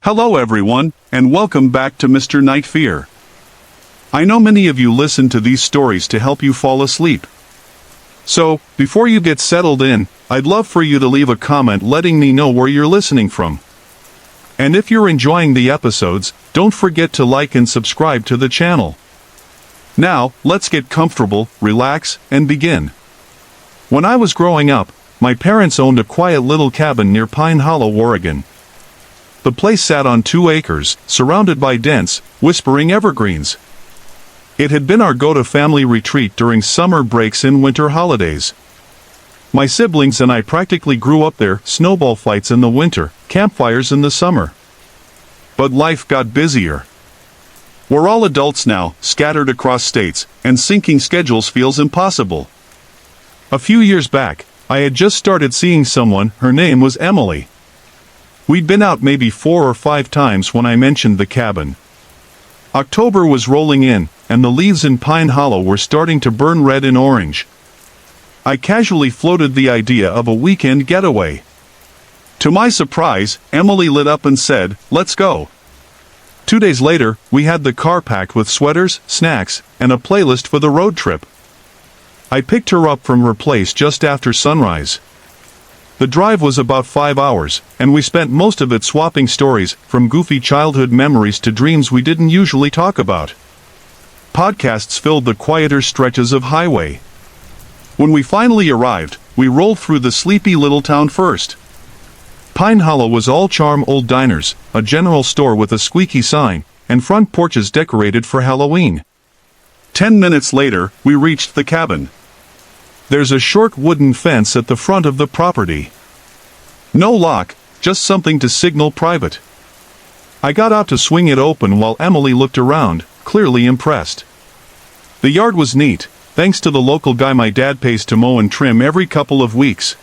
Hello everyone, and welcome back to Mr. Night Fear. I know many of you listen to these stories to help you fall asleep. So, before you get settled in, I'd love for you to leave a comment letting me know where you're listening from. And if you're enjoying the episodes, don't forget to like and subscribe to the channel. Now, let's get comfortable, relax, and begin. When I was growing up, my parents owned a quiet little cabin near Pine Hollow, Oregon. The place sat on 2 acres, surrounded by dense, whispering evergreens. It had been our go-to family retreat during summer breaks and winter holidays. My siblings and I practically grew up there, snowball fights in the winter, campfires in the summer. But life got busier. We're all adults now, scattered across states, and syncing schedules feels impossible. A few years back, I had just started seeing someone. Her name was Emily. We'd been out maybe 4 or 5 times when I mentioned the cabin. October was rolling in, and the leaves in Pine Hollow were starting to burn red and orange. I casually floated the idea of a weekend getaway. To my surprise, Emily lit up and said, "Let's go." 2 days later, we had the car packed with sweaters, snacks, and a playlist for the road trip. I picked her up from her place just after sunrise. The drive was about 5 hours, and we spent most of it swapping stories, from goofy childhood memories to dreams we didn't usually talk about. Podcasts filled the quieter stretches of highway. When we finally arrived, we rolled through the sleepy little town first. Pine Hollow was all charm: old diners, a general store with a squeaky sign, and front porches decorated for Halloween. 10 minutes later, we reached the cabin. There's a short wooden fence at the front of the property. No lock, just something to signal private. I got out to swing it open while Emily looked around, clearly impressed. The yard was neat, thanks to the local guy my dad pays to mow and trim every couple of weeks.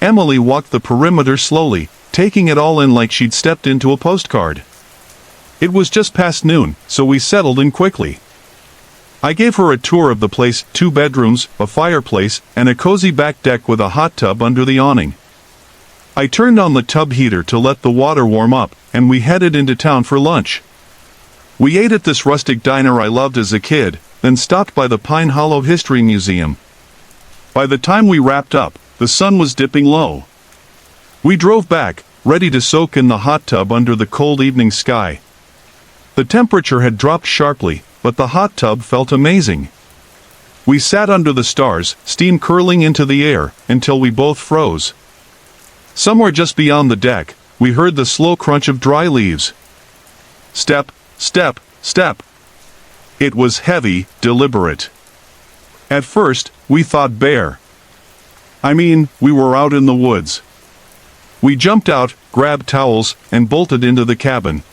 Emily walked the perimeter slowly, taking it all in like she'd stepped into a postcard. It was just past noon, so we settled in quickly. I gave her a tour of the place: 2 bedrooms, a fireplace, and a cozy back deck with a hot tub under the awning. I turned on the tub heater to let the water warm up, and we headed into town for lunch. We ate at this rustic diner I loved as a kid, then stopped by the Pine Hollow History Museum. By the time we wrapped up, the sun was dipping low. We drove back, ready to soak in the hot tub under the cold evening sky. The temperature had dropped sharply, but the hot tub felt amazing. We sat under the stars, steam curling into the air, until we both froze. Somewhere just beyond the deck, we heard the slow crunch of dry leaves. Step, step, step. It was heavy, deliberate. At first, we thought bear. We were out in the woods. We jumped out, grabbed towels, and bolted into the cabin.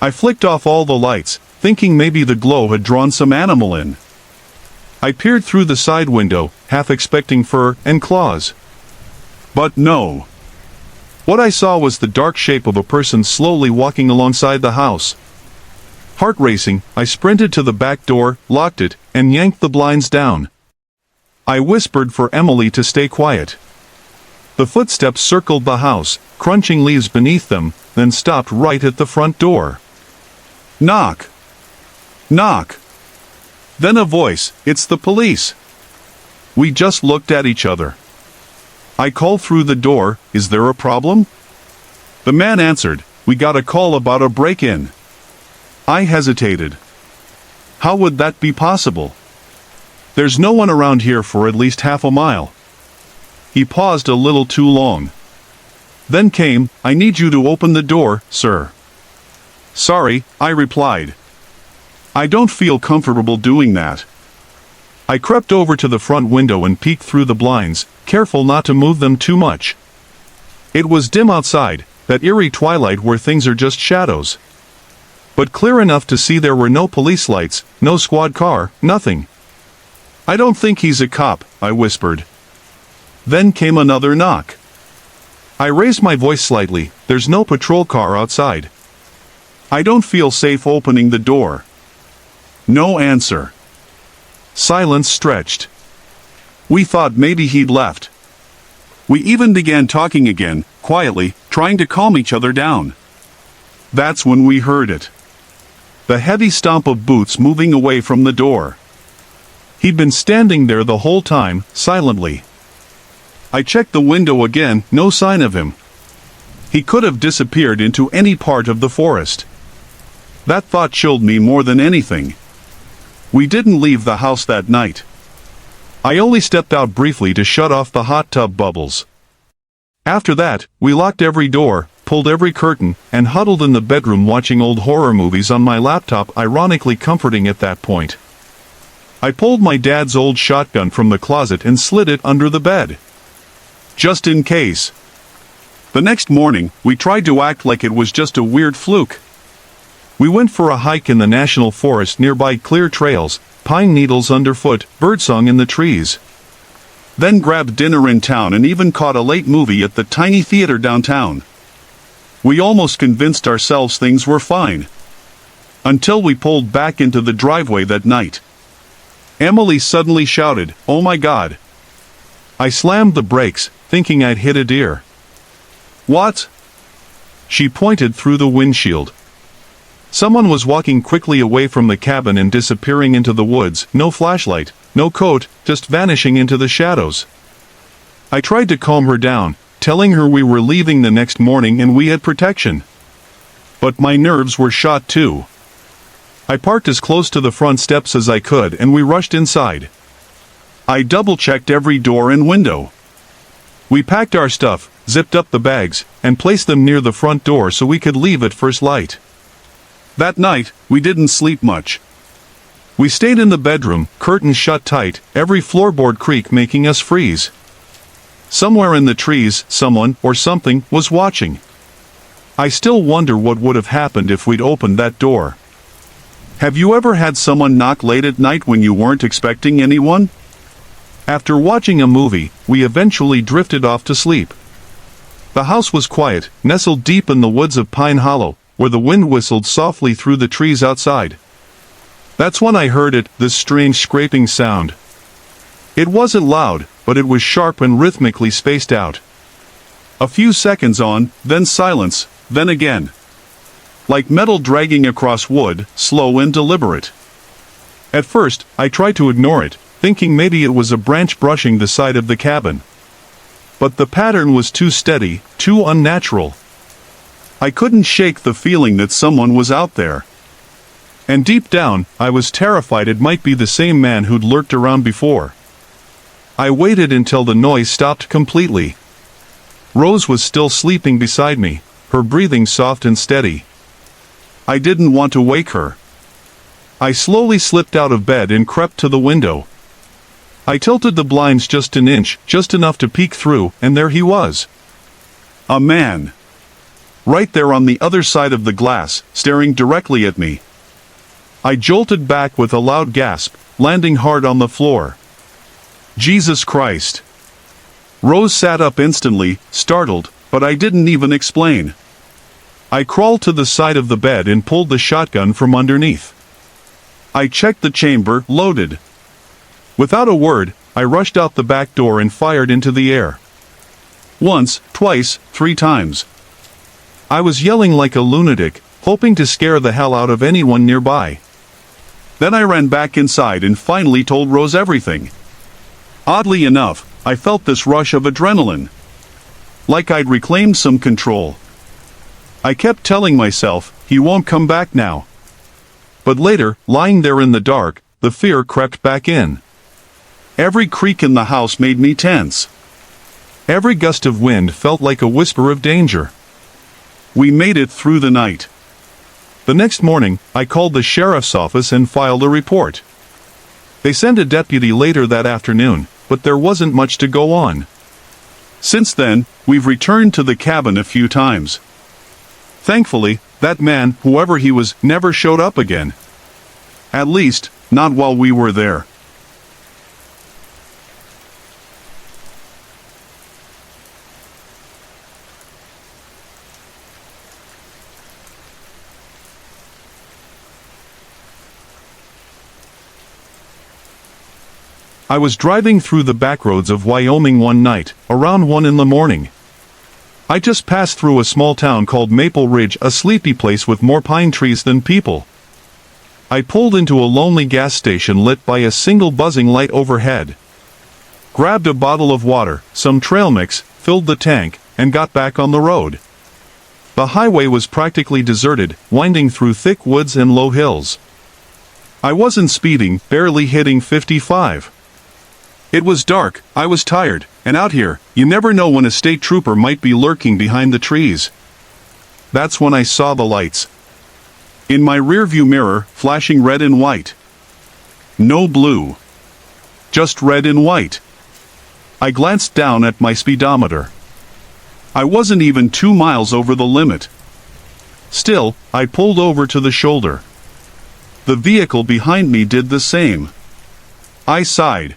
I flicked off all the lights, thinking maybe the glow had drawn some animal in. I peered through the side window, half expecting fur and claws. But no. What I saw was the dark shape of a person slowly walking alongside the house. Heart racing, I sprinted to the back door, locked it, and yanked the blinds down. I whispered for Emily to stay quiet. The footsteps circled the house, crunching leaves beneath them, then stopped right at the front door. Knock. Knock. Then a voice: "It's the police." We just looked at each other. I called through the door, "Is there a problem?" The man answered, "We got a call about a break-in." I hesitated. How would that be possible? There's no one around here for at least half a mile. He paused a little too long. Then came, "I need you to open the door, sir." "Sorry," I replied. "I don't feel comfortable doing that." I crept over to the front window and peeked through the blinds, careful not to move them too much. It was dim outside, that eerie twilight where things are just shadows. But clear enough to see there were no police lights, no squad car, nothing. "I don't think he's a cop," I whispered. Then came another knock. I raised my voice slightly. "There's no patrol car outside." "I don't feel safe opening the door." No answer. Silence stretched. We thought maybe he'd left. We even began talking again, quietly, trying to calm each other down. That's when we heard it. The heavy stomp of boots moving away from the door. He'd been standing there the whole time, silently. I checked the window again, no sign of him. He could have disappeared into any part of the forest. That thought chilled me more than anything. We didn't leave the house that night. I only stepped out briefly to shut off the hot tub bubbles. After that, we locked every door, pulled every curtain, and huddled in the bedroom watching old horror movies on my laptop, ironically comforting at that point. I pulled my dad's old shotgun from the closet and slid it under the bed. Just in case. The next morning, we tried to act like it was just a weird fluke. We went for a hike in the national forest nearby, clear trails, pine needles underfoot, birdsong in the trees. Then grabbed dinner in town and even caught a late movie at the tiny theater downtown. We almost convinced ourselves things were fine. Until we pulled back into the driveway that night. Emily suddenly shouted, "Oh my God!" I slammed the brakes, thinking I'd hit a deer. "What?" She pointed through the windshield. Someone was walking quickly away from the cabin and disappearing into the woods, no flashlight, no coat, just vanishing into the shadows. I tried to calm her down, telling her we were leaving the next morning and we had protection. But my nerves were shot too. I parked as close to the front steps as I could and we rushed inside. I double-checked every door and window. We packed our stuff, zipped up the bags, and placed them near the front door so we could leave at first light. That night, we didn't sleep much. We stayed in the bedroom, curtains shut tight, every floorboard creak making us freeze. Somewhere in the trees, someone, or something, was watching. I still wonder what would have happened if we'd opened that door. Have you ever had someone knock late at night when you weren't expecting anyone? After watching a movie, we eventually drifted off to sleep. The house was quiet, nestled deep in the woods of Pine Hollow, where the wind whistled softly through the trees outside. That's when I heard it, this strange scraping sound. It wasn't loud, but it was sharp and rhythmically spaced out. A few seconds on, then silence, then again. Like metal dragging across wood, slow and deliberate. At first, I tried to ignore it, thinking maybe it was a branch brushing the side of the cabin. But the pattern was too steady, too unnatural. I couldn't shake the feeling that someone was out there. And deep down, I was terrified it might be the same man who'd lurked around before. I waited until the noise stopped completely. Rose was still sleeping beside me, her breathing soft and steady. I didn't want to wake her. I slowly slipped out of bed and crept to the window. I tilted the blinds just an inch, just enough to peek through, and there he was. A man. Right there on the other side of the glass, staring directly at me. I jolted back with a loud gasp, landing hard on the floor. Jesus Christ. Rose sat up instantly, startled, but I didn't even explain. I crawled to the side of the bed and pulled the shotgun from underneath. I checked the chamber, loaded. Without a word, I rushed out the back door and fired into the air. Once, twice, 3 times. I was yelling like a lunatic, hoping to scare the hell out of anyone nearby. Then I ran back inside and finally told Rose everything. Oddly enough, I felt this rush of adrenaline. Like I'd reclaimed some control. I kept telling myself, he won't come back now. But later, lying there in the dark, the fear crept back in. Every creak in the house made me tense. Every gust of wind felt like a whisper of danger. We made it through the night. The next morning, I called the sheriff's office and filed a report. They sent a deputy later that afternoon, but there wasn't much to go on. Since then, we've returned to the cabin a few times. Thankfully, that man, whoever he was, never showed up again. At least, not while we were there. I was driving through the backroads of Wyoming one night, around 1 in the morning. I just passed through a small town called Maple Ridge, a sleepy place with more pine trees than people. I pulled into a lonely gas station lit by a single buzzing light overhead. Grabbed a bottle of water, some trail mix, filled the tank, and got back on the road. The highway was practically deserted, winding through thick woods and low hills. I wasn't speeding, barely hitting 55. It was dark, I was tired, and out here, you never know when a state trooper might be lurking behind the trees. That's when I saw the lights. In my rearview mirror, flashing red and white. No blue. Just red and white. I glanced down at my speedometer. I wasn't even 2 miles over the limit. Still, I pulled over to the shoulder. The vehicle behind me did the same. I sighed.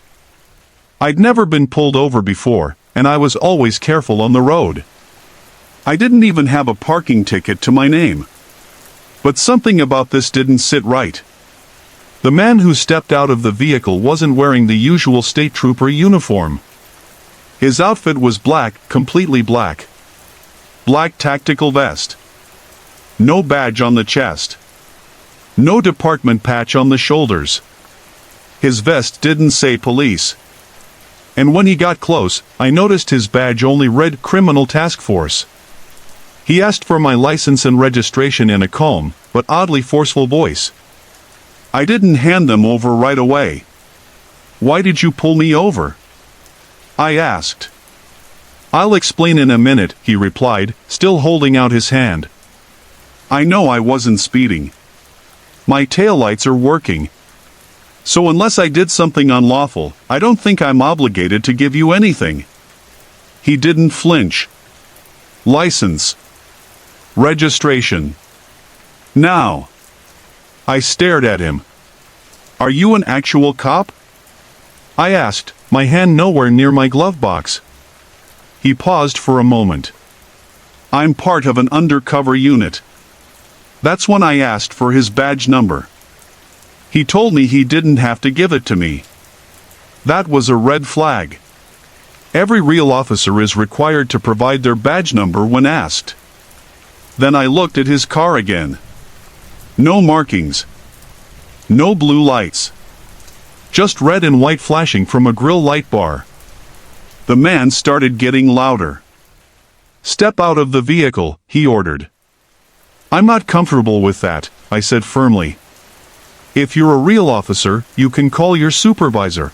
I'd never been pulled over before, and I was always careful on the road. I didn't even have a parking ticket to my name. But something about this didn't sit right. The man who stepped out of the vehicle wasn't wearing the usual state trooper uniform. His outfit was black, completely black. Black tactical vest. No badge on the chest. No department patch on the shoulders. His vest didn't say police. And when he got close, I noticed his badge only read Criminal Task Force. He asked for my license and registration in a calm, but oddly forceful voice. I didn't hand them over right away. Why did you pull me over? I asked. I'll explain in a minute, he replied, still holding out his hand. I know I wasn't speeding. My taillights are working. So unless I did something unlawful, I don't think I'm obligated to give you anything. He didn't flinch. License. Registration. Now. I stared at him. Are you an actual cop? I asked, my hand nowhere near my glove box. He paused for a moment. I'm part of an undercover unit. That's when I asked for his badge number. He told me he didn't have to give it to me. That was a red flag. Every real officer is required to provide their badge number when asked. Then I looked at his car again. No markings. No blue lights. Just red and white flashing from a grill light bar. The man started getting louder. Step out of the vehicle, he ordered. I'm not comfortable with that, I said firmly. If you're a real officer, you can call your supervisor.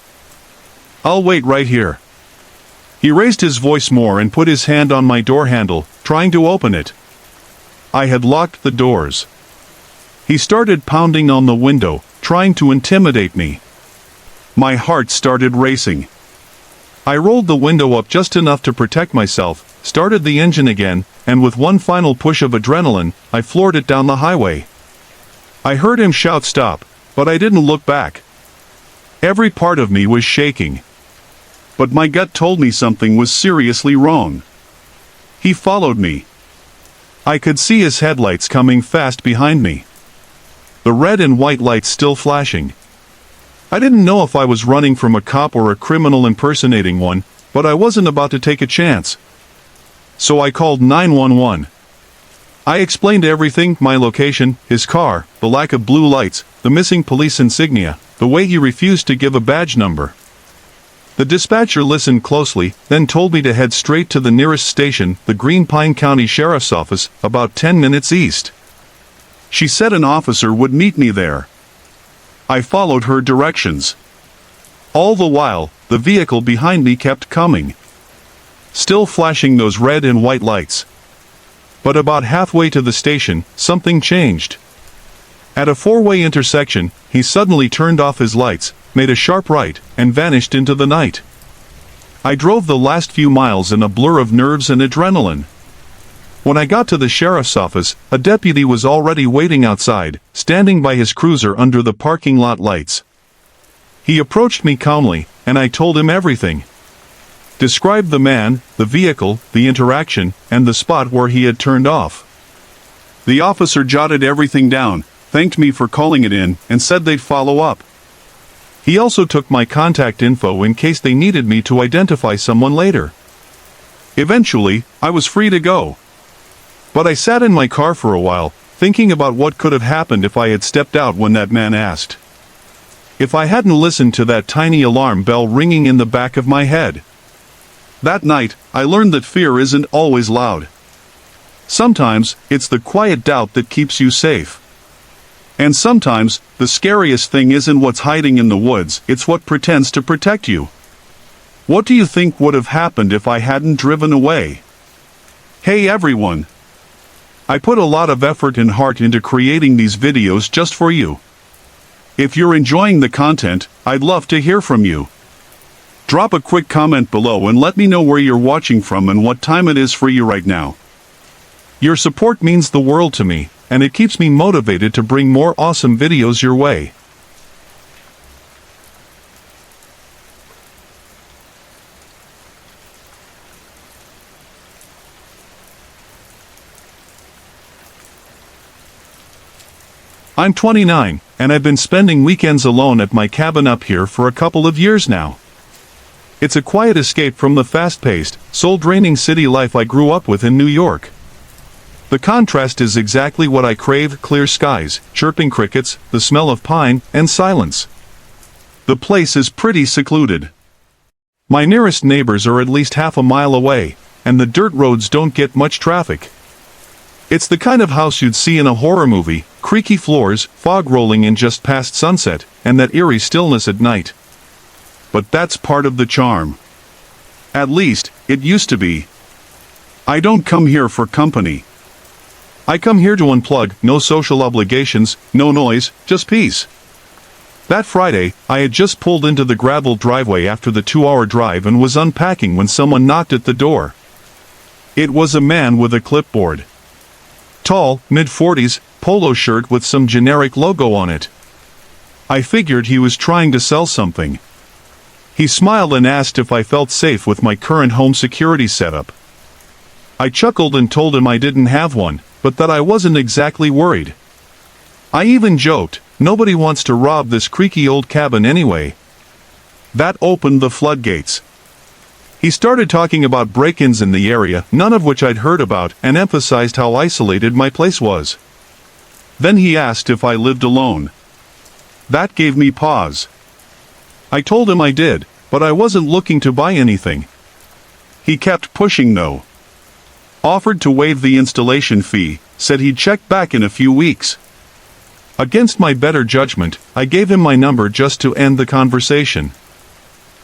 I'll wait right here. He raised his voice more and put his hand on my door handle, trying to open it. I had locked the doors. He started pounding on the window, trying to intimidate me. My heart started racing. I rolled the window up just enough to protect myself, started the engine again, and with one final push of adrenaline, I floored it down the highway. I heard him shout stop, but I didn't look back. Every part of me was shaking. But my gut told me something was seriously wrong. He followed me. I could see his headlights coming fast behind me. The red and white lights still flashing. I didn't know if I was running from a cop or a criminal impersonating one, but I wasn't about to take a chance. So I called 911. I explained everything, my location, his car, the lack of blue lights, the missing police insignia, the way he refused to give a badge number. The dispatcher listened closely, then told me to head straight to the nearest station, the Green Pine County Sheriff's Office, about 10 minutes east. She said an officer would meet me there. I followed her directions. All the while, the vehicle behind me kept coming. Still flashing those red and white lights. But about halfway to the station, something changed. At a four-way intersection, he suddenly turned off his lights, made a sharp right, and vanished into the night. I drove the last few miles in a blur of nerves and adrenaline. When I got to the sheriff's office, a deputy was already waiting outside, standing by his cruiser under the parking lot lights. He approached me calmly, and I told him everything. Described the man, the vehicle, the interaction, and the spot where he had turned off. The officer jotted everything down, thanked me for calling it in, and said they'd follow up. He also took my contact info in case they needed me to identify someone later. Eventually, I was free to go. But I sat in my car for a while, thinking about what could have happened if I had stepped out when that man asked. If I hadn't listened to that tiny alarm bell ringing in the back of my head. That night, I learned that fear isn't always loud. Sometimes, it's the quiet doubt that keeps you safe. And sometimes, the scariest thing isn't what's hiding in the woods, it's what pretends to protect you. What do you think would have happened if I hadn't driven away? Hey everyone! I put a lot of effort and heart into creating these videos just for you. If you're enjoying the content, I'd love to hear from you. Drop a quick comment below and let me know where you're watching from and what time it is for you right now. Your support means the world to me, and it keeps me motivated to bring more awesome videos your way. I'm 29, and I've been spending weekends alone at my cabin up here for a couple of years now. It's a quiet escape from the fast-paced, soul-draining city life I grew up with in New York. The contrast is exactly what I crave: clear skies, chirping crickets, the smell of pine, and silence. The place is pretty secluded. My nearest neighbors are at least half a mile away, and the dirt roads don't get much traffic. It's the kind of house you'd see in a horror movie: creaky floors, fog rolling in just past sunset, and that eerie stillness at night. But that's part of the charm. At least, it used to be. I don't come here for company. I come here to unplug, no social obligations, no noise, just peace. That Friday, I had just pulled into the gravel driveway after the 2-hour drive and was unpacking when someone knocked at the door. It was a man with a clipboard. Tall, mid-40s, polo shirt with some generic logo on it. I figured he was trying to sell something. He smiled and asked if I felt safe with my current home security setup. I chuckled and told him I didn't have one, but that I wasn't exactly worried. I even joked, nobody wants to rob this creaky old cabin anyway. That opened the floodgates. He started talking about break-ins in the area, none of which I'd heard about, and emphasized how isolated my place was. Then he asked if I lived alone. That gave me pause. I told him I did, but I wasn't looking to buy anything. He kept pushing though. Offered to waive the installation fee, said he'd check back in a few weeks. Against my better judgment, I gave him my number just to end the conversation.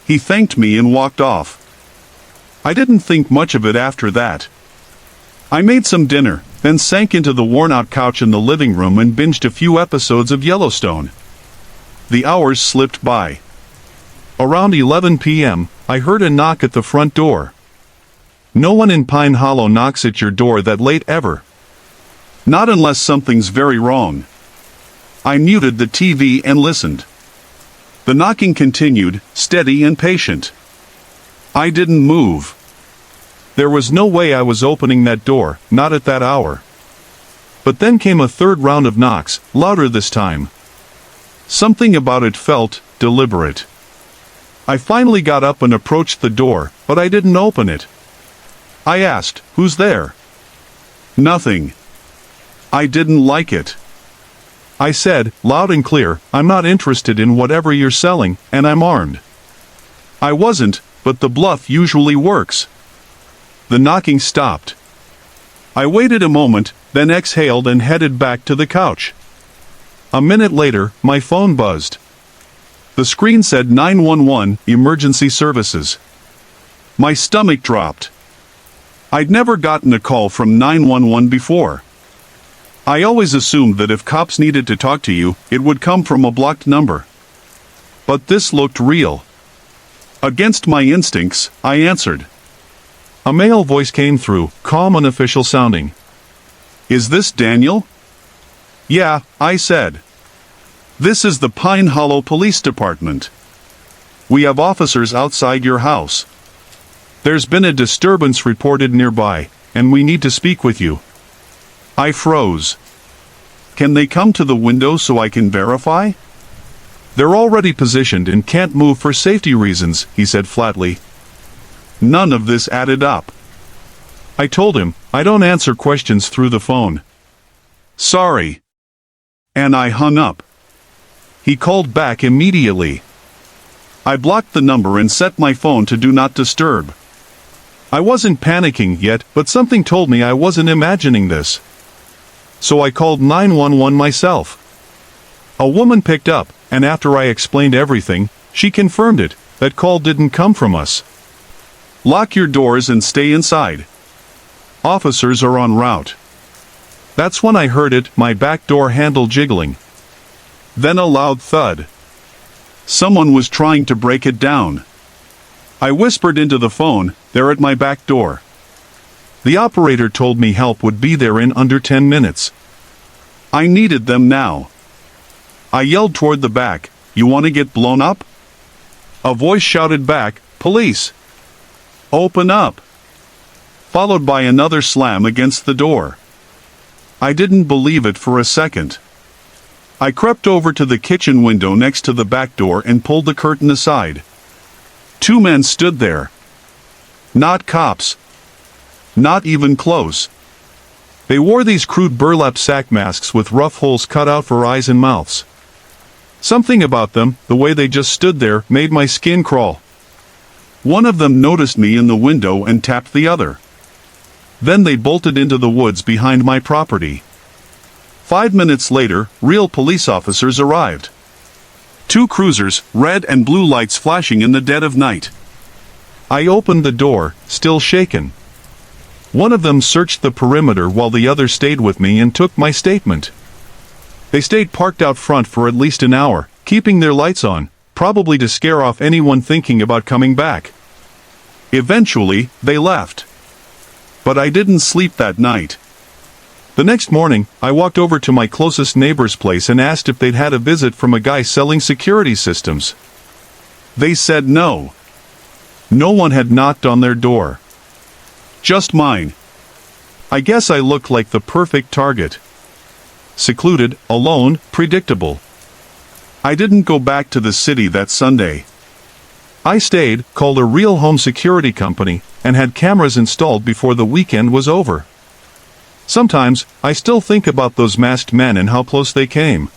He thanked me and walked off. I didn't think much of it after that. I made some dinner, then sank into the worn-out couch in the living room and binged a few episodes of Yellowstone. The hours slipped by. Around 11 p.m., I heard a knock at the front door. No one in Pine Hollow knocks at your door that late ever. Not unless something's very wrong. I muted the TV and listened. The knocking continued, steady and patient. I didn't move. There was no way I was opening that door, not at that hour. But then came a third round of knocks, louder this time. Something about it felt deliberate. I finally got up and approached the door, but I didn't open it. I asked, "Who's there?" Nothing. I didn't like it. I said, loud and clear, "I'm not interested in whatever you're selling, and I'm armed." I wasn't, but the bluff usually works. The knocking stopped. I waited a moment, then exhaled and headed back to the couch. A minute later, my phone buzzed. The screen said 911, emergency services. My stomach dropped. I'd never gotten a call from 911 before. I always assumed that if cops needed to talk to you, it would come from a blocked number. But this looked real. Against my instincts, I answered. A male voice came through, calm and official sounding. "Is this Daniel?" "Yeah," I said. "This is the Pine Hollow Police Department. We have officers outside your house. There's been a disturbance reported nearby, and we need to speak with you." I froze. "Can they come to the window so I can verify?" "They're already positioned and can't move for safety reasons," he said flatly. None of this added up. I told him, I don't answer questions through the phone. Sorry. And I hung up. He called back immediately. I blocked the number and set my phone to do not disturb. I wasn't panicking yet, but something told me I wasn't imagining this. So I called 911 myself. A woman picked up, and after I explained everything, she confirmed it. That call didn't come from us. Lock your doors and stay inside. Officers are en route. That's when I heard it, my back door handle jiggling. Then a loud thud. Someone was trying to break it down. I whispered into the phone, "They're at my back door." The operator told me help would be there in under 10 minutes. I needed them now. I yelled toward the back, "You want to get blown up?" A voice shouted back, "Police! Open up!" Followed by another slam against the door. I didn't believe it for a second. I crept over to the kitchen window next to the back door and pulled the curtain aside. 2 men stood there. Not cops. Not even close. They wore these crude burlap sack masks with rough holes cut out for eyes and mouths. Something about them, the way they just stood there, made my skin crawl. One of them noticed me in the window and tapped the other. Then they bolted into the woods behind my property. 5 minutes later, real police officers arrived. 2 cruisers, red and blue lights flashing in the dead of night. I opened the door, still shaken. One of them searched the perimeter while the other stayed with me and took my statement. They stayed parked out front for at least an hour, keeping their lights on, probably to scare off anyone thinking about coming back. Eventually, they left. But I didn't sleep that night. The next morning, I walked over to my closest neighbor's place and asked if they'd had a visit from a guy selling security systems. They said no. No one had knocked on their door. Just mine. I guess I looked like the perfect target. Secluded, alone, predictable. I didn't go back to the city that Sunday. I stayed, called a real home security company, and had cameras installed before the weekend was over. Sometimes, I still think about those masked men and how close they came.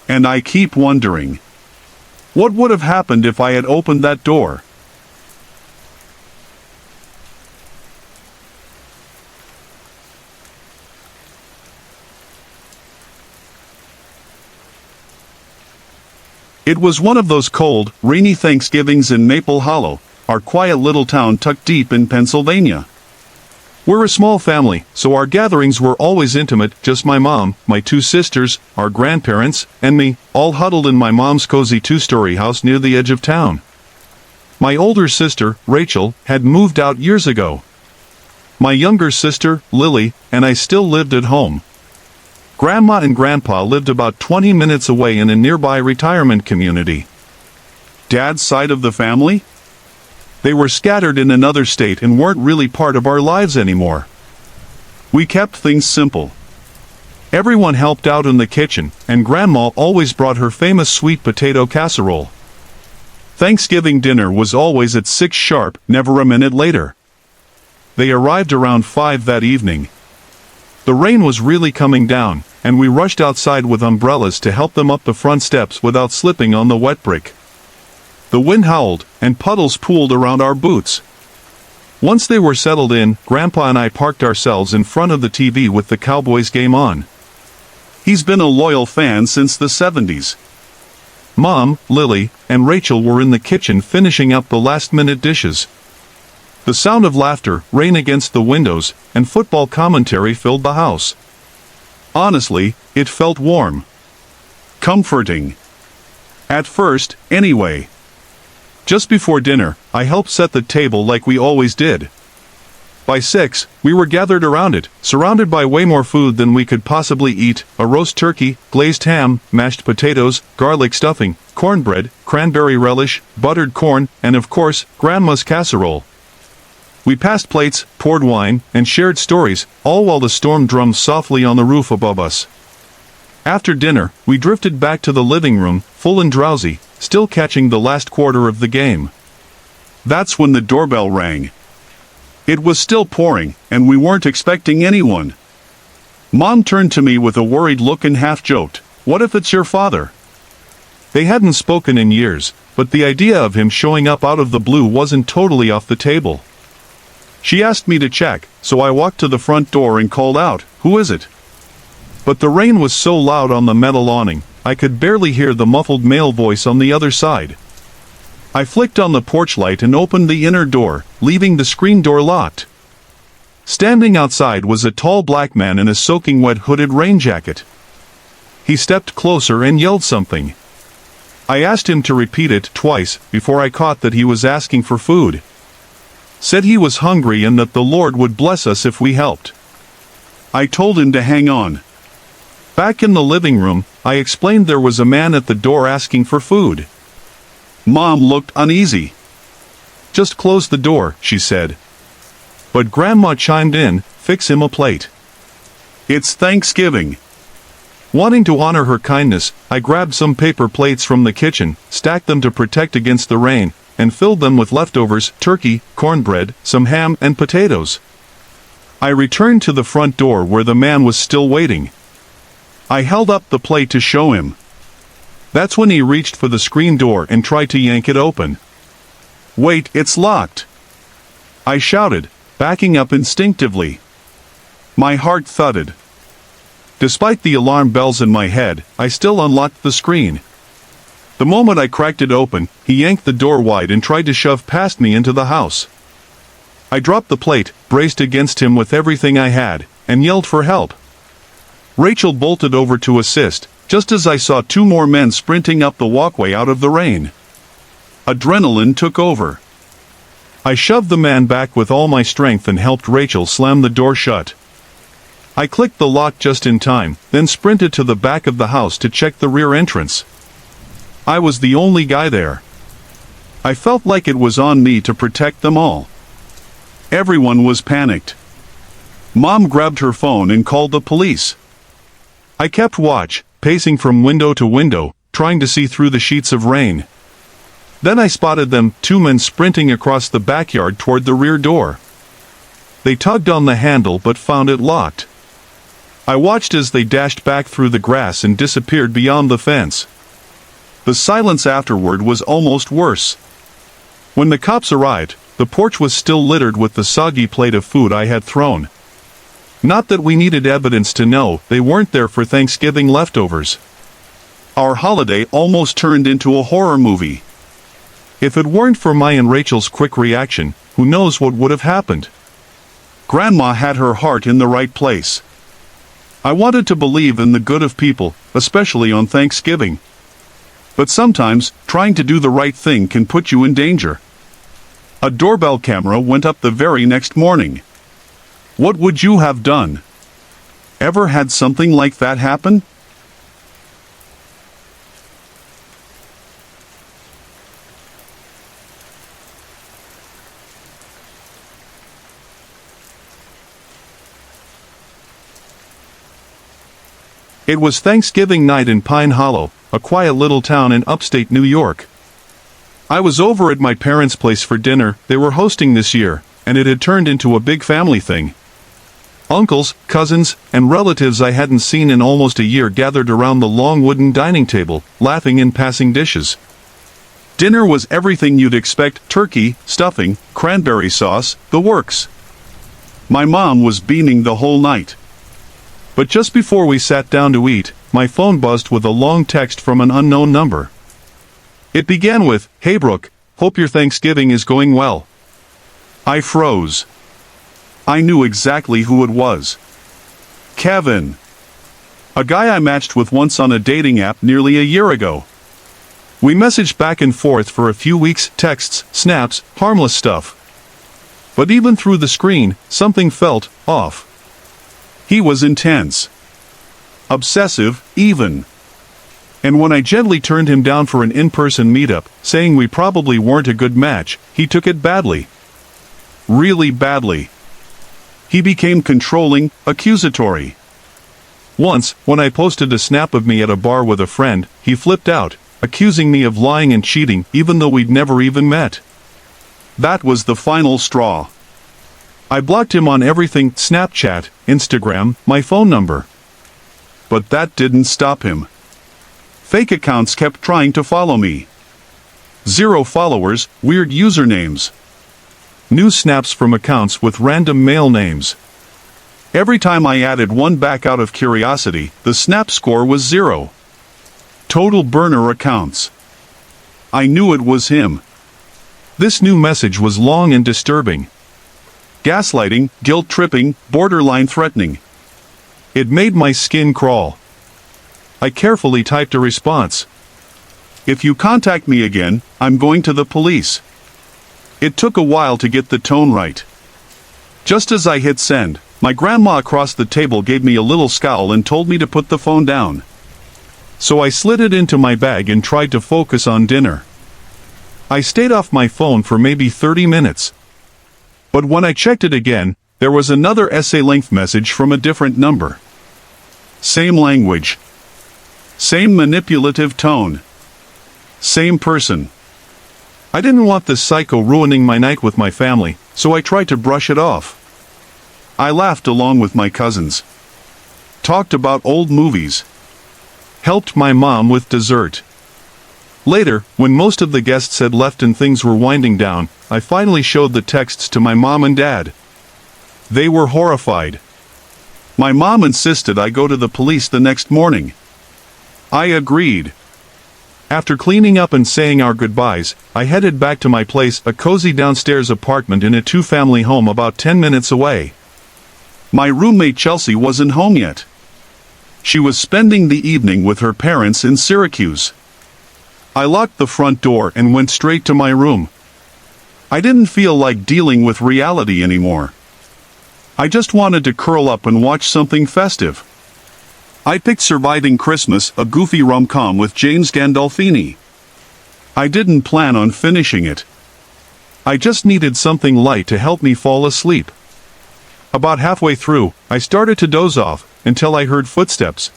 And I keep wondering, what would have happened if I had opened that door? It was one of those cold, rainy Thanksgivings in Maple Hollow, our quiet little town tucked deep in Pennsylvania. We're a small family, so our gatherings were always intimate, just my mom, my 2 sisters, our grandparents, and me, all huddled in my mom's cozy 2-story house near the edge of town. My older sister, Rachel, had moved out years ago. My younger sister, Lily, and I still lived at home. Grandma and Grandpa lived about 20 minutes away in a nearby retirement community. Dad's side of the family? They were scattered in another state and weren't really part of our lives anymore. We kept things simple. Everyone helped out in the kitchen, and Grandma always brought her famous sweet potato casserole. Thanksgiving dinner was always at 6 sharp, never a minute later. They arrived around 5 that evening. The rain was really coming down, and we rushed outside with umbrellas to help them up the front steps without slipping on the wet brick. The wind howled, and puddles pooled around our boots. Once they were settled in, Grandpa and I parked ourselves in front of the TV with the Cowboys game on. He's been a loyal fan since the 70s. Mom, Lily, and Rachel were in the kitchen finishing up the last-minute dishes. The sound of laughter, rain against the windows, and football commentary filled the house. Honestly, it felt warm. Comforting. At first, anyway. Just before dinner, I helped set the table like we always did. By 6, we were gathered around it, surrounded by way more food than we could possibly eat: a roast turkey, glazed ham, mashed potatoes, garlic stuffing, cornbread, cranberry relish, buttered corn, and of course, Grandma's casserole. We passed plates, poured wine, and shared stories, all while the storm drummed softly on the roof above us. After dinner, we drifted back to the living room, full and drowsy, still catching the last quarter of the game. That's when the doorbell rang. It was still pouring, and we weren't expecting anyone. Mom turned to me with a worried look and half-joked, "What if it's your father?" They hadn't spoken in years, but the idea of him showing up out of the blue wasn't totally off the table. She asked me to check, so I walked to the front door and called out, "Who is it?" But the rain was so loud on the metal awning, I could barely hear the muffled male voice on the other side. I flicked on the porch light and opened the inner door, leaving the screen door locked. Standing outside was a tall black man in a soaking wet hooded rain jacket. He stepped closer and yelled something. I asked him to repeat it twice before I caught that he was asking for food. Said he was hungry and that the Lord would bless us if we helped. I told him to hang on. Back in the living room, I explained there was a man at the door asking for food. Mom looked uneasy. "Just close the door," she said. But Grandma chimed in, "Fix him a plate. It's Thanksgiving." Wanting to honor her kindness, I grabbed some paper plates from the kitchen, stacked them to protect against the rain, and filled them with leftovers, turkey, cornbread, some ham, and potatoes. I returned to the front door where the man was still waiting. I held up the plate to show him. That's when he reached for the screen door and tried to yank it open. "Wait, it's locked!" I shouted, backing up instinctively. My heart thudded. Despite the alarm bells in my head, I still unlocked the screen. The moment I cracked it open, he yanked the door wide and tried to shove past me into the house. I dropped the plate, braced against him with everything I had, and yelled for help. Rachel bolted over to assist, just as I saw two more men sprinting up the walkway out of the rain. Adrenaline took over. I shoved the man back with all my strength and helped Rachel slam the door shut. I clicked the lock just in time, then sprinted to the back of the house to check the rear entrance. I was the only guy there. I felt like it was on me to protect them all. Everyone was panicked. Mom grabbed her phone and called the police. I kept watch, pacing from window to window, trying to see through the sheets of rain. Then I spotted them, two men sprinting across the backyard toward the rear door. They tugged on the handle but found it locked. I watched as they dashed back through the grass and disappeared beyond the fence. The silence afterward was almost worse. When the cops arrived, the porch was still littered with the soggy plate of food I had thrown. Not that we needed evidence to know they weren't there for Thanksgiving leftovers. Our holiday almost turned into a horror movie. If it weren't for my and Rachel's quick reaction, who knows what would have happened? Grandma had her heart in the right place. I wanted to believe in the good of people, especially on Thanksgiving. But sometimes, trying to do the right thing can put you in danger. A doorbell camera went up the very next morning. What would you have done? Ever had something like that happen? It was Thanksgiving night in Pine Hollow, a quiet little town in upstate New York. I was over at my parents' place for dinner they were hosting this year, and it had turned into a big family thing. Uncles, cousins, and relatives I hadn't seen in almost a year gathered around the long wooden dining table, laughing and passing dishes. Dinner was everything you'd expect: turkey, stuffing, cranberry sauce, the works. My mom was beaming the whole night. But just before we sat down to eat, my phone buzzed with a long text from an unknown number. It began with, "Hey Brooke, hope your Thanksgiving is going well." I froze. I knew exactly who it was. Kevin. A guy I matched with once on a dating app nearly a year ago. We messaged back and forth for a few weeks, texts, snaps, harmless stuff. But even through the screen, something felt off. He was intense. Obsessive, even. And when I gently turned him down for an in-person meetup, saying we probably weren't a good match, he took it badly. Really badly. He became controlling, accusatory. Once, when I posted a snap of me at a bar with a friend, he flipped out, accusing me of lying and cheating even though we'd never even met. That was the final straw. I blocked him on everything: Snapchat, Instagram, my phone number. But that didn't stop him. Fake accounts kept trying to follow me. 0 followers, weird usernames. New snaps from accounts with random male names. Every time I added one back out of curiosity, the snap score was 0. Total burner accounts. I knew it was him. This new message was long and disturbing. Gaslighting, guilt-tripping, borderline threatening. It made my skin crawl. I carefully typed a response. "If you contact me again, I'm going to the police." It took a while to get the tone right. Just as I hit send, my grandma across the table gave me a little scowl and told me to put the phone down. So I slid it into my bag and tried to focus on dinner. I stayed off my phone for maybe 30 minutes. But when I checked it again, there was another essay-length message from a different number. Same language. Same manipulative tone. Same person. I didn't want this psycho ruining my night with my family, so I tried to brush it off. I laughed along with my cousins. Talked about old movies. Helped my mom with dessert. Later, when most of the guests had left and things were winding down, I finally showed the texts to my mom and dad. They were horrified. My mom insisted I go to the police the next morning. I agreed. After cleaning up and saying our goodbyes, I headed back to my place, a cozy downstairs apartment in a 2-family home about 10 minutes away. My roommate Chelsea wasn't home yet. She was spending the evening with her parents in Syracuse. I locked the front door and went straight to my room. I didn't feel like dealing with reality anymore. I just wanted to curl up and watch something festive. I picked Surviving Christmas, a goofy rom-com with James Gandolfini. I didn't plan on finishing it. I just needed something light to help me fall asleep. About halfway through, I started to doze off, until I heard footsteps.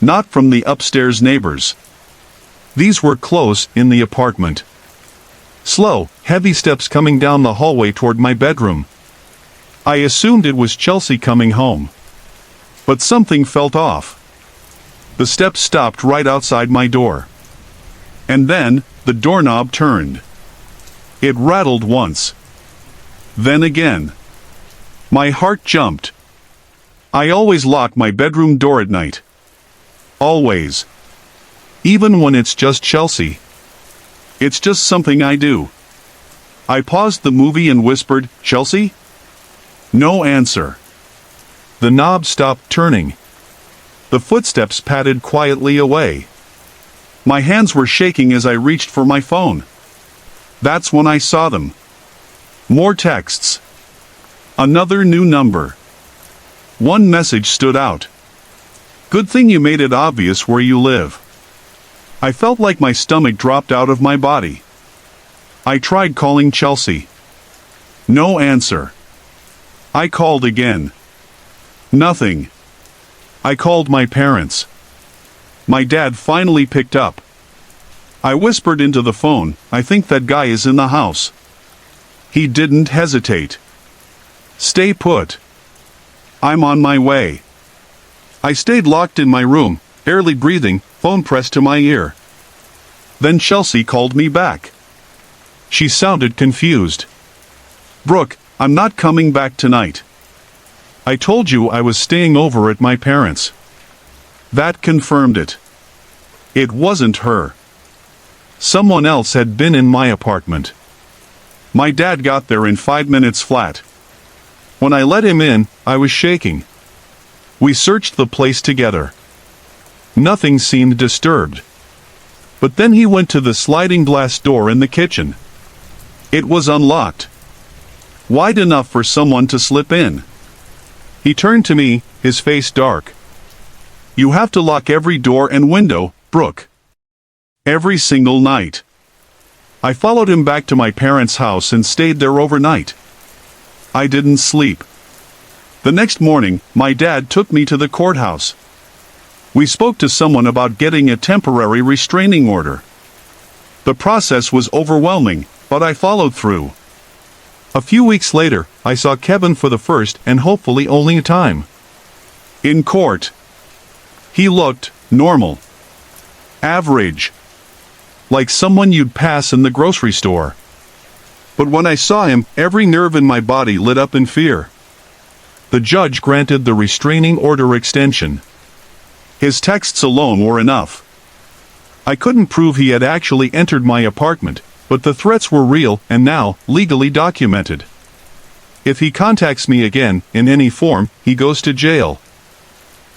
Not from the upstairs neighbors. These were close, in the apartment. Slow, heavy steps coming down the hallway toward my bedroom. I assumed it was Chelsea coming home. But something felt off. The steps stopped right outside my door. And then, the doorknob turned. It rattled once. Then again. My heart jumped. I always lock my bedroom door at night. Always. Even when it's just Chelsea. It's just something I do. I paused the movie and whispered, "Chelsea?" No answer. The knob stopped turning. The footsteps padded quietly away. My hands were shaking as I reached for my phone. That's when I saw them. More texts. Another new number. One message stood out. "Good thing you made it obvious where you live." I felt like my stomach dropped out of my body. I tried calling Chelsea. No answer. I called again. Nothing. I called my parents. My dad finally picked up. I whispered into the phone, "I think that guy is in the house." He didn't hesitate. "Stay put. I'm on my way." I stayed locked in my room, barely breathing, phone pressed to my ear. Then Chelsea called me back. She sounded confused. "Brooke, I'm not coming back tonight. I told you I was staying over at my parents'." That confirmed it. It wasn't her. Someone else had been in my apartment. My dad got there in 5 minutes flat. When I let him in, I was shaking. We searched the place together. Nothing seemed disturbed. But then he went to the sliding glass door in the kitchen. It was unlocked. Wide enough for someone to slip in. He turned to me, his face dark. "You have to lock every door and window, Brooke. Every single night." I followed him back to my parents' house and stayed there overnight. I didn't sleep. The next morning, my dad took me to the courthouse. We spoke to someone about getting a temporary restraining order. The process was overwhelming, but I followed through. A few weeks later, I saw Kevin for the first and hopefully only time. In court. He looked normal. Average. Like someone you'd pass in the grocery store. But when I saw him, every nerve in my body lit up in fear. The judge granted the restraining order extension. His texts alone were enough. I couldn't prove he had actually entered my apartment, but the threats were real and now legally documented. If he contacts me again, in any form, he goes to jail.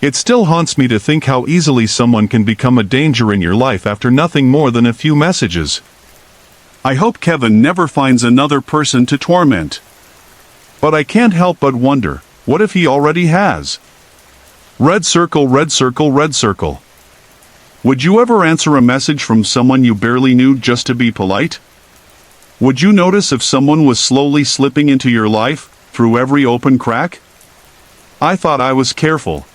It still haunts me to think how easily someone can become a danger in your life after nothing more than a few messages. I hope Kevin never finds another person to torment. But I can't help but wonder, what if he already has? Red circle, red circle, red circle. Would you ever answer a message from someone you barely knew just to be polite? Would you notice if someone was slowly slipping into your life, through every open crack? I thought I was careful.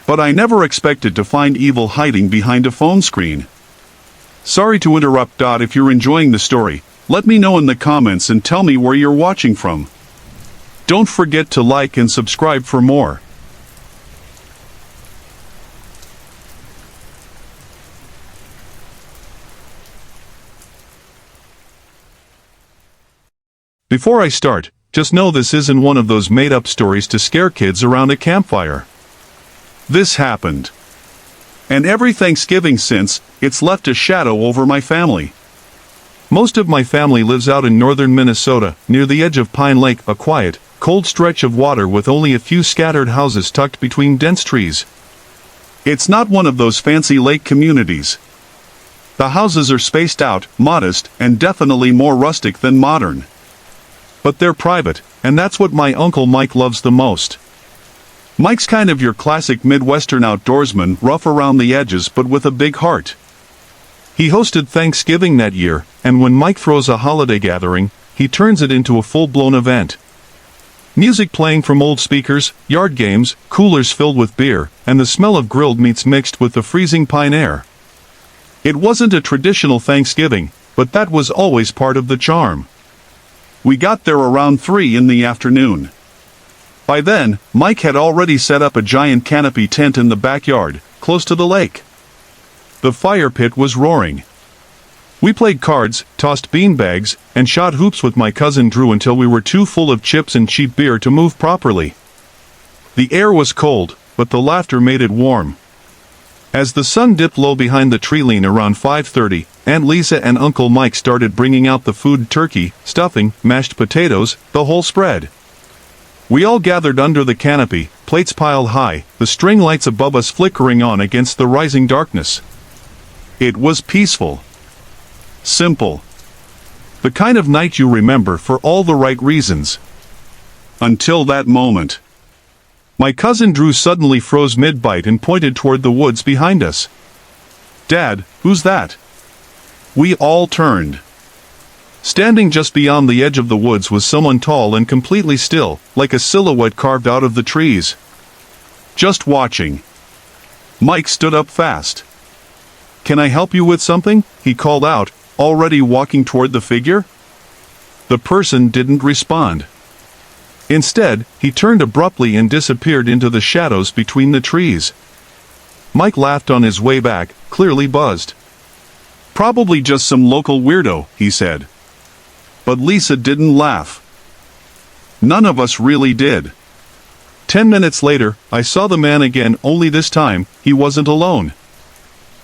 But I never expected to find evil hiding behind a phone screen. Sorry to interrupt. If you're enjoying the story, let me know in the comments and tell me where you're watching from. Don't forget to like and subscribe for more. Before I start, just know this isn't one of those made-up stories to scare kids around a campfire. This happened. And every Thanksgiving since, it's left a shadow over my family. Most of my family lives out in northern Minnesota, near the edge of Pine Lake, a quiet, cold stretch of water with only a few scattered houses tucked between dense trees. It's not one of those fancy lake communities. The houses are spaced out, modest, and definitely more rustic than modern. But they're private, and that's what my Uncle Mike loves the most. Mike's kind of your classic Midwestern outdoorsman, rough around the edges but with a big heart. He hosted Thanksgiving that year, and when Mike throws a holiday gathering, he turns it into a full-blown event. Music playing from old speakers, yard games, coolers filled with beer, and the smell of grilled meats mixed with the freezing pine air. It wasn't a traditional Thanksgiving, but that was always part of the charm. We got there around 3 in the afternoon. By then, Mike had already set up a giant canopy tent in the backyard, close to the lake. The fire pit was roaring. We played cards, tossed beanbags, and shot hoops with my cousin Drew until we were too full of chips and cheap beer to move properly. The air was cold, but the laughter made it warm. As the sun dipped low behind the tree line around 5:30, Aunt Lisa and Uncle Mike started bringing out the food: turkey, stuffing, mashed potatoes, the whole spread. We all gathered under the canopy, plates piled high, the string lights above us flickering on against the rising darkness. It was peaceful. Simple. The kind of night you remember for all the right reasons. Until that moment. My cousin Drew suddenly froze mid-bite and pointed toward the woods behind us. "Dad, who's that?" We all turned. Standing just beyond the edge of the woods was someone tall and completely still, like a silhouette carved out of the trees. Just watching. Mike stood up fast. "Can I help you with something?" he called out, already walking toward the figure. The person didn't respond. Instead, he turned abruptly and disappeared into the shadows between the trees. Mike laughed on his way back, clearly buzzed. "Probably just some local weirdo," he said. But Lisa didn't laugh. None of us really did. 10 minutes later, I saw the man again, only this time, he wasn't alone.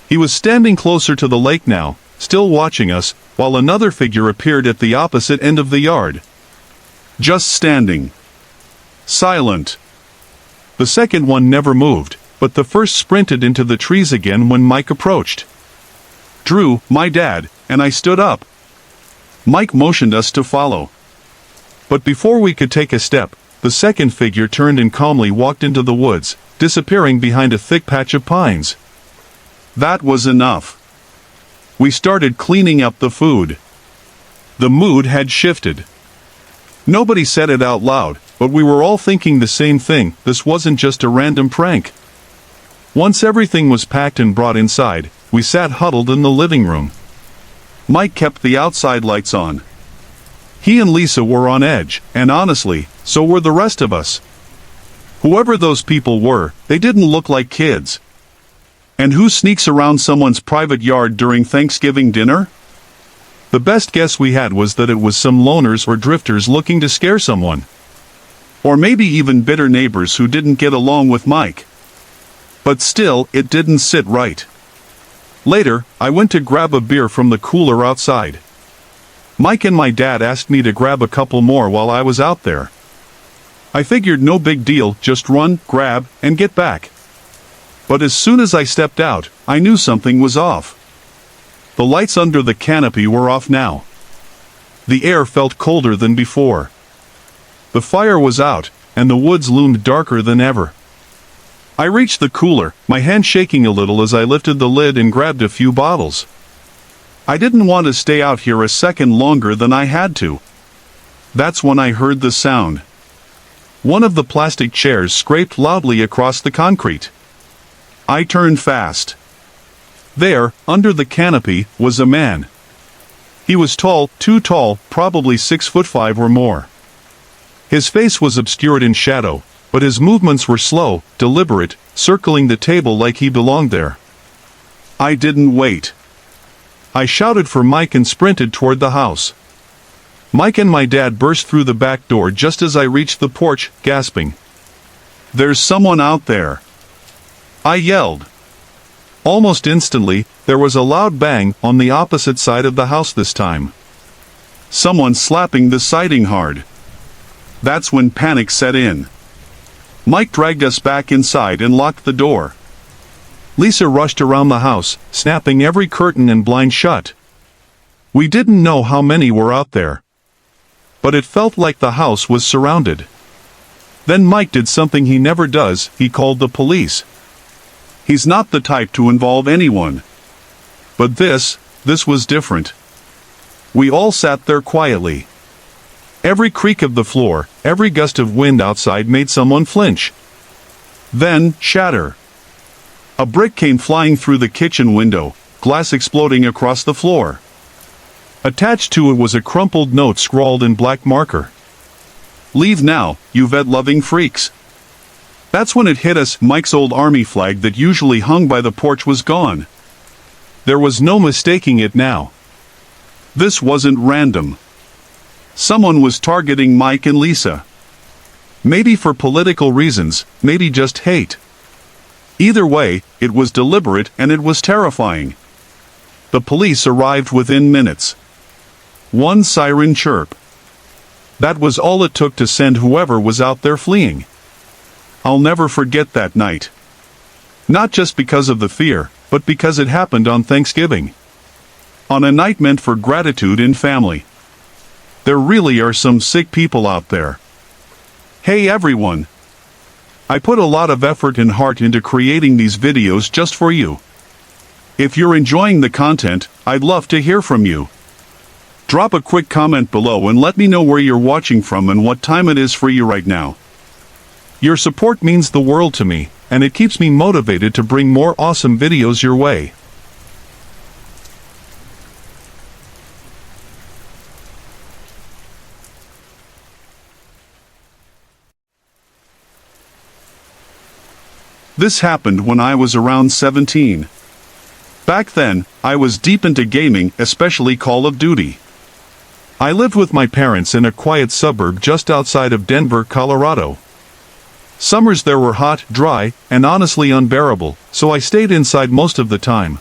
He was standing closer to the lake now, still watching us, while another figure appeared at the opposite end of the yard. Just standing. Silent. The second one never moved, but the first sprinted into the trees again when Mike approached. Drew, my dad, and I stood up. Mike motioned us to follow. But before we could take a step, the second figure turned and calmly walked into the woods, disappearing behind a thick patch of pines. That was enough. We started cleaning up the food. The mood had shifted. Nobody said it out loud, but we were all thinking the same thing: this wasn't just a random prank. Once everything was packed and brought inside, we sat huddled in the living room. Mike kept the outside lights on. He and Lisa were on edge, and honestly, so were the rest of us. Whoever those people were, they didn't look like kids. And who sneaks around someone's private yard during Thanksgiving dinner? The best guess we had was that it was some loners or drifters looking to scare someone. Or maybe even bitter neighbors who didn't get along with Mike. But still, it didn't sit right. Later, I went to grab a beer from the cooler outside. Mike and my dad asked me to grab a couple more while I was out there. I figured no big deal, just run, grab, and get back. But as soon as I stepped out, I knew something was off. The lights under the canopy were off now. The air felt colder than before. The fire was out, and the woods loomed darker than ever. I reached the cooler, my hand shaking a little as I lifted the lid and grabbed a few bottles. I didn't want to stay out here a second longer than I had to. That's when I heard the sound. One of the plastic chairs scraped loudly across the concrete. I turned fast. There, under the canopy, was a man. He was tall, too tall, probably 6'5" or more. His face was obscured in shadow, but his movements were slow, deliberate, circling the table like he belonged there. I didn't wait. I shouted for Mike and sprinted toward the house. Mike and my dad burst through the back door just as I reached the porch, gasping. "There's someone out there!" I yelled. Almost instantly, there was a loud bang on the opposite side of the house this time. Someone slapping the siding hard. That's when panic set in. Mike dragged us back inside and locked the door. Lisa rushed around the house, snapping every curtain and blind shut. We didn't know how many were out there. But it felt like the house was surrounded. Then Mike did something he never does, he called the police. He's not the type to involve anyone. But this was different. We all sat there quietly. Every creak of the floor, every gust of wind outside made someone flinch. Then, shatter. A brick came flying through the kitchen window, glass exploding across the floor. Attached to it was a crumpled note scrawled in black marker. "Leave now, you vet-loving freaks." That's when it hit us, Mike's old army flag that usually hung by the porch was gone. There was no mistaking it now. This wasn't random. Someone was targeting Mike and Lisa. Maybe for political reasons, maybe just hate. Either way, it was deliberate and it was terrifying. The police arrived within minutes. One siren chirp. That was all it took to send whoever was out there fleeing. I'll never forget that night. Not just because of the fear, but because it happened on Thanksgiving. On a night meant for gratitude and family. There really are some sick people out there. Hey everyone! I put a lot of effort and heart into creating these videos just for you. If you're enjoying the content, I'd love to hear from you. Drop a quick comment below and let me know where you're watching from and what time it is for you right now. Your support means the world to me, and it keeps me motivated to bring more awesome videos your way. This happened when I was around 17. Back then, I was deep into gaming, especially Call of Duty. I lived with my parents in a quiet suburb just outside of Denver, Colorado. Summers there were hot, dry, and honestly unbearable, so I stayed inside most of the time.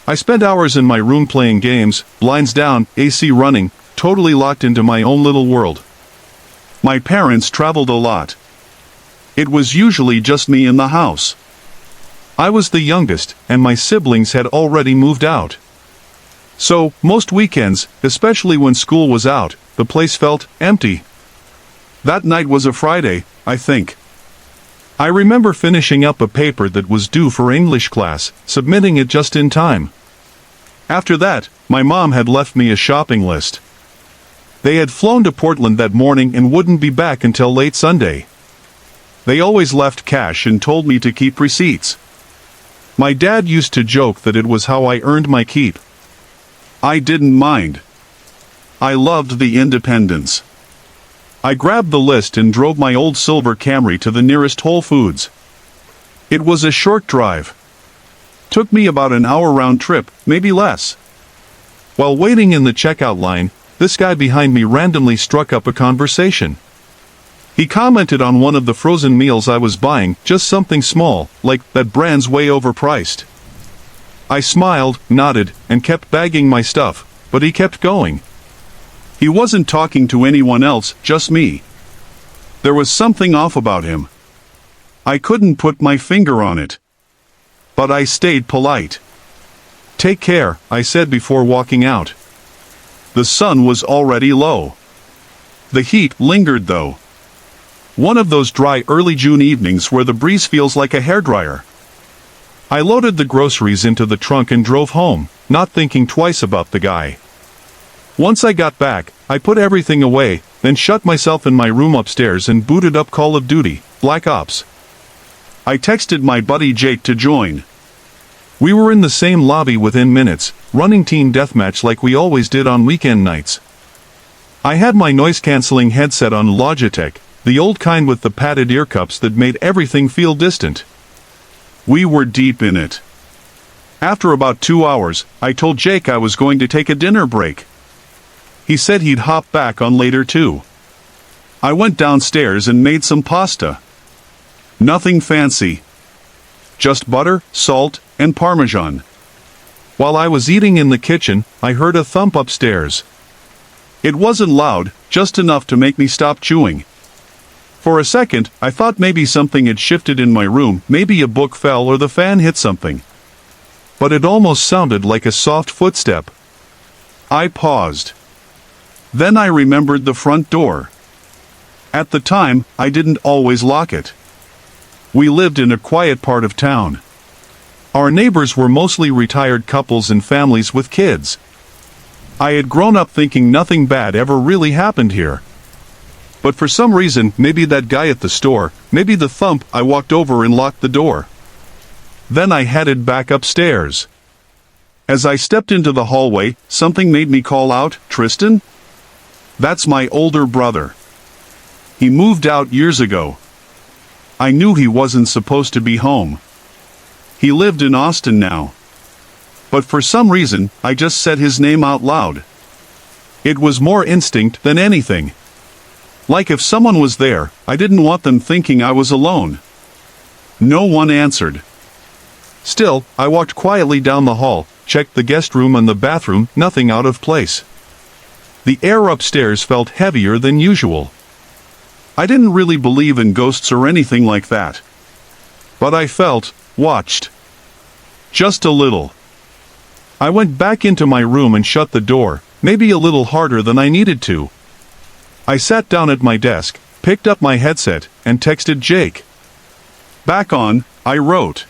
I spent hours in my room playing games, blinds down, AC running, totally locked into my own little world. My parents traveled a lot. It was usually just me in the house. I was the youngest, and my siblings had already moved out. So, most weekends, especially when school was out, the place felt empty. That night was a Friday, I think. I remember finishing up a paper that was due for English class, submitting it just in time. After that, my mom had left me a shopping list. They had flown to Portland that morning and wouldn't be back until late Sunday. They always left cash and told me to keep receipts. My dad used to joke that it was how I earned my keep. I didn't mind. I loved the independence. I grabbed the list and drove my old silver Camry to the nearest Whole Foods. It was a short drive. Took me about an hour round trip, maybe less. While waiting in the checkout line, this guy behind me randomly struck up a conversation. He commented on one of the frozen meals I was buying, just something small, like, "That brand's way overpriced." I smiled, nodded, and kept bagging my stuff, but he kept going. He wasn't talking to anyone else, just me. There was something off about him. I couldn't put my finger on it. But I stayed polite. "Take care," I said before walking out. The sun was already low. The heat lingered though. One of those dry early June evenings where the breeze feels like a hairdryer. I loaded the groceries into the trunk and drove home, not thinking twice about the guy. Once I got back, I put everything away, then shut myself in my room upstairs and booted up Call of Duty, Black Ops. I texted my buddy Jake to join. We were in the same lobby within minutes, running team deathmatch like we always did on weekend nights. I had my noise-canceling headset on Logitech, the old kind with the padded ear cups that made everything feel distant. We were deep in it. After about 2 hours, I told Jake I was going to take a dinner break. He said he'd hop back on later too. I went downstairs and made some pasta. Nothing fancy. Just butter, salt, and Parmesan. While I was eating in the kitchen, I heard a thump upstairs. It wasn't loud, just enough to make me stop chewing. For a second, I thought maybe something had shifted in my room, maybe a book fell or the fan hit something. But it almost sounded like a soft footstep. I paused. Then I remembered the front door. At the time, I didn't always lock it. We lived in a quiet part of town. Our neighbors were mostly retired couples and families with kids. I had grown up thinking nothing bad ever really happened here. But for some reason, maybe that guy at the store, maybe the thump, I walked over and locked the door. Then I headed back upstairs. As I stepped into the hallway, something made me call out, "Tristan?" That's my older brother. He moved out years ago. I knew he wasn't supposed to be home. He lived in Austin now. But for some reason, I just said his name out loud. It was more instinct than anything. Like if someone was there, I didn't want them thinking I was alone. No one answered. Still, I walked quietly down the hall, checked the guest room and the bathroom, nothing out of place. The air upstairs felt heavier than usual. I didn't really believe in ghosts or anything like that. But I felt watched. Just a little. I went back into my room and shut the door, maybe a little harder than I needed to. I sat down at my desk, picked up my headset, and texted Jake. "Back on," I wrote.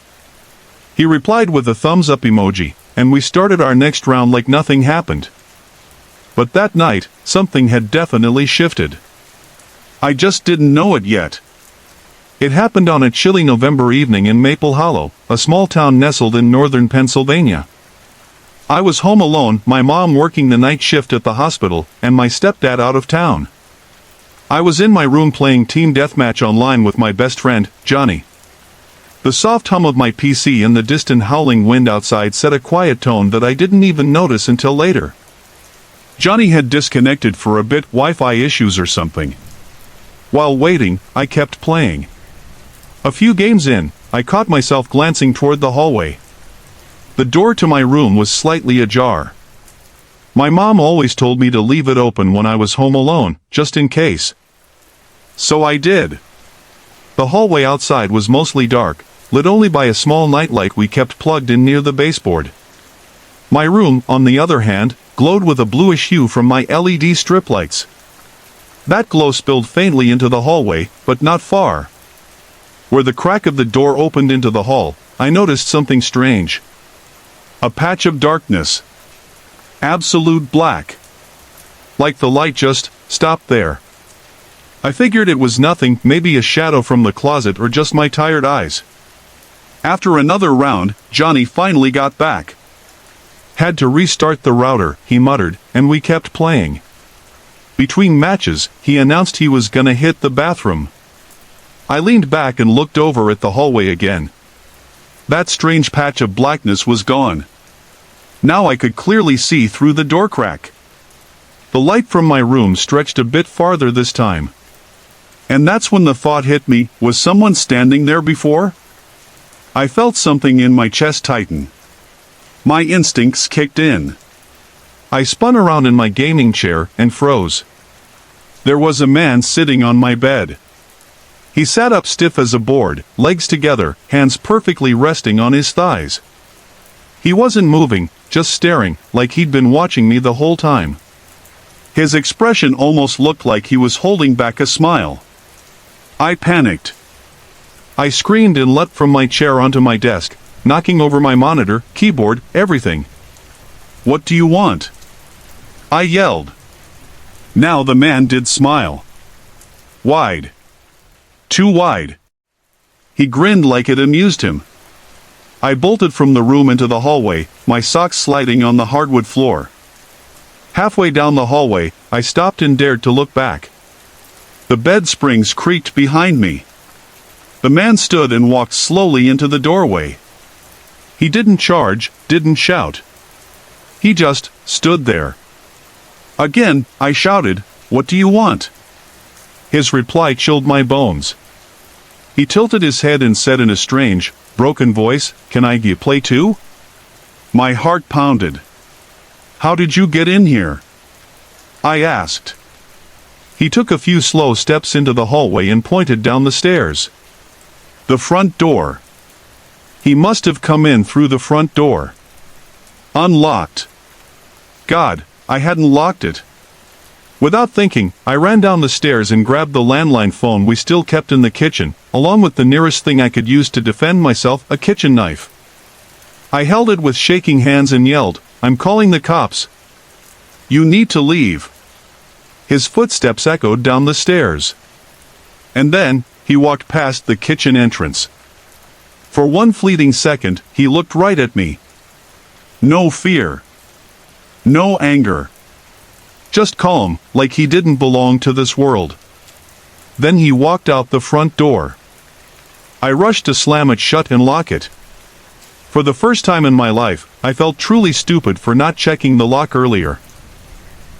He replied with a thumbs up emoji, and we started our next round like nothing happened. But that night, something had definitely shifted. I just didn't know it yet. It happened on a chilly November evening in Maple Hollow, a small town nestled in northern Pennsylvania. I was home alone, my mom working the night shift at the hospital, and my stepdad out of town. I was in my room playing team deathmatch online with my best friend, Johnny. The soft hum of my PC and the distant howling wind outside set a quiet tone that I didn't even notice until later. Johnny had disconnected for a bit, Wi-Fi issues or something. While waiting, I kept playing. A few games in, I caught myself glancing toward the hallway. The door to my room was slightly ajar. My mom always told me to leave it open when I was home alone, just in case. So I did. The hallway outside was mostly dark, lit only by a small nightlight we kept plugged in near the baseboard. My room, on the other hand, glowed with a bluish hue from my LED strip lights. That glow spilled faintly into the hallway, but not far. Where the crack of the door opened into the hall, I noticed something strange. A patch of darkness. Absolute black. Like the light just stopped there. I figured it was nothing, maybe a shadow from the closet or just my tired eyes. After another round, Johnny finally got back. Had to restart the router, he muttered, and we kept playing. Between matches, he announced he was gonna hit the bathroom. I leaned back and looked over at the hallway again. That strange patch of blackness was gone. Now I could clearly see through the door crack. The light from my room stretched a bit farther this time. And that's when the thought hit me, was someone standing there before? I felt something in my chest tighten. My instincts kicked in. I spun around in my gaming chair and froze. There was a man sitting on my bed. He sat up stiff as a board, legs together, hands perfectly resting on his thighs. He wasn't moving, just staring, like he'd been watching me the whole time. His expression almost looked like he was holding back a smile. I panicked. I screamed and leapt from my chair onto my desk, knocking over my monitor, keyboard, everything. "What do you want?" I yelled. Now the man did smile. Wide. Too wide. He grinned like it amused him. I bolted from the room into the hallway, my socks sliding on the hardwood floor. Halfway down the hallway, I stopped and dared to look back. The bed springs creaked behind me. The man stood and walked slowly into the doorway. He didn't charge, didn't shout. He just stood there. Again, I shouted, "What do you want?" His reply chilled my bones. He tilted his head and said in a strange, broken voice, "Can I play too?" My heart pounded. "How did you get in here?" I asked. He took a few slow steps into the hallway and pointed down the stairs. The front door. He must have come in through the front door. Unlocked. God, I hadn't locked it. Without thinking, I ran down the stairs and grabbed the landline phone we still kept in the kitchen, along with the nearest thing I could use to defend myself, a kitchen knife. I held it with shaking hands and yelled, "I'm calling the cops. You need to leave." His footsteps echoed down the stairs. And then, he walked past the kitchen entrance. For one fleeting second, he looked right at me. No fear. No anger. Just calm, like he didn't belong to this world. Then he walked out the front door. I rushed to slam it shut and lock it. For the first time in my life, I felt truly stupid for not checking the lock earlier.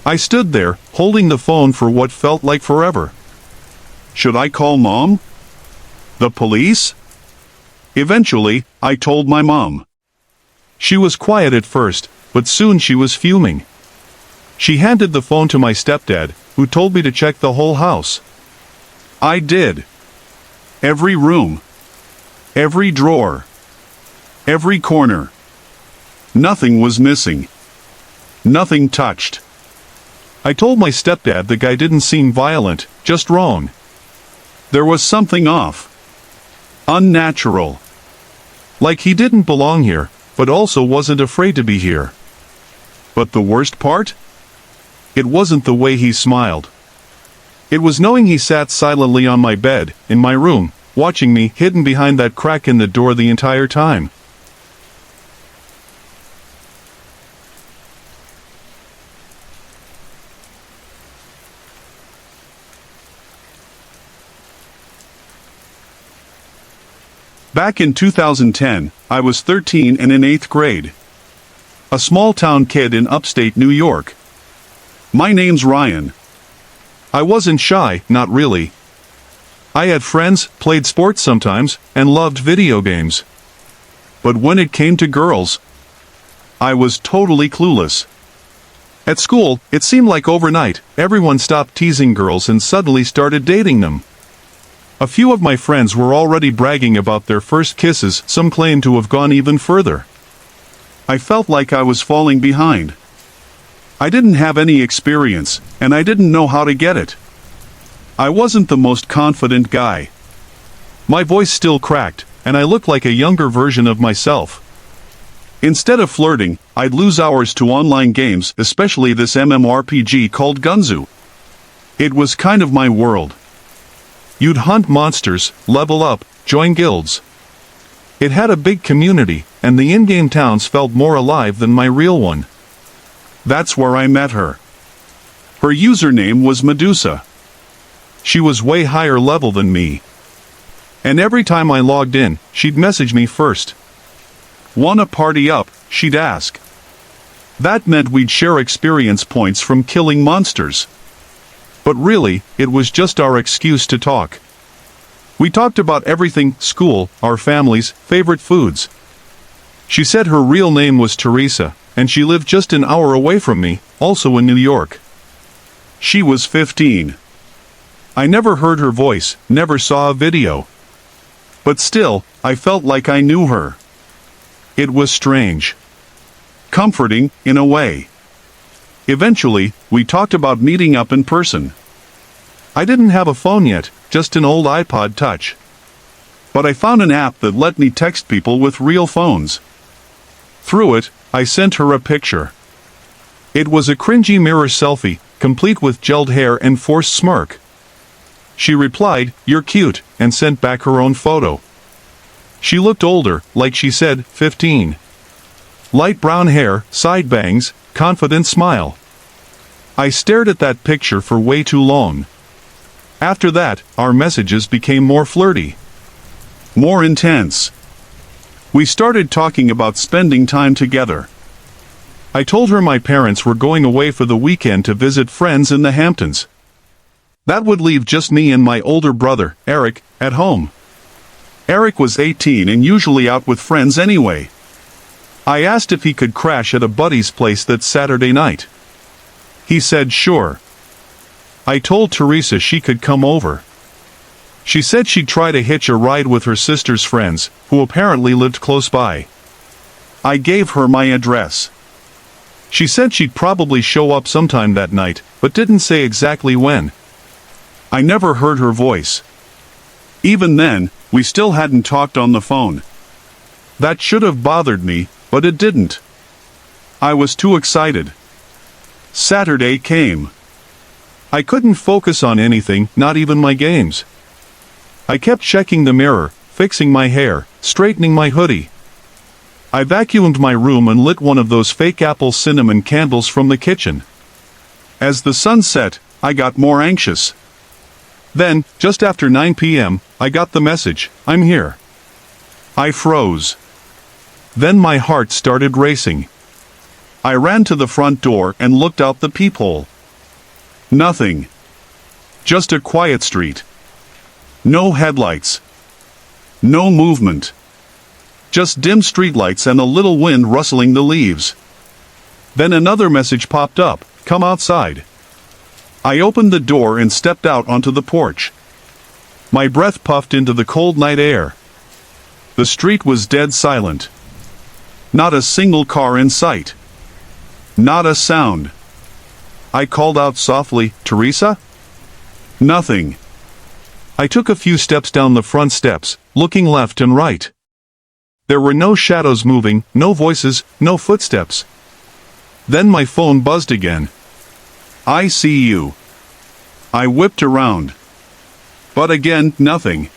I stood there, holding the phone for what felt like forever. Should I call Mom? The police? Eventually, I told my mom. She was quiet at first, but soon she was fuming. She handed the phone to my stepdad, who told me to check the whole house. I did. Every room. Every drawer. Every corner. Nothing was missing. Nothing touched. I told my stepdad the guy didn't seem violent, just wrong. There was something off. Unnatural. Like he didn't belong here, but also wasn't afraid to be here. But the worst part? It wasn't the way he smiled. It was knowing he sat silently on my bed, in my room, watching me, hidden behind that crack in the door the entire time. Back in 2010, I was 13 and in 8th grade. A small-town kid in upstate New York. My name's Ryan. I wasn't shy, not really. I had friends, played sports sometimes, and loved video games. But when it came to girls, I was totally clueless. At school, it seemed like overnight, everyone stopped teasing girls and suddenly started dating them. A few of my friends were already bragging about their first kisses, some claimed to have gone even further. I felt like I was falling behind. I didn't have any experience, and I didn't know how to get it. I wasn't the most confident guy. My voice still cracked, and I looked like a younger version of myself. Instead of flirting, I'd lose hours to online games, especially this MMORPG called Gunzu. It was kind of my world. You'd hunt monsters, level up, join guilds. It had a big community, and the in-game towns felt more alive than my real one. That's where I met her. Her username was Medusa. She was way higher level than me. And every time I logged in, she'd message me first. "Wanna party up?" she'd ask. That meant we'd share experience points from killing monsters. But really, it was just our excuse to talk. We talked about everything: school, our families, favorite foods. She said her real name was Teresa, and she lived just an hour away from me, also in New York. She was 15. I never heard her voice, never saw a video. But still, I felt like I knew her. It was strange. Comforting, in a way. Eventually, we talked about meeting up in person. I didn't have a phone yet, just an old iPod Touch. But I found an app that let me text people with real phones. Through it, I sent her a picture. It was a cringy mirror selfie, complete with gelled hair and forced smirk. She replied, "You're cute," and sent back her own photo. She looked older, like she said, 15. Light brown hair, side bangs, confident smile. I stared at that picture for way too long. After that, our messages became more flirty. More intense. We started talking about spending time together. I told her my parents were going away for the weekend to visit friends in the Hamptons. That would leave just me and my older brother, Eric, at home. Eric was 18 and usually out with friends anyway. I asked if he could crash at a buddy's place that Saturday night. He said sure. I told Teresa she could come over. She said she'd try to hitch a ride with her sister's friends, who apparently lived close by. I gave her my address. She said she'd probably show up sometime that night, but didn't say exactly when. I never heard her voice. Even then, we still hadn't talked on the phone. That should have bothered me, but it didn't. I was too excited. Saturday came. I couldn't focus on anything, not even my games. I kept checking the mirror, fixing my hair, straightening my hoodie. I vacuumed my room and lit one of those fake apple cinnamon candles from the kitchen. As the sun set, I got more anxious. Then, just after 9 p.m., I got the message, "I'm here." I froze. Then my heart started racing. I ran to the front door and looked out the peephole. Nothing. Just a quiet street. No headlights. No movement. Just dim streetlights and a little wind rustling the leaves. Then another message popped up, "Come outside." I opened the door and stepped out onto the porch. My breath puffed into the cold night air. The street was dead silent. Not a single car in sight. Not a sound. I called out softly, "Teresa?" Nothing. I took a few steps down the front steps, looking left and right. There were no shadows moving, no voices, no footsteps. Then my phone buzzed again. "I see you." I whipped around. But again, nothing.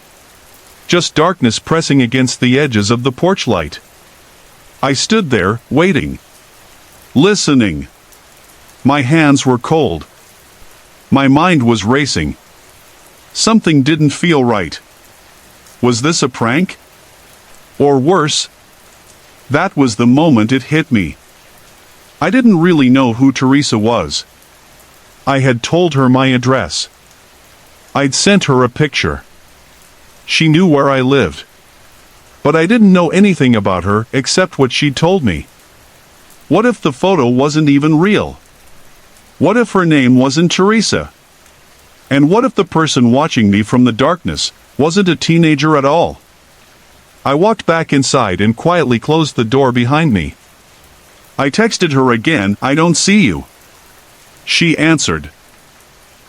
Just darkness pressing against the edges of the porch light. I stood there, waiting. Listening. My hands were cold. My mind was racing. Something didn't feel right. Was this a prank? Or worse? That was the moment it hit me. I didn't really know who Teresa was. I had told her my address. I'd sent her a picture. She knew where I lived. But I didn't know anything about her except what she'd told me. What if the photo wasn't even real? What if her name wasn't Teresa? And what if the person watching me from the darkness wasn't a teenager at all? I walked back inside and quietly closed the door behind me. I texted her again, "I don't see you." She answered,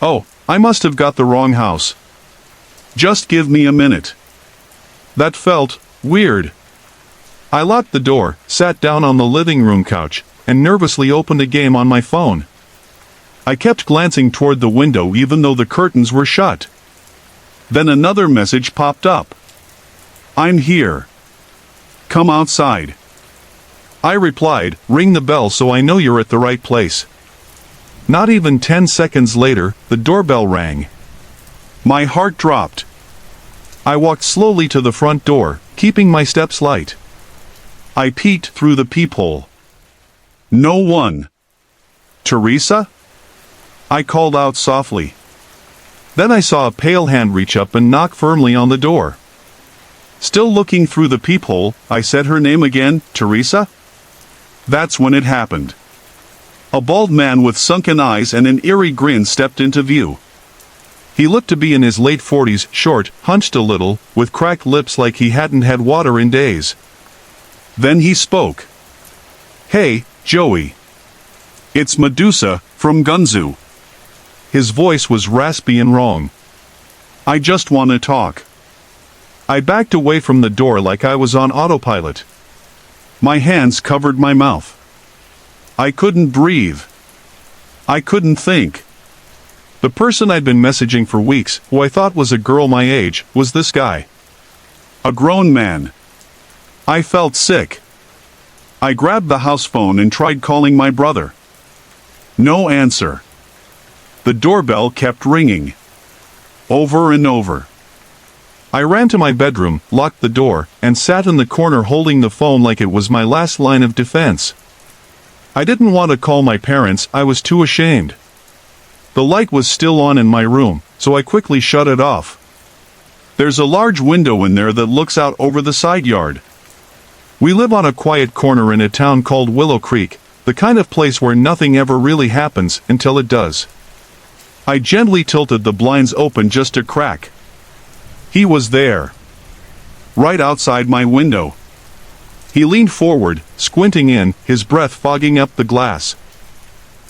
"Oh, I must have got the wrong house. Just give me a minute." That felt weird. I locked the door, sat down on the living room couch, and nervously opened a game on my phone. I kept glancing toward the window even though the curtains were shut. Then another message popped up. "I'm here. Come outside." I replied, "Ring the bell so I know you're at the right place." Not even 10 seconds later, the doorbell rang. My heart dropped. I walked slowly to the front door, keeping my steps light. I peeked through the peephole. No one. Teresa? I called out softly. Then I saw a pale hand reach up and knock firmly on the door. Still looking through the peephole, I said her name again, Teresa? That's when it happened. A bald man with sunken eyes and an eerie grin stepped into view. He looked to be in his late 40s, short, hunched a little, with cracked lips like he hadn't had water in days. Then he spoke. Hey, Joey. It's Medusa, from Gunzu. His voice was raspy and wrong. I just want to talk. I backed away from the door like I was on autopilot. My hands covered my mouth. I couldn't breathe. I couldn't think. The person I'd been messaging for weeks, who I thought was a girl my age, was this guy. A grown man. I felt sick. I grabbed the house phone and tried calling my brother. No answer. The doorbell kept ringing. Over and over. I ran to my bedroom, locked the door, and sat in the corner holding the phone like it was my last line of defense. I didn't want to call my parents, I was too ashamed. The light was still on in my room, so I quickly shut it off. There's a large window in there that looks out over the side yard. We live on a quiet corner in a town called Willow Creek, the kind of place where nothing ever really happens until it does. I gently tilted the blinds open just a crack. He was there. Right outside my window. He leaned forward, squinting in, his breath fogging up the glass.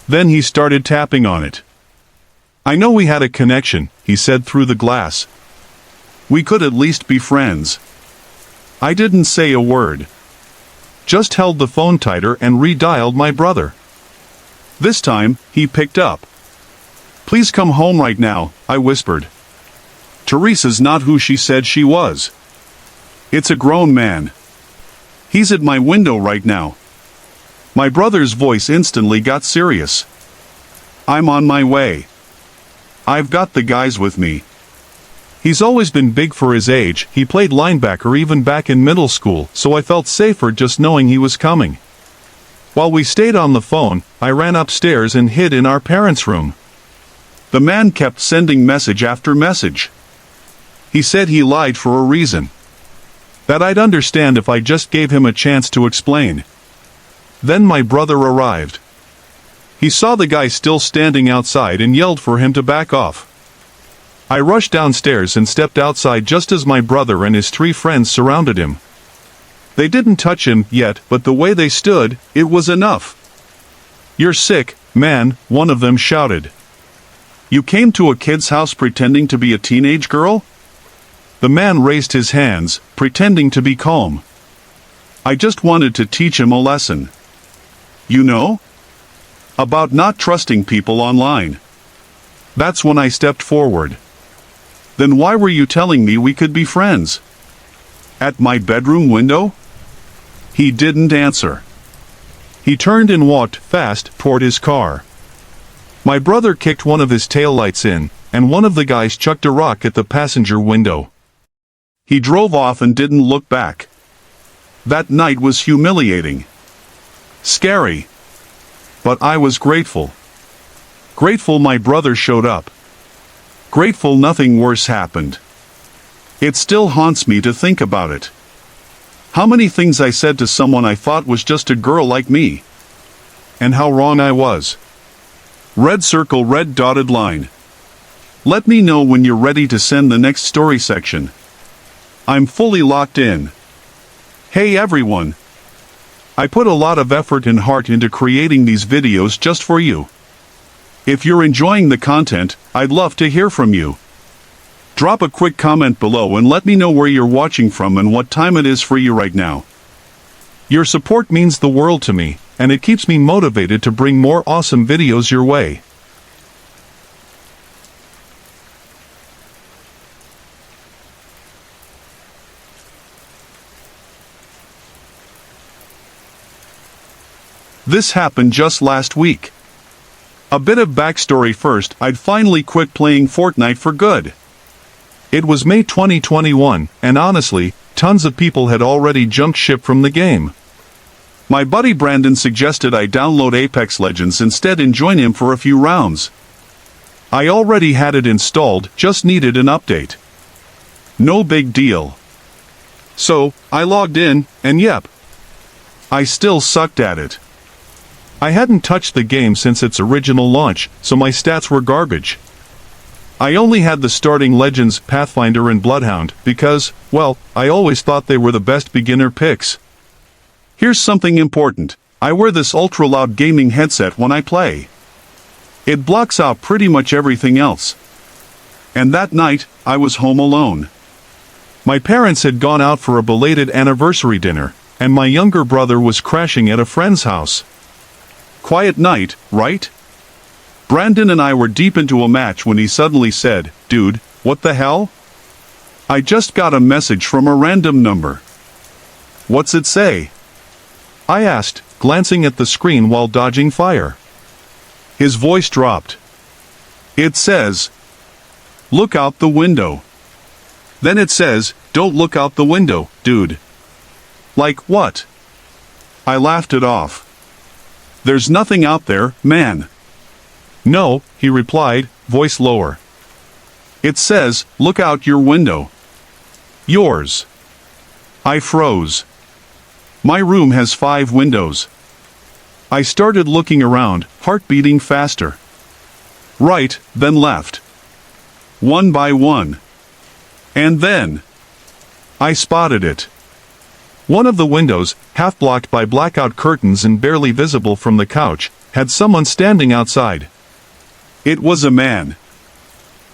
Then he started tapping on it. I know we had a connection, he said through the glass. We could at least be friends. I didn't say a word. Just held the phone tighter and redialed my brother. This time, he picked up. Please come home right now, I whispered. Teresa's not who she said she was. It's a grown man. He's at my window right now. My brother's voice instantly got serious. I'm on my way. I've got the guys with me. He's always been big for his age, he played linebacker even back in middle school, so I felt safer just knowing he was coming. While we stayed on the phone, I ran upstairs and hid in our parents' room. The man kept sending message after message. He said he lied for a reason. That I'd understand if I just gave him a chance to explain. Then my brother arrived. He saw the guy still standing outside and yelled for him to back off. I rushed downstairs and stepped outside just as my brother and his 3 friends surrounded him. They didn't touch him yet, but the way they stood, it was enough. You're sick, man, one of them shouted. You came to a kid's house pretending to be a teenage girl? The man raised his hands, pretending to be calm. I just wanted to teach him a lesson. You know? About not trusting people online. That's when I stepped forward. Then why were you telling me we could be friends? At my bedroom window? He didn't answer. He turned and walked fast toward his car. My brother kicked one of his taillights in, and one of the guys chucked a rock at the passenger window. He drove off and didn't look back. That night was humiliating. Scary. But I was grateful. Grateful my brother showed up. Grateful nothing worse happened. It still haunts me to think about it. How many things I said to someone I thought was just a girl like me. And how wrong I was. Red circle, red dotted line. Let me know when you're ready to send the next story section. I'm fully locked in. Hey everyone. I put a lot of effort and heart into creating these videos just for you. If you're enjoying the content, I'd love to hear from you. Drop a quick comment below and let me know where you're watching from and what time it is for you right now. Your support means the world to me, and it keeps me motivated to bring more awesome videos your way. This happened just last week. A bit of backstory first. I'd finally quit playing Fortnite for good. It was May 2021, and honestly, tons of people had already jumped ship from the game. My buddy Brandon suggested I download Apex Legends instead and join him for a few rounds. I already had it installed, just needed an update. No big deal. So, I logged in, and yep, I still sucked at it. I hadn't touched the game since its original launch, so my stats were garbage. I only had the starting Legends, Pathfinder and Bloodhound, because, well, I always thought they were the best beginner picks. Here's something important. I wear this ultra-loud gaming headset when I play. It blocks out pretty much everything else. And that night, I was home alone. My parents had gone out for a belated anniversary dinner, and my younger brother was crashing at a friend's house. Quiet night, right? Brandon and I were deep into a match when he suddenly said, "Dude, what the hell? I just got a message from a random number." "What's it say?" I asked, glancing at the screen while dodging fire. His voice dropped. "It says, 'Look out the window.' Then it says, 'Don't look out the window, dude.'" "Like what?" I laughed it off. "There's nothing out there, man." "No," he replied, voice lower. "It says, 'Look out your window.'" "Yours." I froze. My room has 5 windows. I started looking around, heart beating faster. Right, then left. One by one. And then I spotted it. One of the windows, half blocked by blackout curtains and barely visible from the couch, had someone standing outside. It was a man.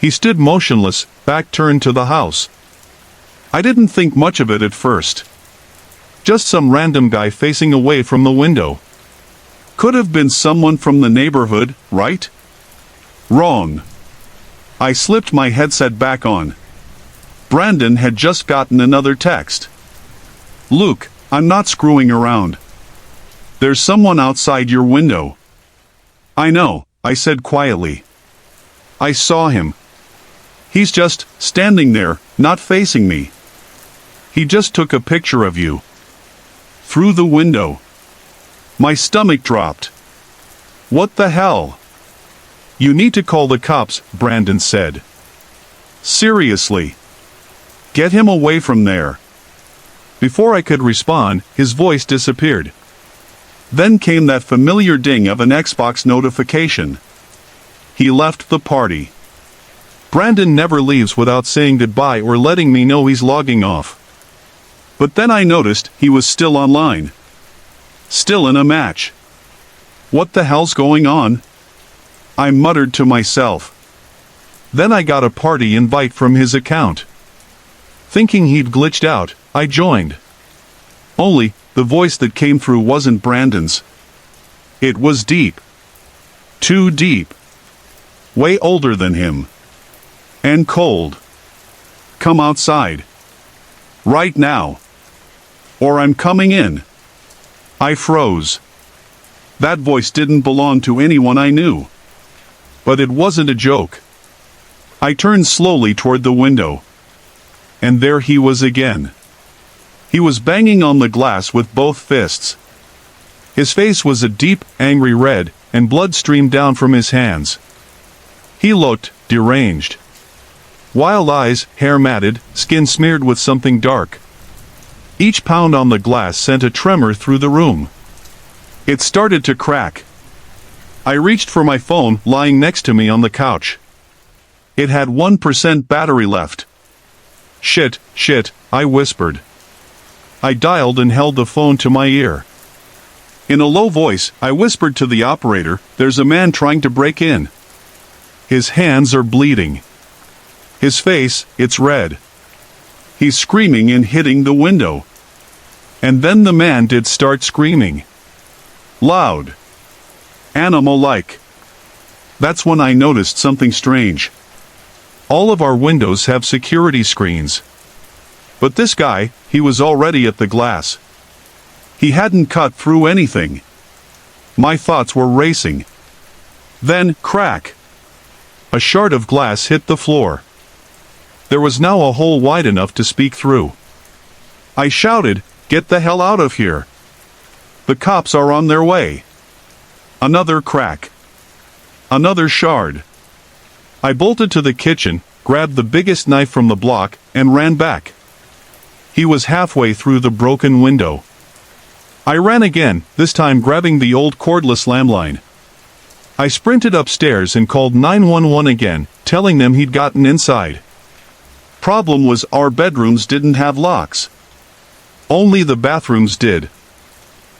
He stood motionless, back turned to the house. I didn't think much of it at first. Just some random guy facing away from the window. Could have been someone from the neighborhood, right? Wrong. I slipped my headset back on. Brandon had just gotten another text. "Luke, I'm not screwing around. There's someone outside your window." "I know," I said quietly. "I saw him. He's just standing there, not facing me. He just took a picture of you. Through the window." My stomach dropped. "What the hell?" "You need to call the cops," Brandon said. "Seriously. Get him away from there." Before I could respond, his voice disappeared. Then came that familiar ding of an Xbox notification. He left the party. Brandon never leaves without saying goodbye or letting me know he's logging off. But then I noticed he was still online. Still in a match. What the hell's going on? I muttered to myself. Then I got a party invite from his account. Thinking he'd glitched out, I joined. Only, the voice that came through wasn't Brandon's. It was deep. Too deep. Way older than him. And cold. "Come outside. Right now. Or I'm coming in." I froze. That voice didn't belong to anyone I knew. But it wasn't a joke. I turned slowly toward the window. And there he was again. He was banging on the glass with both fists. His face was a deep, angry red, and blood streamed down from his hands. He looked deranged. Wild eyes, hair matted, skin smeared with something dark. Each pound on the glass sent a tremor through the room. It started to crack. I reached for my phone, lying next to me on the couch. It had 1% battery left. "Shit, I whispered. I dialed and held the phone to my ear. In a low voice, I whispered to the operator, "There's a man trying to break in. His hands are bleeding. His face, it's red. He's screaming and hitting the window." And then the man did start screaming. Loud. Animal-like. That's when I noticed something strange. All of our windows have security screens. But this guy, he was already at the glass. He hadn't cut through anything. My thoughts were racing. Then, crack! A shard of glass hit the floor. There was now a hole wide enough to speak through. I shouted, "Get the hell out of here! The cops are on their way!" Another crack. Another shard. I bolted to the kitchen, grabbed the biggest knife from the block, and ran back. He was halfway through the broken window. I ran again, this time grabbing the old cordless landline. I sprinted upstairs and called 911 again, telling them he'd gotten inside. Problem was our bedrooms didn't have locks. Only the bathrooms did.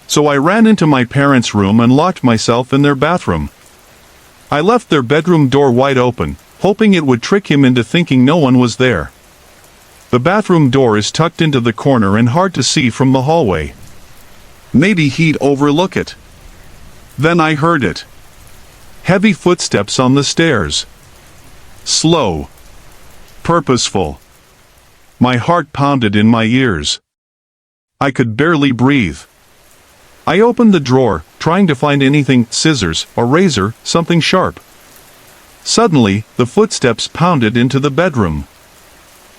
So I ran into my parents' room and locked myself in their bathroom. I left their bedroom door wide open, hoping it would trick him into thinking no one was there. The bathroom door is tucked into the corner and hard to see from the hallway. Maybe he'd overlook it. Then I heard it. Heavy footsteps on the stairs. Slow. Purposeful. My heart pounded in my ears. I could barely breathe. I opened the drawer, trying to find anything, scissors, a razor, something sharp. Suddenly, the footsteps pounded into the bedroom.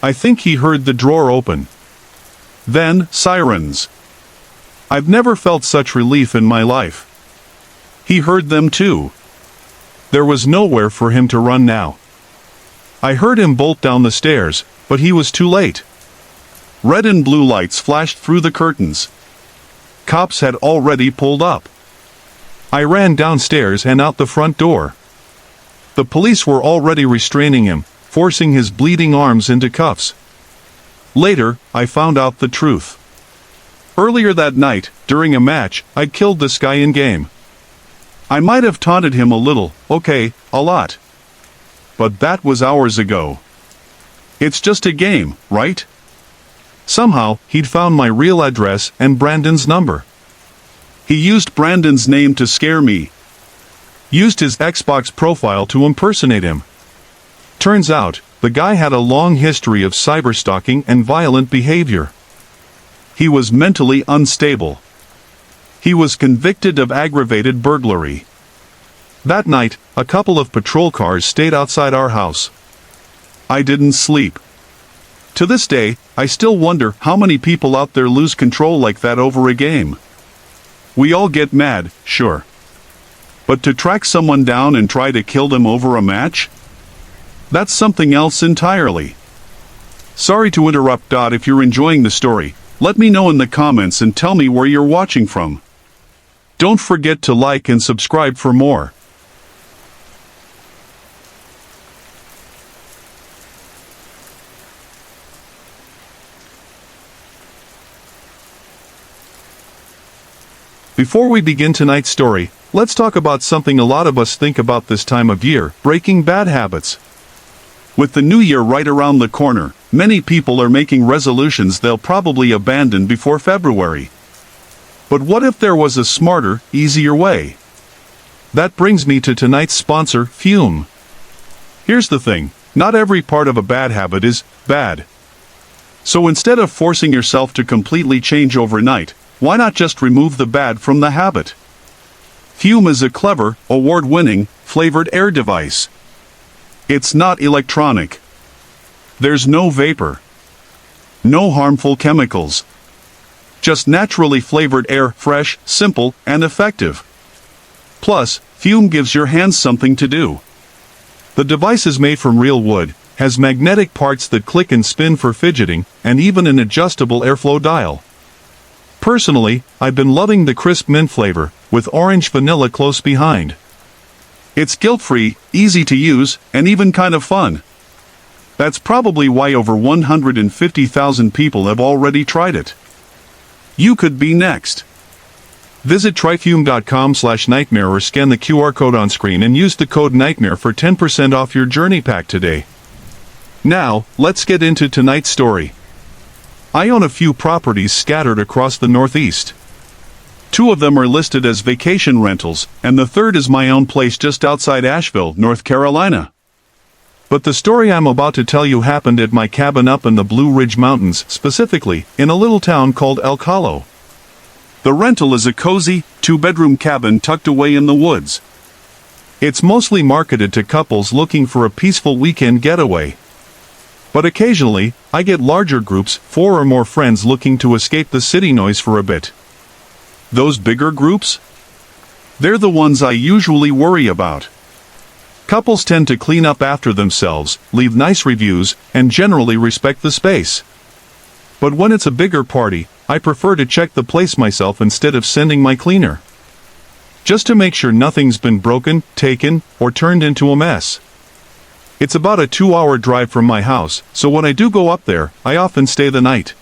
I think he heard the drawer open. Then, sirens. I've never felt such relief in my life. He heard them too. There was nowhere for him to run now. I heard him bolt down the stairs, but he was too late. Red and blue lights flashed through the curtains. Cops had already pulled up. I ran downstairs and out the front door. The police were already restraining him, forcing his bleeding arms into cuffs. Later, I found out the truth. Earlier that night, during a match, I'd killed this guy in-game. I might have taunted him a little, okay, a lot. But that was hours ago. It's just a game, right? Somehow, he'd found my real address and Brandon's number. He used Brandon's name to scare me. Used his Xbox profile to impersonate him. Turns out, the guy had a long history of cyberstalking and violent behavior. He was mentally unstable. He was convicted of aggravated burglary. That night, a couple of patrol cars stayed outside our house. I didn't sleep. To this day, I still wonder how many people out there lose control like that over a game. We all get mad, sure. But to track someone down and try to kill them over a match? That's something else entirely. Sorry to interrupt. If you're enjoying the story, let me know in the comments and tell me where you're watching from. Don't forget to like and subscribe for more. Before we begin tonight's story, let's talk about something a lot of us think about this time of year: breaking bad habits. With the new year right around the corner, many people are making resolutions they'll probably abandon before February. But what if there was a smarter, easier way? That brings me to tonight's sponsor, Fume. Here's the thing, not every part of a bad habit is bad. So instead of forcing yourself to completely change overnight, why not just remove the bad from the habit? Fume is a clever, award-winning, flavored air device. It's not electronic. There's no vapor. No harmful chemicals. Just naturally flavored air, fresh, simple, and effective. Plus, Fume gives your hands something to do. The device is made from real wood, has magnetic parts that click and spin for fidgeting, and even an adjustable airflow dial. Personally, I've been loving the crisp mint flavor, with orange vanilla close behind. It's guilt-free, easy to use, and even kind of fun. That's probably why over 150,000 people have already tried it. You could be next. Visit tryfume.com/nightmare or scan the QR code on screen and use the code NIGHTMARE for 10% off your journey pack today. Now, let's get into tonight's story. I own a few properties scattered across the Northeast. 2 of them are listed as vacation rentals, and the third is my own place just outside Asheville, North Carolina. But the story I'm about to tell you happened at my cabin up in the Blue Ridge Mountains, specifically, in a little town called Elk Hollow. The rental is a cozy, 2-bedroom cabin tucked away in the woods. It's mostly marketed to couples looking for a peaceful weekend getaway. But occasionally, I get larger groups, 4 or more friends looking to escape the city noise for a bit. Those bigger groups? They're the ones I usually worry about. Couples tend to clean up after themselves, leave nice reviews, and generally respect the space. But when it's a bigger party, I prefer to check the place myself instead of sending my cleaner. Just to make sure nothing's been broken, taken, or turned into a mess. It's about a 2-hour drive from my house, so when I do go up there, I often stay the night.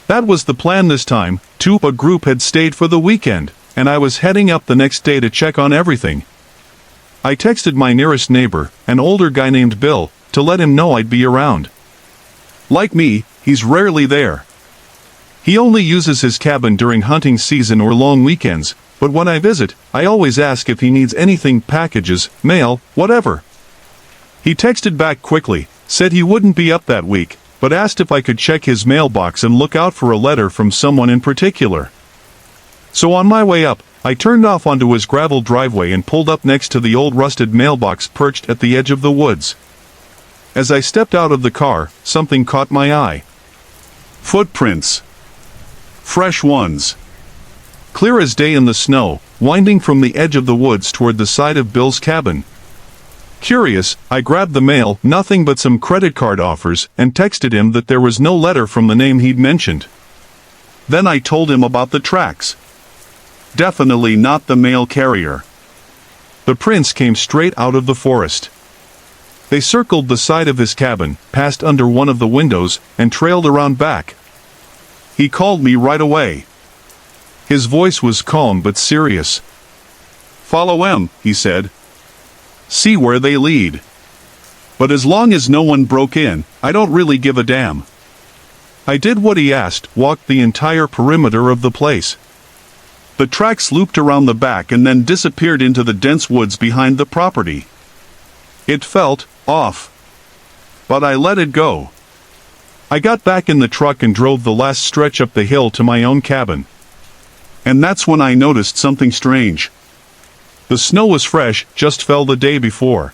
That was the plan this time, too. A group had stayed for the weekend, and I was heading up the next day to check on everything. I texted my nearest neighbor, an older guy named Bill, to let him know I'd be around. Like me, he's rarely there. He only uses his cabin during hunting season or long weekends, but when I visit, I always ask if he needs anything, packages, mail, whatever. He texted back quickly, said he wouldn't be up that week, but asked if I could check his mailbox and look out for a letter from someone in particular. So on my way up, I turned off onto his gravel driveway and pulled up next to the old rusted mailbox perched at the edge of the woods. As I stepped out of the car, something caught my eye. Footprints. Fresh ones. Clear as day in the snow, winding from the edge of the woods toward the side of Bill's cabin. Curious, I grabbed the mail, nothing but some credit card offers, and texted him that there was no letter from the name he'd mentioned. Then I told him about the tracks. Definitely not the mail carrier. The prints came straight out of the forest. They circled the side of his cabin, passed under one of the windows, and trailed around back. He called me right away. His voice was calm but serious. "Follow 'em," he said. "See where they lead. But as long as no one broke in, I don't really give a damn." I did what he asked, walked the entire perimeter of the place. The tracks looped around the back and then disappeared into the dense woods behind the property. It felt off. But I let it go. I got back in the truck and drove the last stretch up the hill to my own cabin. And that's when I noticed something strange. The snow was fresh, just fell the day before.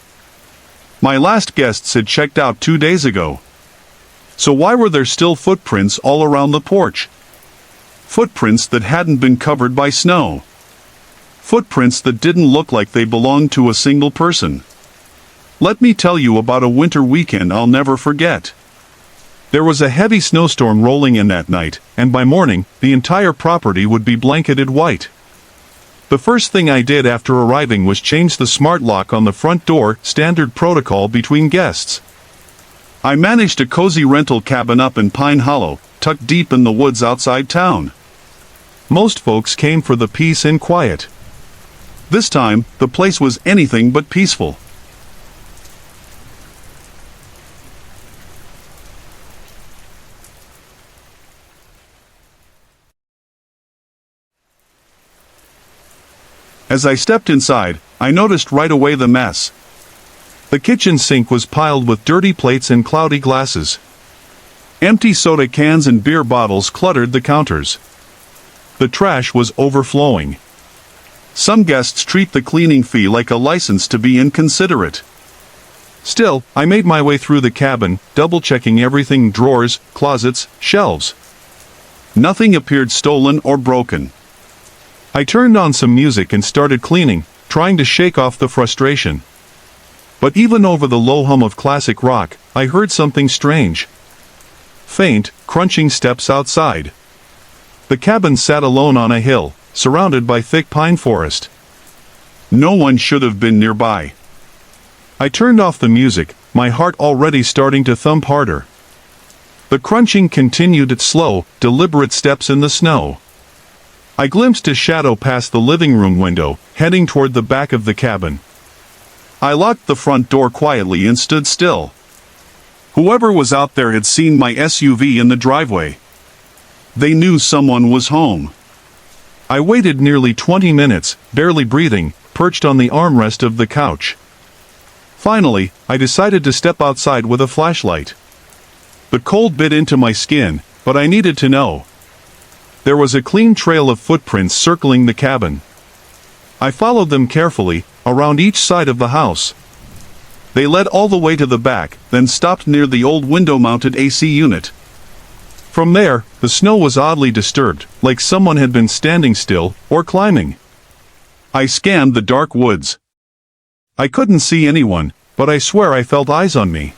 My last guests had checked out 2 days ago. So why were there still footprints all around the porch? Footprints that hadn't been covered by snow. Footprints that didn't look like they belonged to a single person. Let me tell you about a winter weekend I'll never forget. There was a heavy snowstorm rolling in that night, and by morning, the entire property would be blanketed white. The first thing I did after arriving was change the smart lock on the front door, standard protocol between guests. I managed a cozy rental cabin up in Pine Hollow, tucked deep in the woods outside town. Most folks came for the peace and quiet. This time, the place was anything but peaceful. As I stepped inside, I noticed right away the mess. The kitchen sink was piled with dirty plates and cloudy glasses. Empty soda cans and beer bottles cluttered the counters. The trash was overflowing. Some guests treat the cleaning fee like a license to be inconsiderate. Still, I made my way through the cabin, double-checking everything: drawers, closets, shelves. Nothing appeared stolen or broken. I turned on some music and started cleaning, trying to shake off the frustration. But even over the low hum of classic rock, I heard something strange. Faint, crunching steps outside. The cabin sat alone on a hill, surrounded by thick pine forest. No one should have been nearby. I turned off the music, my heart already starting to thump harder. The crunching continued at slow, deliberate steps in the snow. I glimpsed a shadow past the living room window, heading toward the back of the cabin. I locked the front door quietly and stood still. Whoever was out there had seen my SUV in the driveway. They knew someone was home. I waited nearly 20 minutes, barely breathing, perched on the armrest of the couch. Finally, I decided to step outside with a flashlight. The cold bit into my skin, but I needed to know. There was a clean trail of footprints circling the cabin. I followed them carefully, around each side of the house. They led all the way to the back, then stopped near the old window-mounted AC unit. From there, the snow was oddly disturbed, like someone had been standing still, or climbing. I scanned the dark woods. I couldn't see anyone, but I swear I felt eyes on me.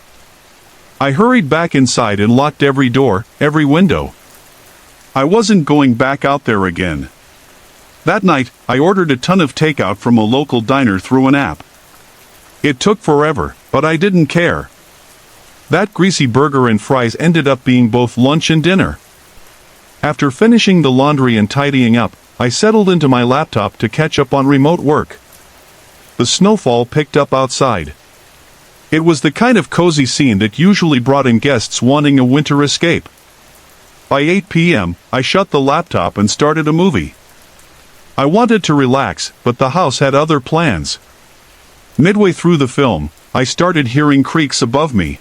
I hurried back inside and locked every door, every window. I wasn't going back out there again. That night, I ordered a ton of takeout from a local diner through an app. It took forever, but I didn't care. That greasy burger and fries ended up being both lunch and dinner. After finishing the laundry and tidying up, I settled into my laptop to catch up on remote work. The snowfall picked up outside. It was the kind of cozy scene that usually brought in guests wanting a winter escape. By 8 p.m., I shut the laptop and started a movie. I wanted to relax, but the house had other plans. Midway through the film, I started hearing creaks above me.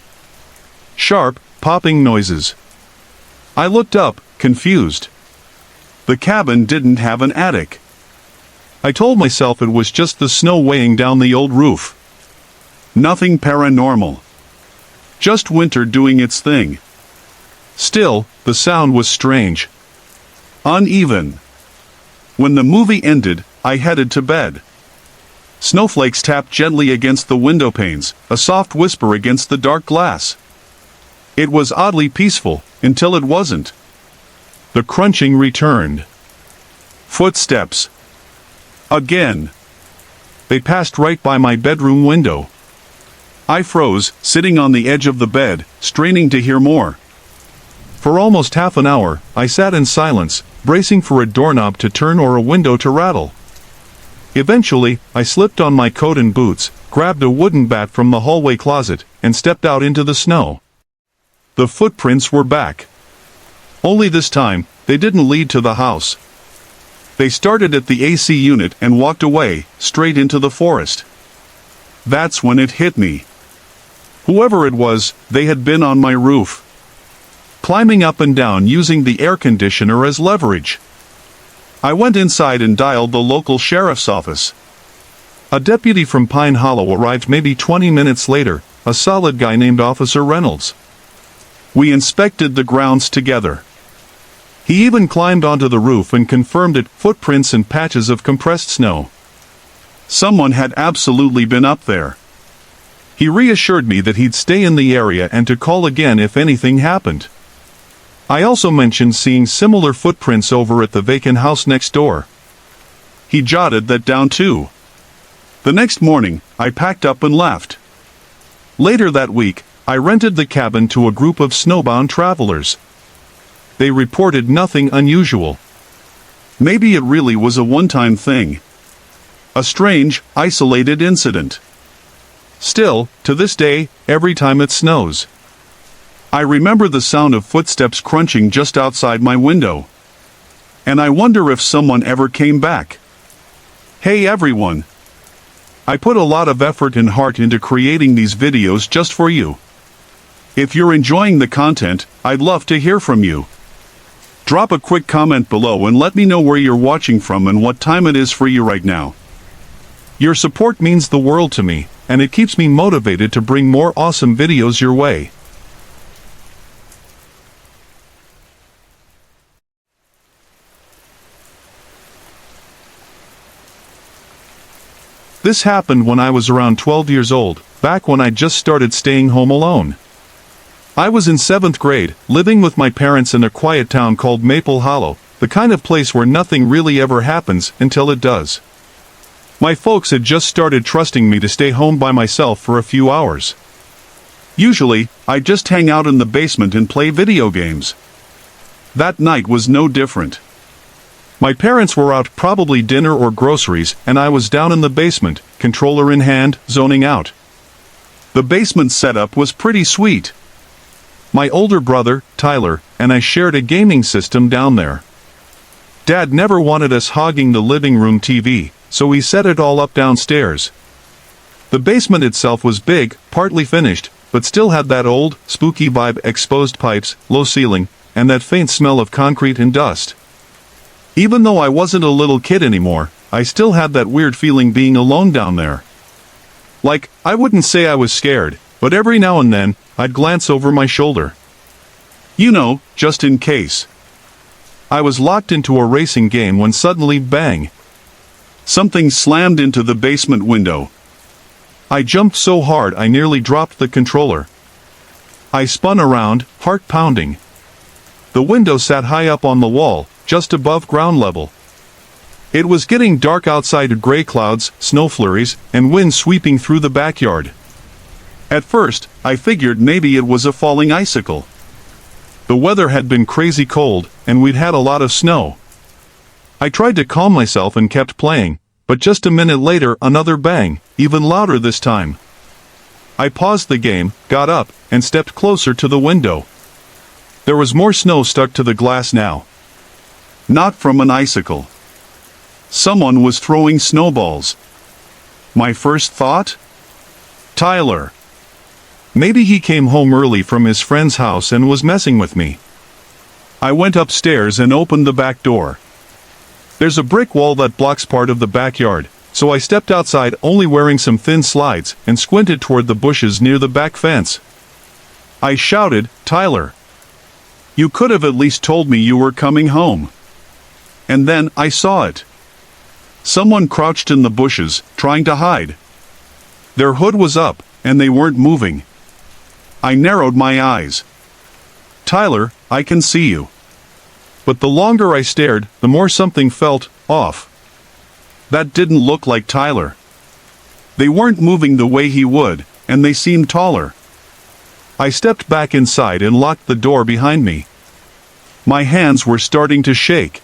Sharp, popping noises. I looked up, confused. The cabin didn't have an attic. I told myself it was just the snow weighing down the old roof. Nothing paranormal. Just winter doing its thing. Still, the sound was strange. Uneven. When the movie ended, I headed to bed. Snowflakes tapped gently against the window panes, a soft whisper against the dark glass. It was oddly peaceful, until it wasn't. The crunching returned. Footsteps. Again. They passed right by my bedroom window. I froze, sitting on the edge of the bed, straining to hear more. For almost half an hour, I sat in silence, bracing for a doorknob to turn or a window to rattle. Eventually, I slipped on my coat and boots, grabbed a wooden bat from the hallway closet, and stepped out into the snow. The footprints were back. Only this time, they didn't lead to the house. They started at the AC unit and walked away, straight into the forest. That's when it hit me. Whoever it was, they had been on my roof. Climbing up and down using the air conditioner as leverage. I went inside and dialed the local sheriff's office. A deputy from Pine Hollow arrived maybe 20 minutes later, a solid guy named Officer Reynolds. We inspected the grounds together. He even climbed onto the roof and confirmed it, footprints and patches of compressed snow. Someone had absolutely been up there. He reassured me that he'd stay in the area and to call again if anything happened. I also mentioned seeing similar footprints over at the vacant house next door. He jotted that down too. The next morning, I packed up and left. Later that week, I rented the cabin to a group of snowbound travelers. They reported nothing unusual. Maybe it really was a one-time thing. A strange, isolated incident. Still, to this day, every time it snows, I remember the sound of footsteps crunching just outside my window. And I wonder if someone ever came back. Hey everyone! I put a lot of effort and heart into creating these videos just for you. If you're enjoying the content, I'd love to hear from you. Drop a quick comment below and let me know where you're watching from and what time it is for you right now. Your support means the world to me, and it keeps me motivated to bring more awesome videos your way. This happened when I was around 12 years old, back when I just started staying home alone. I was in 7th grade, living with my parents in a quiet town called Maple Hollow, the kind of place where nothing really ever happens until it does. My folks had just started trusting me to stay home by myself for a few hours. Usually, I'd just hang out in the basement and play video games. That night was no different. My parents were out, probably dinner or groceries, and I was down in the basement, controller in hand, zoning out. The basement setup was pretty sweet. My older brother, Tyler, and I shared a gaming system down there. Dad never wanted us hogging the living room TV, so he set it all up downstairs. The basement itself was big, partly finished, but still had that old, spooky vibe: exposed pipes, low ceiling, and that faint smell of concrete and dust. Even though I wasn't a little kid anymore, I still had that weird feeling being alone down there. Like, I wouldn't say I was scared, but every now and then, I'd glance over my shoulder. You know, just in case. I was locked into a racing game when suddenly, bang! Something slammed into the basement window. I jumped so hard I nearly dropped the controller. I spun around, heart pounding. The window sat high up on the wall, just above ground level. It was getting dark outside, gray clouds, snow flurries, and wind sweeping through the backyard. At first, I figured maybe it was a falling icicle. The weather had been crazy cold, and we'd had a lot of snow. I tried to calm myself and kept playing, but just a minute later another bang, even louder this time. I paused the game, got up, and stepped closer to the window. There was more snow stuck to the glass now. Not from an icicle. Someone was throwing snowballs. My first thought? Tyler. Maybe he came home early from his friend's house and was messing with me. I went upstairs and opened the back door. There's a brick wall that blocks part of the backyard, so I stepped outside only wearing some thin slides and squinted toward the bushes near the back fence. I shouted, "Tyler! You could have at least told me you were coming home." And then I saw it. Someone crouched in the bushes, trying to hide. Their hood was up, and they weren't moving. I narrowed my eyes. "Tyler, I can see you." But the longer I stared, the more something felt off. That didn't look like Tyler. They weren't moving the way he would, and they seemed taller. I stepped back inside and locked the door behind me. My hands were starting to shake.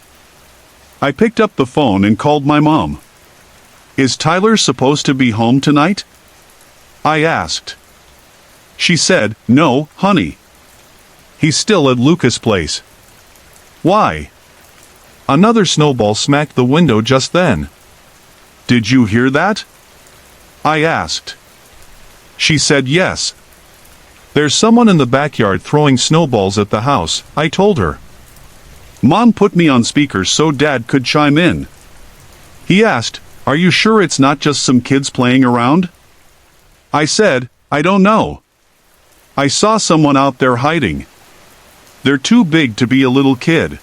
I picked up the phone and called my mom. "Is Tyler supposed to be home tonight?" I asked. She said, "No, honey. He's still at Lucas' place." "Why?" Another snowball smacked the window just then. "Did you hear that?" I asked. She said yes. "There's someone in the backyard throwing snowballs at the house," I told her. Mom put me on speaker so Dad could chime in. He asked, "Are you sure it's not just some kids playing around?" I said, "I don't know. I saw someone out there hiding. They're too big to be a little kid."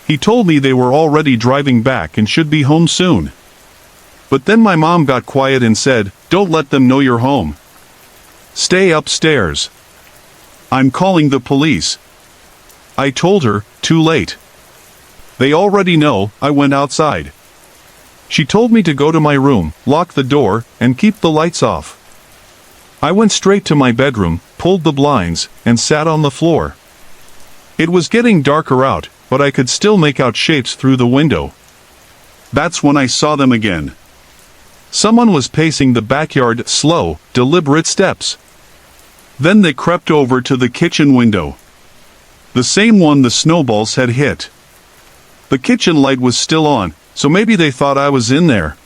He told me they were already driving back and should be home soon. But then my mom got quiet and said, "Don't let them know you're home. Stay upstairs. I'm calling the police." I told her, too late. They already know. I went outside. She told me to go to my room, lock the door, and keep the lights off. I went straight to my bedroom, pulled the blinds, and sat on the floor. It was getting darker out, but I could still make out shapes through the window. That's when I saw them again. Someone was pacing the backyard, slow, deliberate steps. Then they crept over to the kitchen window. The same one the snowballs had hit. The kitchen light was still on, so maybe they thought I was in there.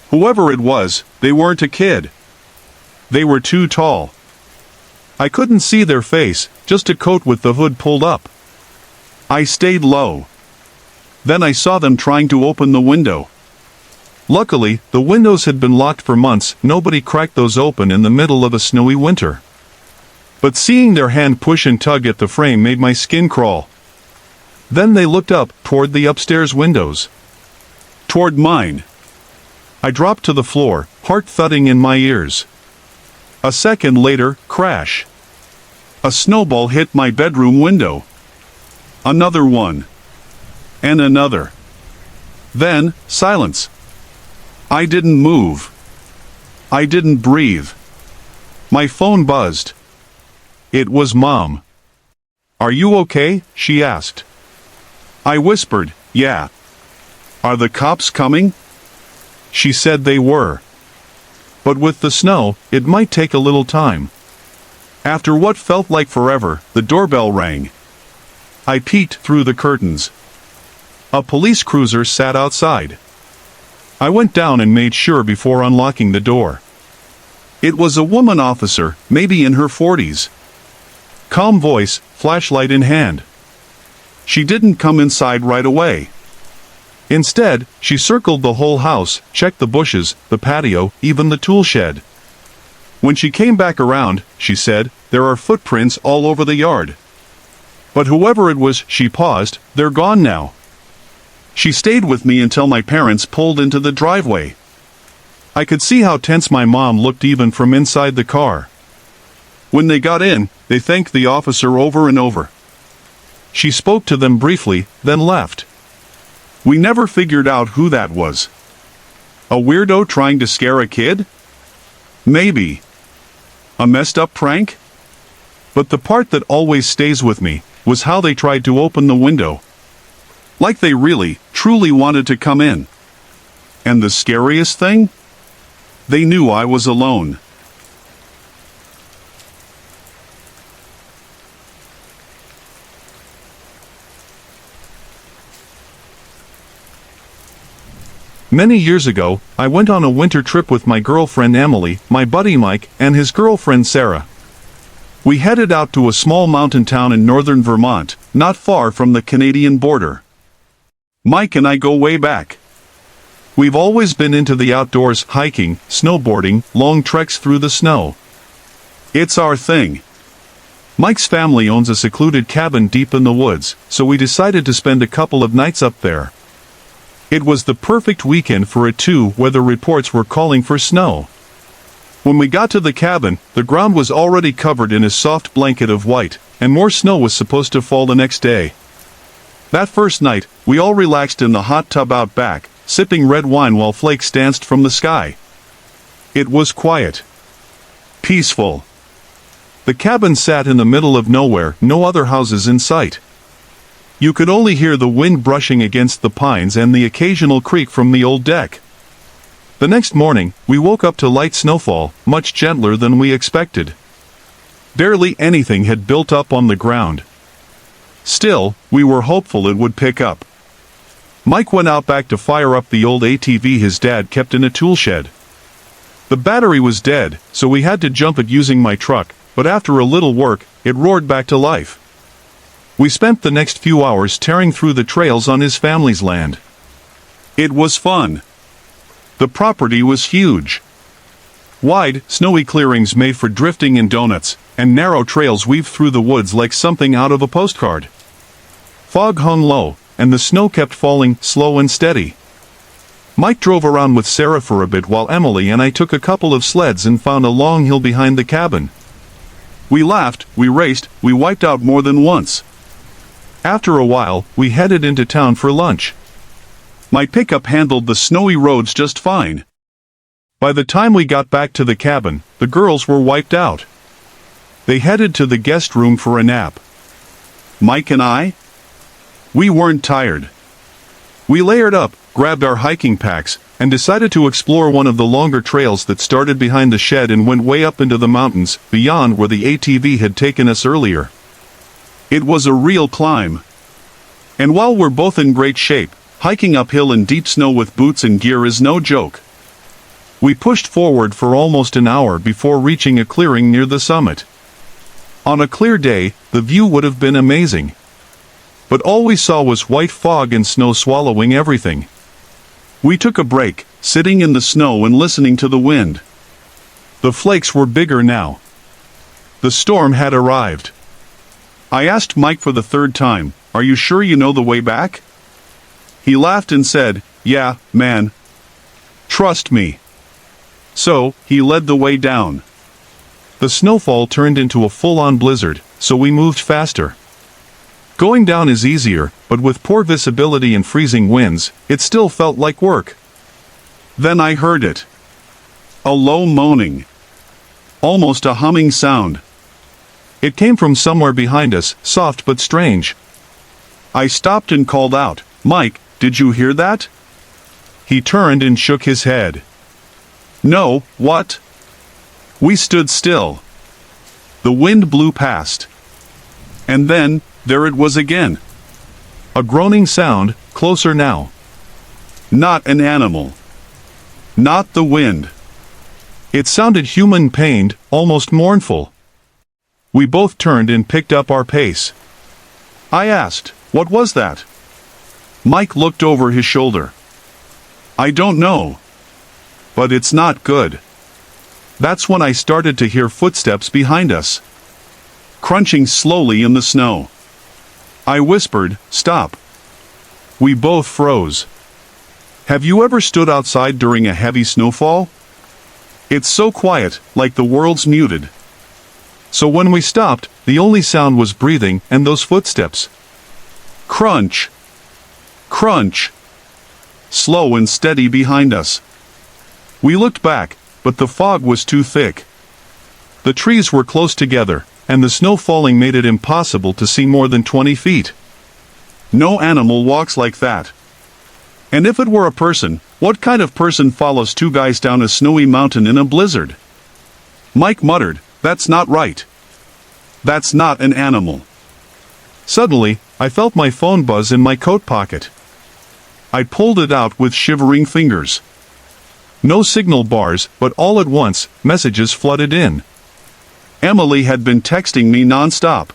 Whoever it was, they weren't a kid. They were too tall. I couldn't see their face, just a coat with the hood pulled up. I stayed low. Then I saw them trying to open the window. Luckily, the windows had been locked for months. Nobody cracked those open in the middle of a snowy winter. But seeing their hand push and tug at the frame made my skin crawl. Then they looked up, toward the upstairs windows. Toward mine. I dropped to the floor, heart thudding in my ears. A second later, crash. A snowball hit my bedroom window. Another one. And another. Then, silence. I didn't move. I didn't breathe. My phone buzzed. It was Mom. "Are you okay?" she asked. I whispered, "Yeah." "Are the cops coming?" She said they were. But with the snow, it might take a little time. After what felt like forever, the doorbell rang. I peeked through the curtains. A police cruiser sat outside. I went down and made sure before unlocking the door. It was a woman officer, maybe in her 40s. Calm voice, flashlight in hand. She didn't come inside right away. Instead, she circled the whole house, checked the bushes, the patio, even the tool shed. When she came back around, she said, "There are footprints all over the yard." But whoever it was, she paused, "They're gone now." She stayed with me until my parents pulled into the driveway. I could see how tense my mom looked even from inside the car. When they got in, they thanked the officer over and over. She spoke to them briefly, then left. We never figured out who that was. A weirdo trying to scare a kid? Maybe. A messed up prank? But the part that always stays with me was how they tried to open the window. Like they really, truly wanted to come in. And the scariest thing? They knew I was alone. Many years ago, I went on a winter trip with my girlfriend Emily, my buddy Mike, and his girlfriend Sarah. We headed out to a small mountain town in northern Vermont, not far from the Canadian border. Mike and I go way back. We've always been into the outdoors, hiking, snowboarding, long treks through the snow. It's our thing. Mike's family owns a secluded cabin deep in the woods, so we decided to spend a couple of nights up there. It was the perfect weekend for it too. Weather reports were calling for snow. When we got to the cabin, the ground was already covered in a soft blanket of white, and more snow was supposed to fall the next day. That first night, we all relaxed in the hot tub out back, sipping red wine while flakes danced from the sky. It was quiet. Peaceful. The cabin sat in the middle of nowhere, no other houses in sight. You could only hear the wind brushing against the pines and the occasional creak from the old deck. The next morning, we woke up to light snowfall, much gentler than we expected. Barely anything had built up on the ground. Still, we were hopeful it would pick up. Mike went out back to fire up the old ATV his dad kept in a tool shed. The battery was dead, so we had to jump it using my truck, but after a little work, it roared back to life. We spent the next few hours tearing through the trails on his family's land. It was fun. The property was huge. Wide, snowy clearings made for drifting in donuts, and narrow trails weaved through the woods like something out of a postcard. Fog hung low, and the snow kept falling, slow and steady. Mike drove around with Sarah for a bit while Emily and I took a couple of sleds and found a long hill behind the cabin. We laughed, we raced, we wiped out more than once. After a while, we headed into town for lunch. My pickup handled the snowy roads just fine. By the time we got back to the cabin, the girls were wiped out. They headed to the guest room for a nap. Mike and I? We weren't tired. We layered up, grabbed our hiking packs, and decided to explore one of the longer trails that started behind the shed and went way up into the mountains, beyond where the ATV had taken us earlier. It was a real climb. And while we're both in great shape, hiking uphill in deep snow with boots and gear is no joke. We pushed forward for almost an hour before reaching a clearing near the summit. On a clear day, the view would have been amazing. But all we saw was white fog and snow swallowing everything. We took a break, sitting in the snow and listening to the wind. The flakes were bigger now. The storm had arrived. I asked Mike for the third time, "Are you sure you know the way back?" He laughed and said, "Yeah, man. Trust me." So, he led the way down. The snowfall turned into a full-on blizzard, so we moved faster. Going down is easier, but with poor visibility and freezing winds, it still felt like work. Then I heard it. A low moaning. Almost a humming sound. It came from somewhere behind us, soft but strange. I stopped and called out, "Mike, did you hear that?" He turned and shook his head. "No, what?" We stood still. The wind blew past. And then, there it was again. A groaning sound, closer now. Not an animal. Not the wind. It sounded human, pained, almost mournful. We both turned and picked up our pace. I asked, "What was that?" Mike looked over his shoulder. I don't know. But it's not good. That's when I started to hear footsteps behind us, crunching slowly in the snow. I whispered, "Stop." We both froze. Have you ever stood outside during a heavy snowfall? It's so quiet, like the world's muted. So when we stopped, the only sound was breathing and those footsteps. Crunch. Crunch. Slow and steady behind us. We looked back, but the fog was too thick. The trees were close together, and the snow falling made it impossible to see more than 20 feet. No animal walks like that. And if it were a person, what kind of person follows two guys down a snowy mountain in a blizzard? Mike muttered, "That's not right. That's not an animal." Suddenly, I felt my phone buzz in my coat pocket. I pulled it out with shivering fingers. No signal bars, but all at once, messages flooded in. Emily had been texting me non-stop.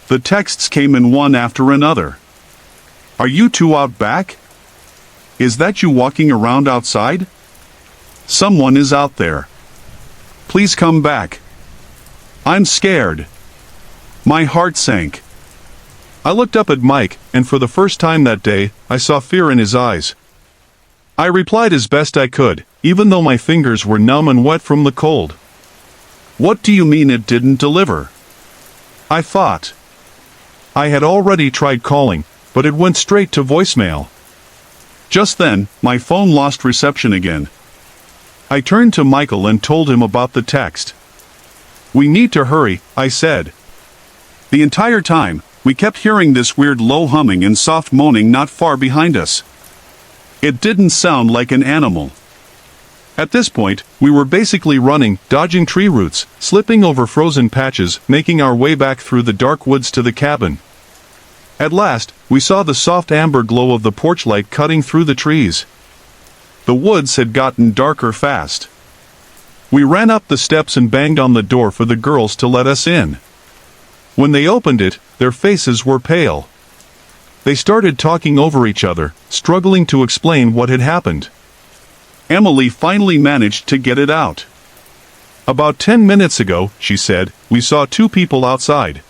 The texts came in one after another. Are you two out back? Is that you walking around outside? Someone is out there. Please come back. I'm scared. My heart sank. I looked up at Mike, and for the first time that day, I saw fear in his eyes. I replied as best I could, even though my fingers were numb and wet from the cold. What do you mean it didn't deliver? I thought. I had already tried calling, but it went straight to voicemail. Just then, my phone lost reception again. I turned to Michael and told him about the text. We need to hurry, I said. The entire time, we kept hearing this weird low humming and soft moaning not far behind us. It didn't sound like an animal. At this point, we were basically running, dodging tree roots, slipping over frozen patches, making our way back through the dark woods to the cabin. At last, we saw the soft amber glow of the porch light cutting through the trees. The woods had gotten darker fast. We ran up the steps and banged on the door for the girls to let us in. When they opened it, their faces were pale. They started talking over each other, struggling to explain what had happened. Emily finally managed to get it out. About 10 minutes ago, she said, we saw two people outside.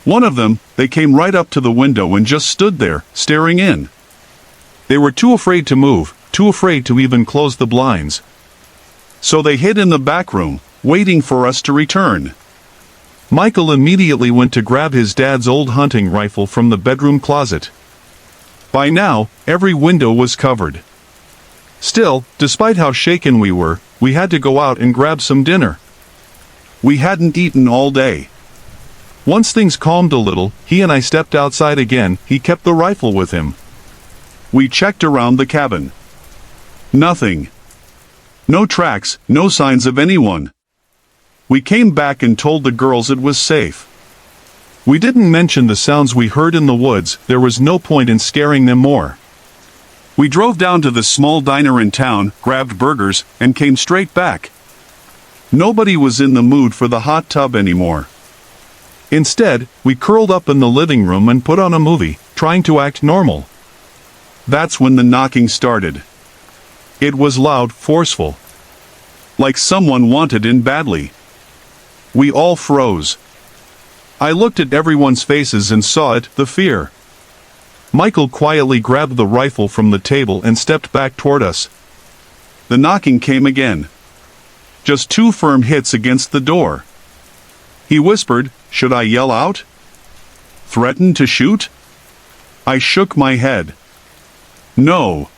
One of them, they came right up to the window and just stood there, staring in. They were too afraid to move, too afraid to even close the blinds. So they hid in the back room, waiting for us to return. Michael immediately went to grab his dad's old hunting rifle from the bedroom closet. By now, every window was covered. Still, despite how shaken we were, we had to go out and grab some dinner. We hadn't eaten all day. Once things calmed a little, he and I stepped outside again. He kept the rifle with him. We checked around the cabin. Nothing. No tracks, no signs of anyone. We came back and told the girls it was safe. We didn't mention the sounds we heard in the woods. There was no point in scaring them more. We drove down to the small diner in town, grabbed burgers, and came straight back. Nobody was in the mood for the hot tub anymore. Instead, we curled up in the living room and put on a movie, trying to act normal. That's when the knocking started. It was loud, forceful. Like someone wanted in badly. We all froze. I looked at everyone's faces and saw it, the fear. Michael quietly grabbed the rifle from the table and stepped back toward us. The knocking came again. Just 2 firm hits against the door. He whispered, "Should I yell out? Threaten to shoot?" I shook my head. No.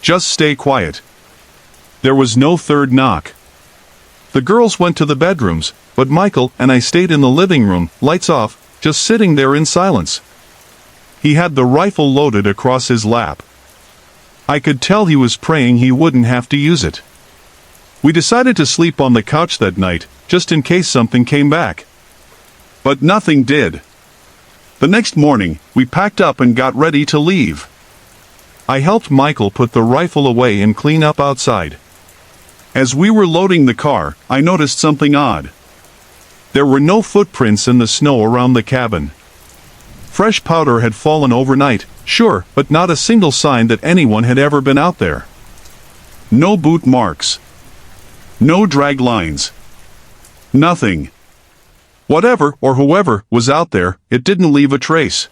Just stay quiet. There was no third knock. The girls went to the bedrooms, but Michael and I stayed in the living room, lights off, just sitting there in silence. He had the rifle loaded across his lap. I could tell he was praying he wouldn't have to use it. We decided to sleep on the couch that night, just in case something came back. But nothing did. The next morning, we packed up and got ready to leave. I helped Michael put the rifle away and clean up outside. As we were loading the car, I noticed something odd. There were no footprints in the snow around the cabin. Fresh powder had fallen overnight, sure, but not a single sign that anyone had ever been out there. No boot marks. No drag lines. Nothing. Whatever or whoever was out there, it didn't leave a trace.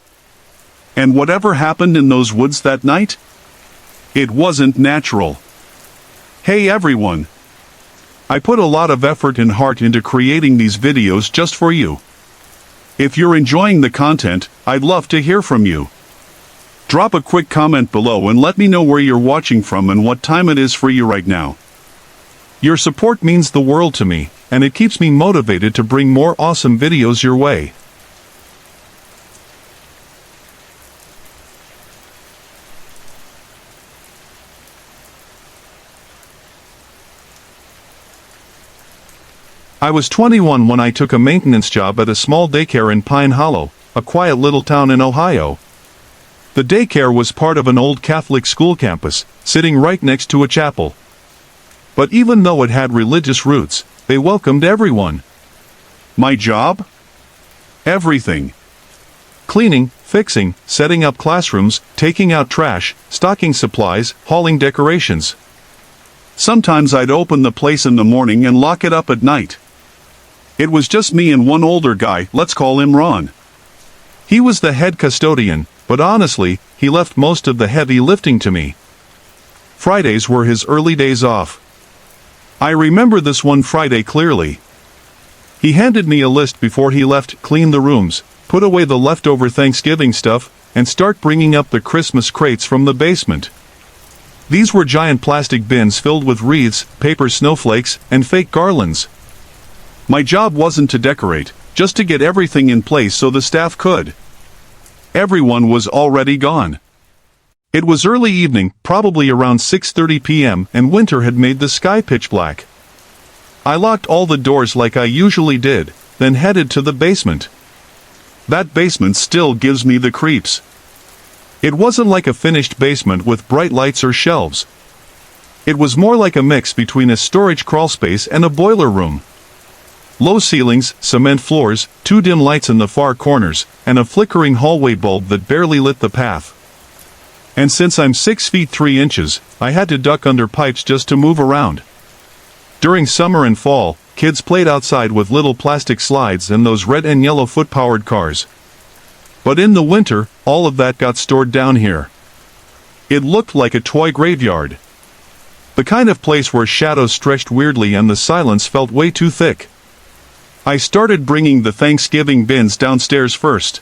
And whatever happened in those woods that night? It wasn't natural. Hey everyone! I put a lot of effort and heart into creating these videos just for you. If you're enjoying the content, I'd love to hear from you. Drop a quick comment below and let me know where you're watching from and what time it is for you right now. Your support means the world to me, and it keeps me motivated to bring more awesome videos your way. I was 21 when I took a maintenance job at a small daycare in Pine Hollow, a quiet little town in Ohio. The daycare was part of an old Catholic school campus, sitting right next to a chapel. But even though it had religious roots, they welcomed everyone. My job? Everything. Cleaning, fixing, setting up classrooms, taking out trash, stocking supplies, hauling decorations. Sometimes I'd open the place in the morning and lock it up at night. It was just me and one older guy, let's call him Ron. He was the head custodian, but honestly, he left most of the heavy lifting to me. Fridays were his early days off. I remember this one Friday clearly. He handed me a list before he left: clean the rooms, put away the leftover Thanksgiving stuff, and start bringing up the Christmas crates from the basement. These were giant plastic bins filled with wreaths, paper snowflakes, and fake garlands. My job wasn't to decorate, just to get everything in place so the staff could. Everyone was already gone. It was early evening, probably around 6:30 p.m., and winter had made the sky pitch black. I locked all the doors like I usually did, then headed to the basement. That basement still gives me the creeps. It wasn't like a finished basement with bright lights or shelves. It was more like a mix between a storage crawlspace and a boiler room. Low ceilings, cement floors, two dim lights in the far corners, and a flickering hallway bulb that barely lit the path. And since I'm 6 feet 3 inches, I had to duck under pipes just to move around. During summer and fall, kids played outside with little plastic slides and those red and yellow foot-powered cars. But in the winter, all of that got stored down here. It looked like a toy graveyard. The kind of place where shadows stretched weirdly and the silence felt way too thick. I started bringing the Thanksgiving bins downstairs first.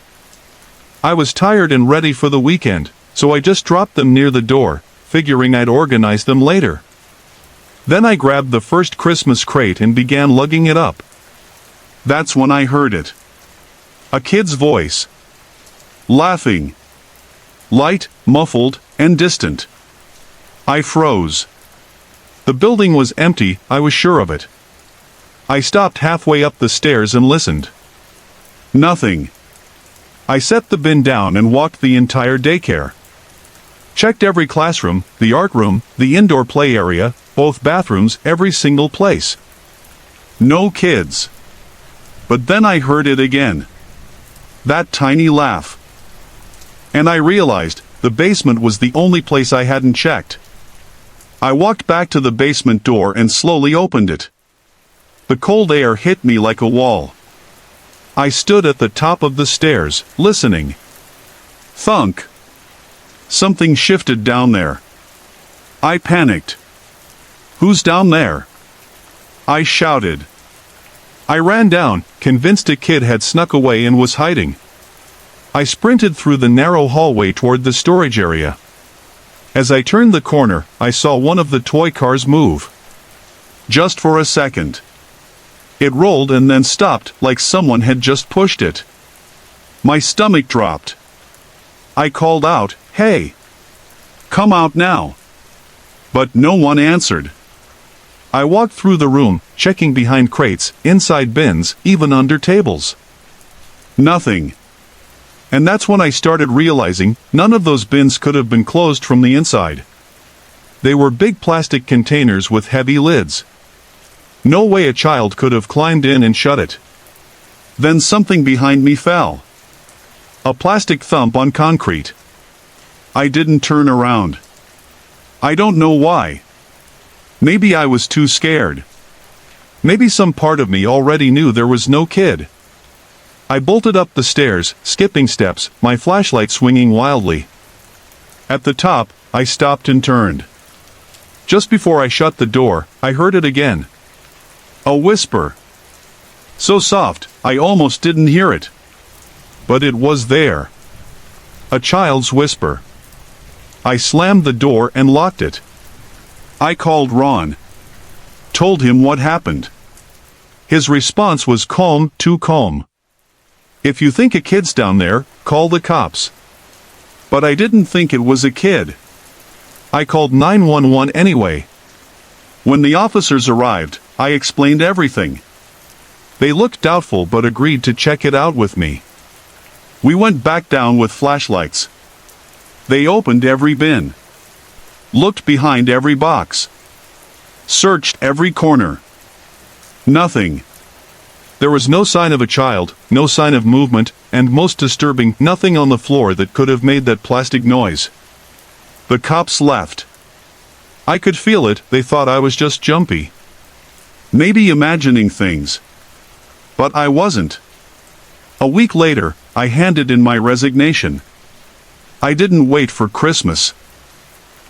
I was tired and ready for the weekend, so I just dropped them near the door, figuring I'd organize them later. Then I grabbed the first Christmas crate and began lugging it up. That's when I heard it. A kid's voice. Laughing. Light, muffled, and distant. I froze. The building was empty, I was sure of it. I stopped halfway up the stairs and listened. Nothing. I set the bin down and walked the entire daycare. Checked every classroom, the art room, the indoor play area, both bathrooms, every single place. No kids. But then I heard it again. That tiny laugh. And I realized the basement was the only place I hadn't checked. I walked back to the basement door and slowly opened it. The cold air hit me like a wall. I stood at the top of the stairs, listening. Thunk. Something shifted down there. I panicked. Who's down there? I shouted. I ran down, convinced a kid had snuck away and was hiding. I sprinted through the narrow hallway toward the storage area. As I turned the corner, I saw one of the toy cars move. Just for a second. It rolled and then stopped like someone had just pushed it. My stomach dropped. I called out, "Hey! Come out now!" But no one answered. I walked through the room, checking behind crates, inside bins, even under tables. Nothing. And that's when I started realizing none of those bins could have been closed from the inside. They were big plastic containers with heavy lids. No way a child could have climbed in and shut it. Then something behind me fell. A plastic thump on concrete. I didn't turn around. I don't know why. Maybe I was too scared. Maybe some part of me already knew there was no kid. I bolted up the stairs, skipping steps, my flashlight swinging wildly. At the top, I stopped and turned. Just before I shut the door, I heard it again. A whisper. So soft, I almost didn't hear it. But it was there. A child's whisper. I slammed the door and locked it. I called Ron. Told him what happened. His response was calm, too calm. If you think a kid's down there, call the cops. But I didn't think it was a kid. I called 911 anyway. When the officers arrived, I explained everything. They looked doubtful but agreed to check it out with me. We went back down with flashlights. They opened every bin. Looked behind every box. Searched every corner. Nothing. There was no sign of a child, no sign of movement, and most disturbing, nothing on the floor that could have made that plastic noise. The cops left. I could feel it, they thought I was just jumpy. Maybe imagining things. But I wasn't. A week later, I handed in my resignation. I didn't wait for Christmas.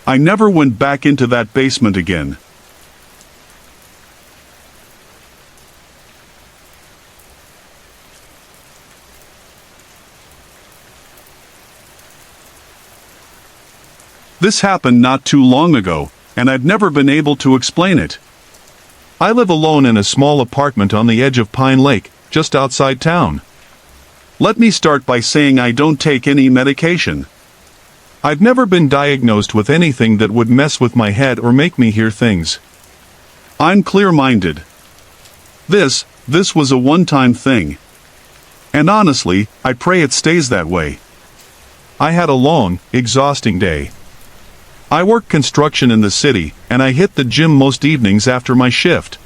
I never went back into that basement again. This happened not too long ago, and I've never been able to explain it. I live alone in a small apartment on the edge of Pine Lake, just outside town. Let me start by saying I don't take any medication. I've never been diagnosed with anything that would mess with my head or make me hear things. I'm clear-minded. This was a one-time thing. And honestly, I pray it stays that way. I had a long, exhausting day. I work construction in the city, and I hit the gym most evenings after my shift.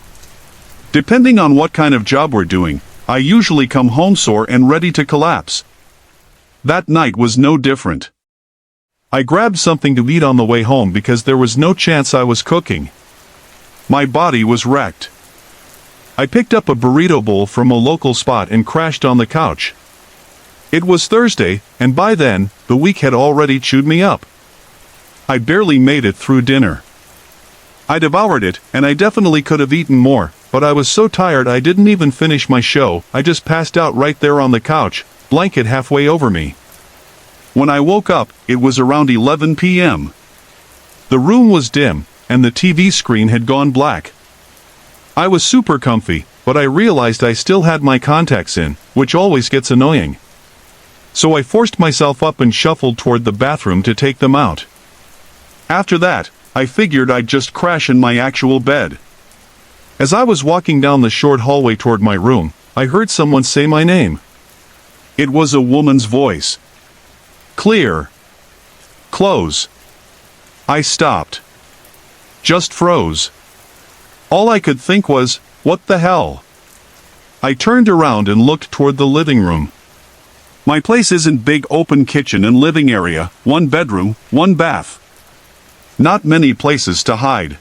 Depending on what kind of job we're doing, I usually come home sore and ready to collapse. That night was no different. I grabbed something to eat on the way home because there was no chance I was cooking. My body was wrecked. I picked up a burrito bowl from a local spot and crashed on the couch. It was Thursday, and by then, the week had already chewed me up. I barely made it through dinner. I devoured it, and I definitely could have eaten more, but I was so tired I didn't even finish my show. I just passed out right there on the couch, blanket halfway over me. When I woke up, it was around 11 p.m. The room was dim, and the TV screen had gone black. I was super comfy, but I realized I still had my contacts in, which always gets annoying. So I forced myself up and shuffled toward the bathroom to take them out. After that, I figured I'd just crash in my actual bed. As I was walking down the short hallway toward my room, I heard someone say my name. It was a woman's voice. Clear. Close. I stopped. Just froze. All I could think was, what the hell? I turned around and looked toward the living room. My place isn't big open kitchen and living area, one bedroom, one bath. Not many places to hide.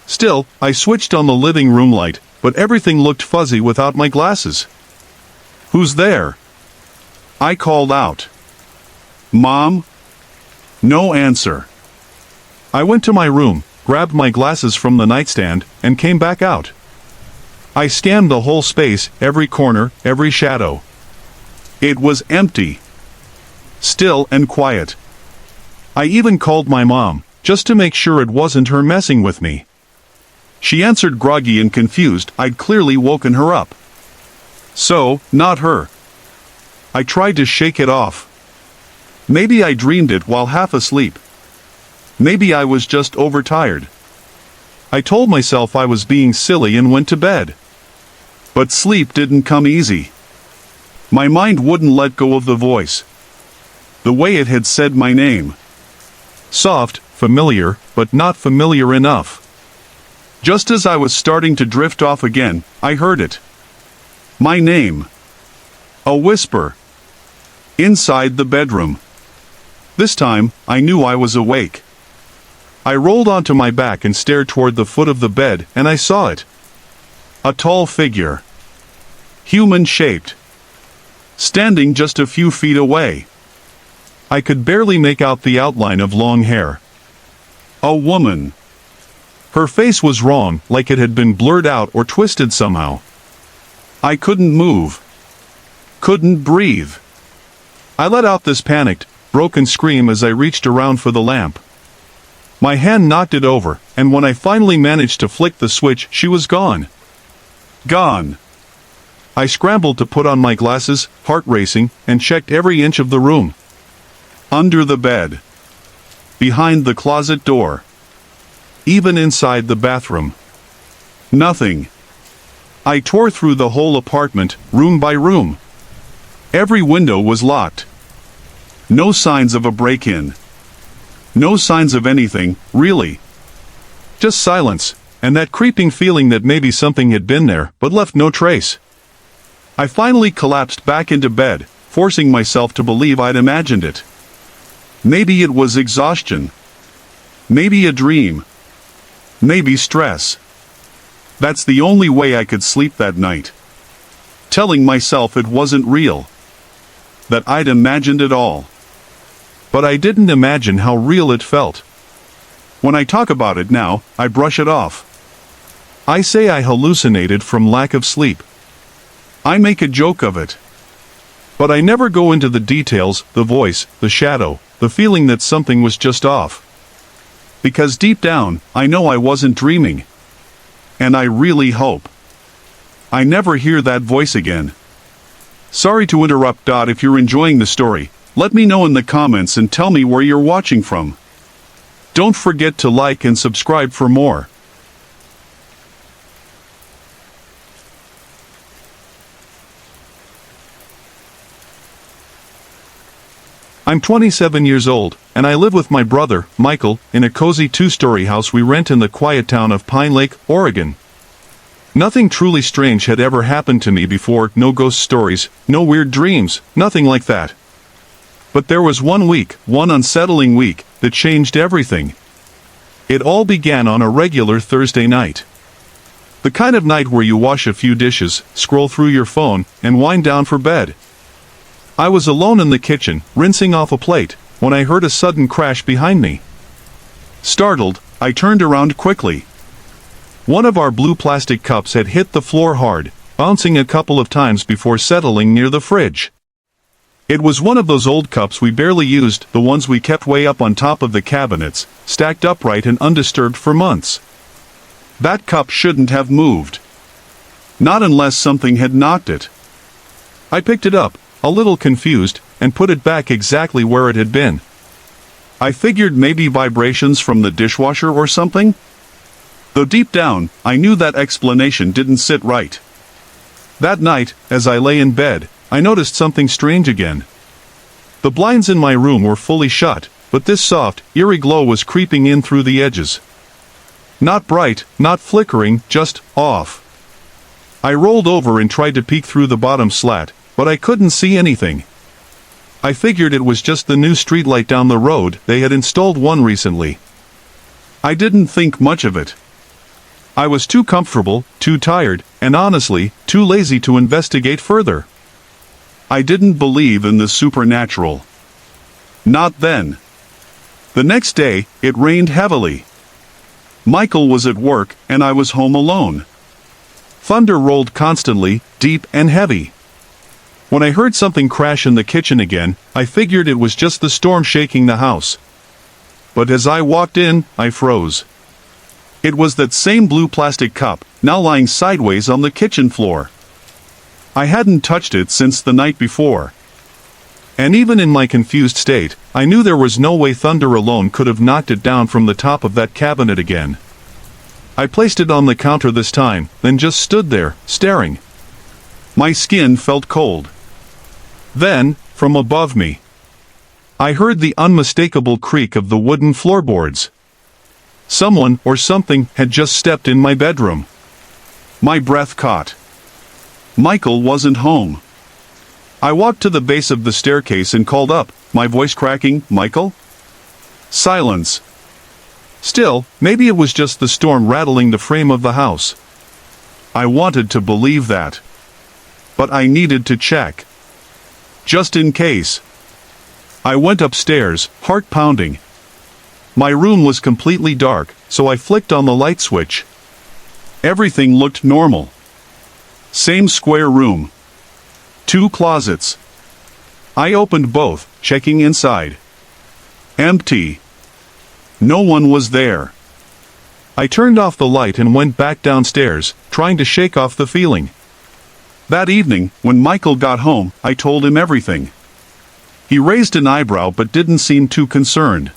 Still, I switched on the living room light, but everything looked fuzzy without my glasses. Who's there? I called out. Mom? No answer. I went to my room, grabbed my glasses from the nightstand, and came back out. I scanned the whole space, every corner, every shadow. It was empty. Still and quiet. I even called my mom, just to make sure it wasn't her messing with me. She answered groggy and confused. I'd clearly woken her up. So, not her. I tried to shake it off. Maybe I dreamed it while half asleep. Maybe I was just overtired. I told myself I was being silly and went to bed. But sleep didn't come easy. My mind wouldn't let go of the voice. The way it had said my name. Soft, familiar, but not familiar enough. Just as I was starting to drift off again, I heard it. My name. A whisper. Inside the bedroom. This time, I knew I was awake. I rolled onto my back and stared toward the foot of the bed, and I saw it. A tall figure. Human-shaped. Standing just a few feet away. I could barely make out the outline of long hair. A woman. Her face was wrong, like it had been blurred out or twisted somehow. I couldn't move. Couldn't breathe. I let out this panicked, broken scream as I reached around for the lamp. My hand knocked it over, and when I finally managed to flick the switch, she was gone. Gone. I scrambled to put on my glasses, heart racing, and checked every inch of the room. Under the bed. Behind the closet door. Even inside the bathroom. Nothing. I tore through the whole apartment, room by room. Every window was locked. No signs of a break-in. No signs of anything, really. Just silence, and that creeping feeling that maybe something had been there, but left no trace. I finally collapsed back into bed, forcing myself to believe I'd imagined it. Maybe it was exhaustion. Maybe a dream. Maybe stress. That's the only way I could sleep that night. Telling myself it wasn't real. That I'd imagined it all. But I didn't imagine how real it felt. When I talk about it now, I brush it off. I say I hallucinated from lack of sleep. I make a joke of it. But I never go into the details, the voice, the shadow, the feeling that something was just off. Because deep down, I know I wasn't dreaming. And I really hope I never hear that voice again. Sorry to interrupt. If you're enjoying the story, let me know in the comments and tell me where you're watching from. Don't forget to like and subscribe for more. I'm 27 years old, and I live with my brother, Michael, in a cozy two-story house we rent in the quiet town of Pine Lake, Oregon. Nothing truly strange had ever happened to me before, no ghost stories, no weird dreams, nothing like that. But there was one unsettling week, that changed everything. It all began on a regular Thursday night. The kind of night where you wash a few dishes, scroll through your phone, and wind down for bed. I was alone in the kitchen, rinsing off a plate, when I heard a sudden crash behind me. Startled, I turned around quickly. One of our blue plastic cups had hit the floor hard, bouncing a couple of times before settling near the fridge. It was one of those old cups we barely used, the ones we kept way up on top of the cabinets, stacked upright and undisturbed for months. That cup shouldn't have moved. Not unless something had knocked it. I picked it up, a little confused, and put it back exactly where it had been. I figured maybe vibrations from the dishwasher or something? Though deep down, I knew that explanation didn't sit right. That night, as I lay in bed, I noticed something strange again. The blinds in my room were fully shut, but this soft, eerie glow was creeping in through the edges. Not bright, not flickering, just off. I rolled over and tried to peek through the bottom slat, but I couldn't see anything. I figured it was just the new streetlight down the road, they had installed one recently. I didn't think much of it. I was too comfortable, too tired, and honestly, too lazy to investigate further. I didn't believe in the supernatural. Not then. The next day, it rained heavily. Michael was at work, and I was home alone. Thunder rolled constantly, deep and heavy. When I heard something crash in the kitchen again, I figured it was just the storm shaking the house. But as I walked in, I froze. It was that same blue plastic cup, now lying sideways on the kitchen floor. I hadn't touched it since the night before. And even in my confused state, I knew there was no way thunder alone could have knocked it down from the top of that cabinet again. I placed it on the counter this time, then just stood there, staring. My skin felt cold. Then, from above me, I heard the unmistakable creak of the wooden floorboards. Someone or something had just stepped in my bedroom. My breath caught. Michael wasn't home. I walked to the base of the staircase and called up, my voice cracking, "Michael?" Silence. Still, maybe it was just the storm rattling the frame of the house. I wanted to believe that. But I needed to check. Just in case. I went upstairs, heart pounding. My room was completely dark, so I flicked on the light switch. Everything looked normal. Same square room. 2 closets. I opened both, checking inside. Empty. No one was there. I turned off the light and went back downstairs, trying to shake off the feeling. That evening, when Michael got home, I told him everything. He raised an eyebrow but didn't seem too concerned.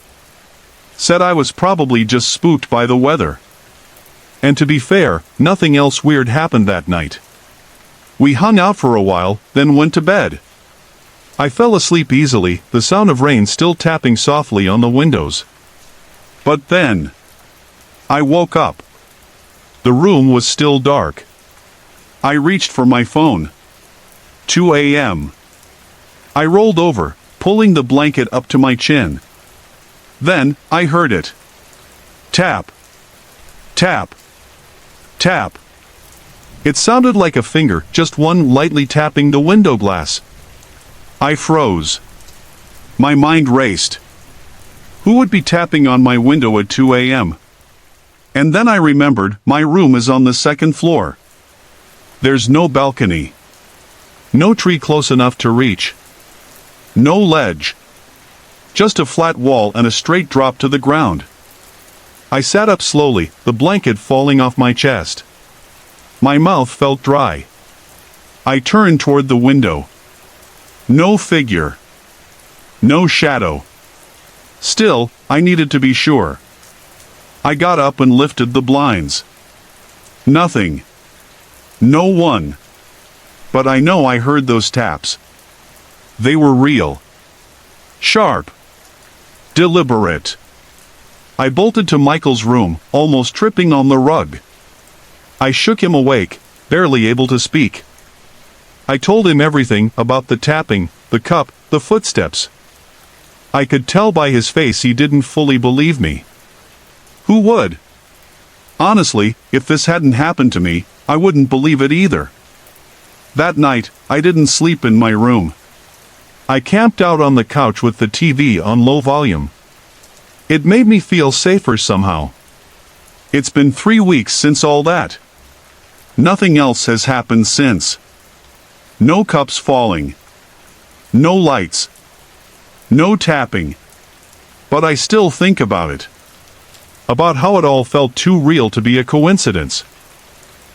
Said I was probably just spooked by the weather. And to be fair, nothing else weird happened that night. We hung out for a while, then went to bed. I fell asleep easily, the sound of rain still tapping softly on the windows. But then, I woke up. The room was still dark. I reached for my phone. 2 a.m. I rolled over, pulling the blanket up to my chin. Then, I heard it. Tap. Tap. Tap. It sounded like a finger, just one lightly tapping the window glass. I froze. My mind raced. Who would be tapping on my window at 2 a.m.? And then I remembered, my room is on the 2nd floor. There's no balcony. No tree close enough to reach. No ledge. Just a flat wall and a straight drop to the ground. I sat up slowly, the blanket falling off my chest. My mouth felt dry. I turned toward the window. No figure. No shadow. Still, I needed to be sure. I got up and lifted the blinds. Nothing. No one. But I know I heard those taps. They were real. Sharp. Deliberate. I bolted to Michael's room, almost tripping on the rug. I shook him awake, barely able to speak. I told him everything about the tapping, the cup, the footsteps. I could tell by his face he didn't fully believe me. Who would? Honestly, if this hadn't happened to me, I wouldn't believe it either. That night, I didn't sleep in my room. I camped out on the couch with the TV on low volume. It made me feel safer somehow. It's been 3 weeks since all that. Nothing else has happened since. No cups falling. No lights. No tapping. But I still think about it. About how it all felt too real to be a coincidence.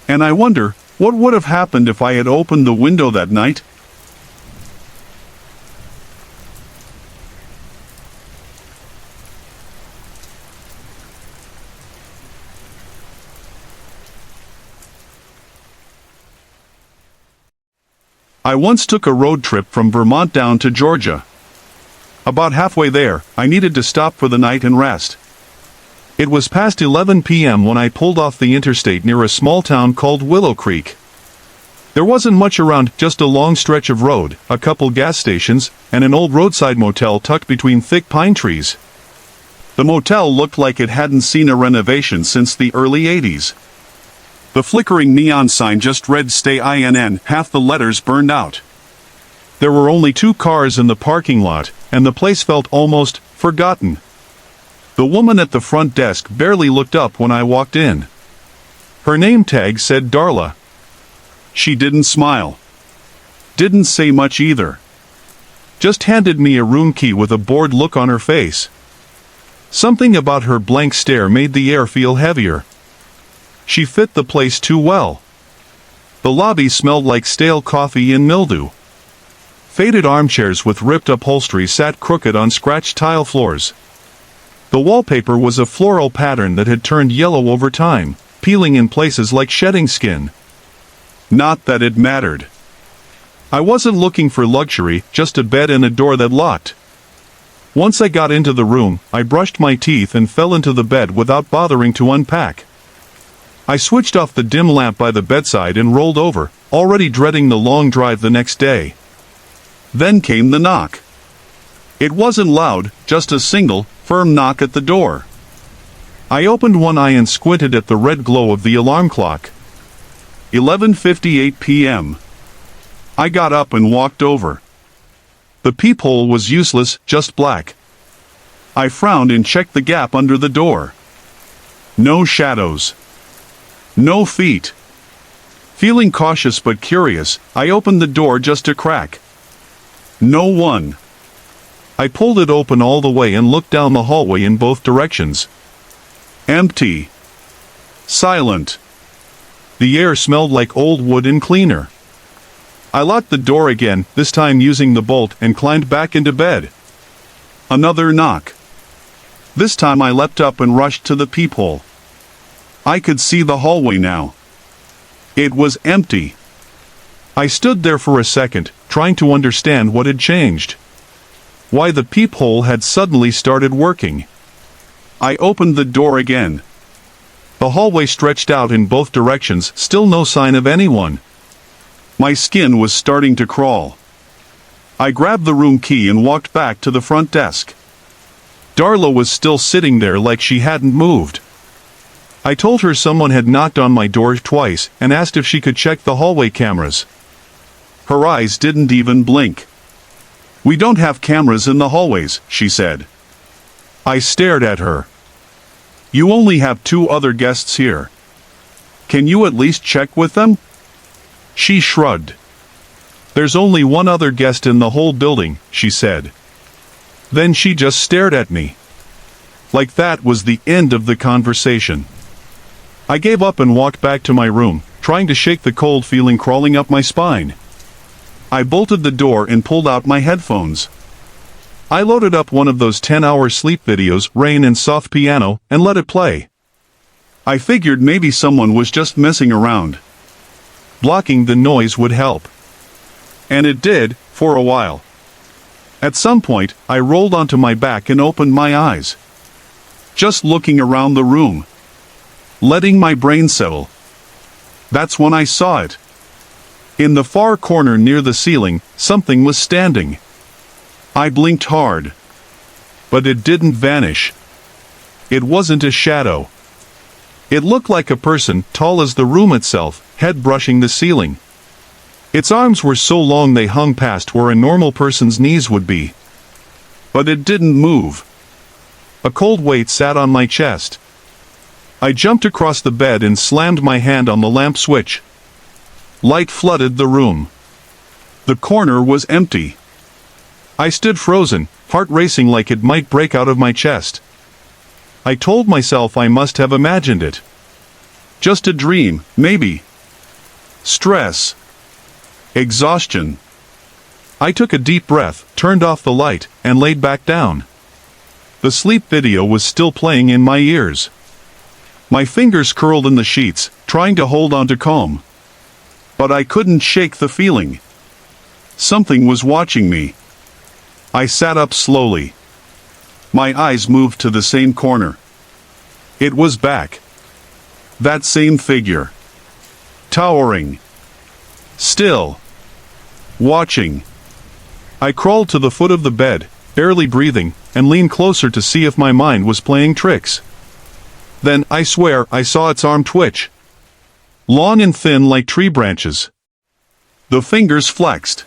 And I wonder, what would have happened if I had opened the window that night? I once took a road trip from Vermont down to Georgia. About halfway there, I needed to stop for the night and rest. It was past 11 p.m. when I pulled off the interstate near a small town called Willow Creek. There wasn't much around, just a long stretch of road, a couple gas stations, and an old roadside motel tucked between thick pine trees. The motel looked like it hadn't seen a renovation since the early 80s. The flickering neon sign just read "Stay INN," half the letters burned out. There were only 2 cars in the parking lot, and the place felt almost forgotten. The woman at the front desk barely looked up when I walked in. Her name tag said Darla. She didn't smile. Didn't say much either. Just handed me a room key with a bored look on her face. Something about her blank stare made the air feel heavier. She fit the place too well. The lobby smelled like stale coffee and mildew. Faded armchairs with ripped upholstery sat crooked on scratched tile floors. The wallpaper was a floral pattern that had turned yellow over time, peeling in places like shedding skin. Not that it mattered. I wasn't looking for luxury, just a bed and a door that locked. Once I got into the room, I brushed my teeth and fell into the bed without bothering to unpack. I switched off the dim lamp by the bedside and rolled over, already dreading the long drive the next day. Then came the knock. It wasn't loud, just a single, firm knock at the door. I opened one eye and squinted at the red glow of the alarm clock. 11:58 p.m. I got up and walked over. The peephole was useless, just black. I frowned and checked the gap under the door. No shadows. No feet. Feeling cautious but curious, I opened the door just a crack. No one. I pulled it open all the way and looked down the hallway in both directions. Empty. Silent. The air smelled like old wood and cleaner. I locked the door again, this time using the bolt, and climbed back into bed. Another knock. This time I leapt up and rushed to the peephole. I could see the hallway now. It was empty. I stood there for a second, trying to understand what had changed. Why the peephole had suddenly started working. I opened the door again. The hallway stretched out in both directions, still no sign of anyone. My skin was starting to crawl. I grabbed the room key and walked back to the front desk. Darla was still sitting there like she hadn't moved. I told her someone had knocked on my door twice and asked if she could check the hallway cameras. Her eyes didn't even blink. "We don't have cameras in the hallways," she said. I stared at her. "You only have 2 other guests here. Can you at least check with them?" She shrugged. "There's only one other guest in the whole building," she said. Then she just stared at me. Like that was the end of the conversation. I gave up and walked back to my room, trying to shake the cold feeling crawling up my spine. I bolted the door and pulled out my headphones. I loaded up one of those 10-hour sleep videos, Rain and Soft Piano, and let it play. I figured maybe someone was just messing around. Blocking the noise would help. And it did, for a while. At some point, I rolled onto my back and opened my eyes. Just looking around the room. Letting my brain settle. That's when I saw it. In the far corner near the ceiling, something was standing. I blinked hard. But it didn't vanish. It wasn't a shadow. It looked like a person, tall as the room itself, head brushing the ceiling. Its arms were so long they hung past where a normal person's knees would be. But it didn't move. A cold weight sat on my chest. I jumped across the bed and slammed my hand on the lamp switch. Light flooded the room. The corner was empty. I stood frozen, heart racing like it might break out of my chest. I told myself I must have imagined it. Just a dream, maybe. Stress. Exhaustion. I took a deep breath, turned off the light, and laid back down. The sleep video was still playing in my ears. My fingers curled in the sheets, trying to hold on to calm. But I couldn't shake the feeling. Something was watching me. I sat up slowly. My eyes moved to the same corner. It was back. That same figure. Towering. Still. Watching. I crawled to the foot of the bed, barely breathing, and leaned closer to see if my mind was playing tricks. Then, I swear, I saw its arm twitch. Long and thin like tree branches. The fingers flexed.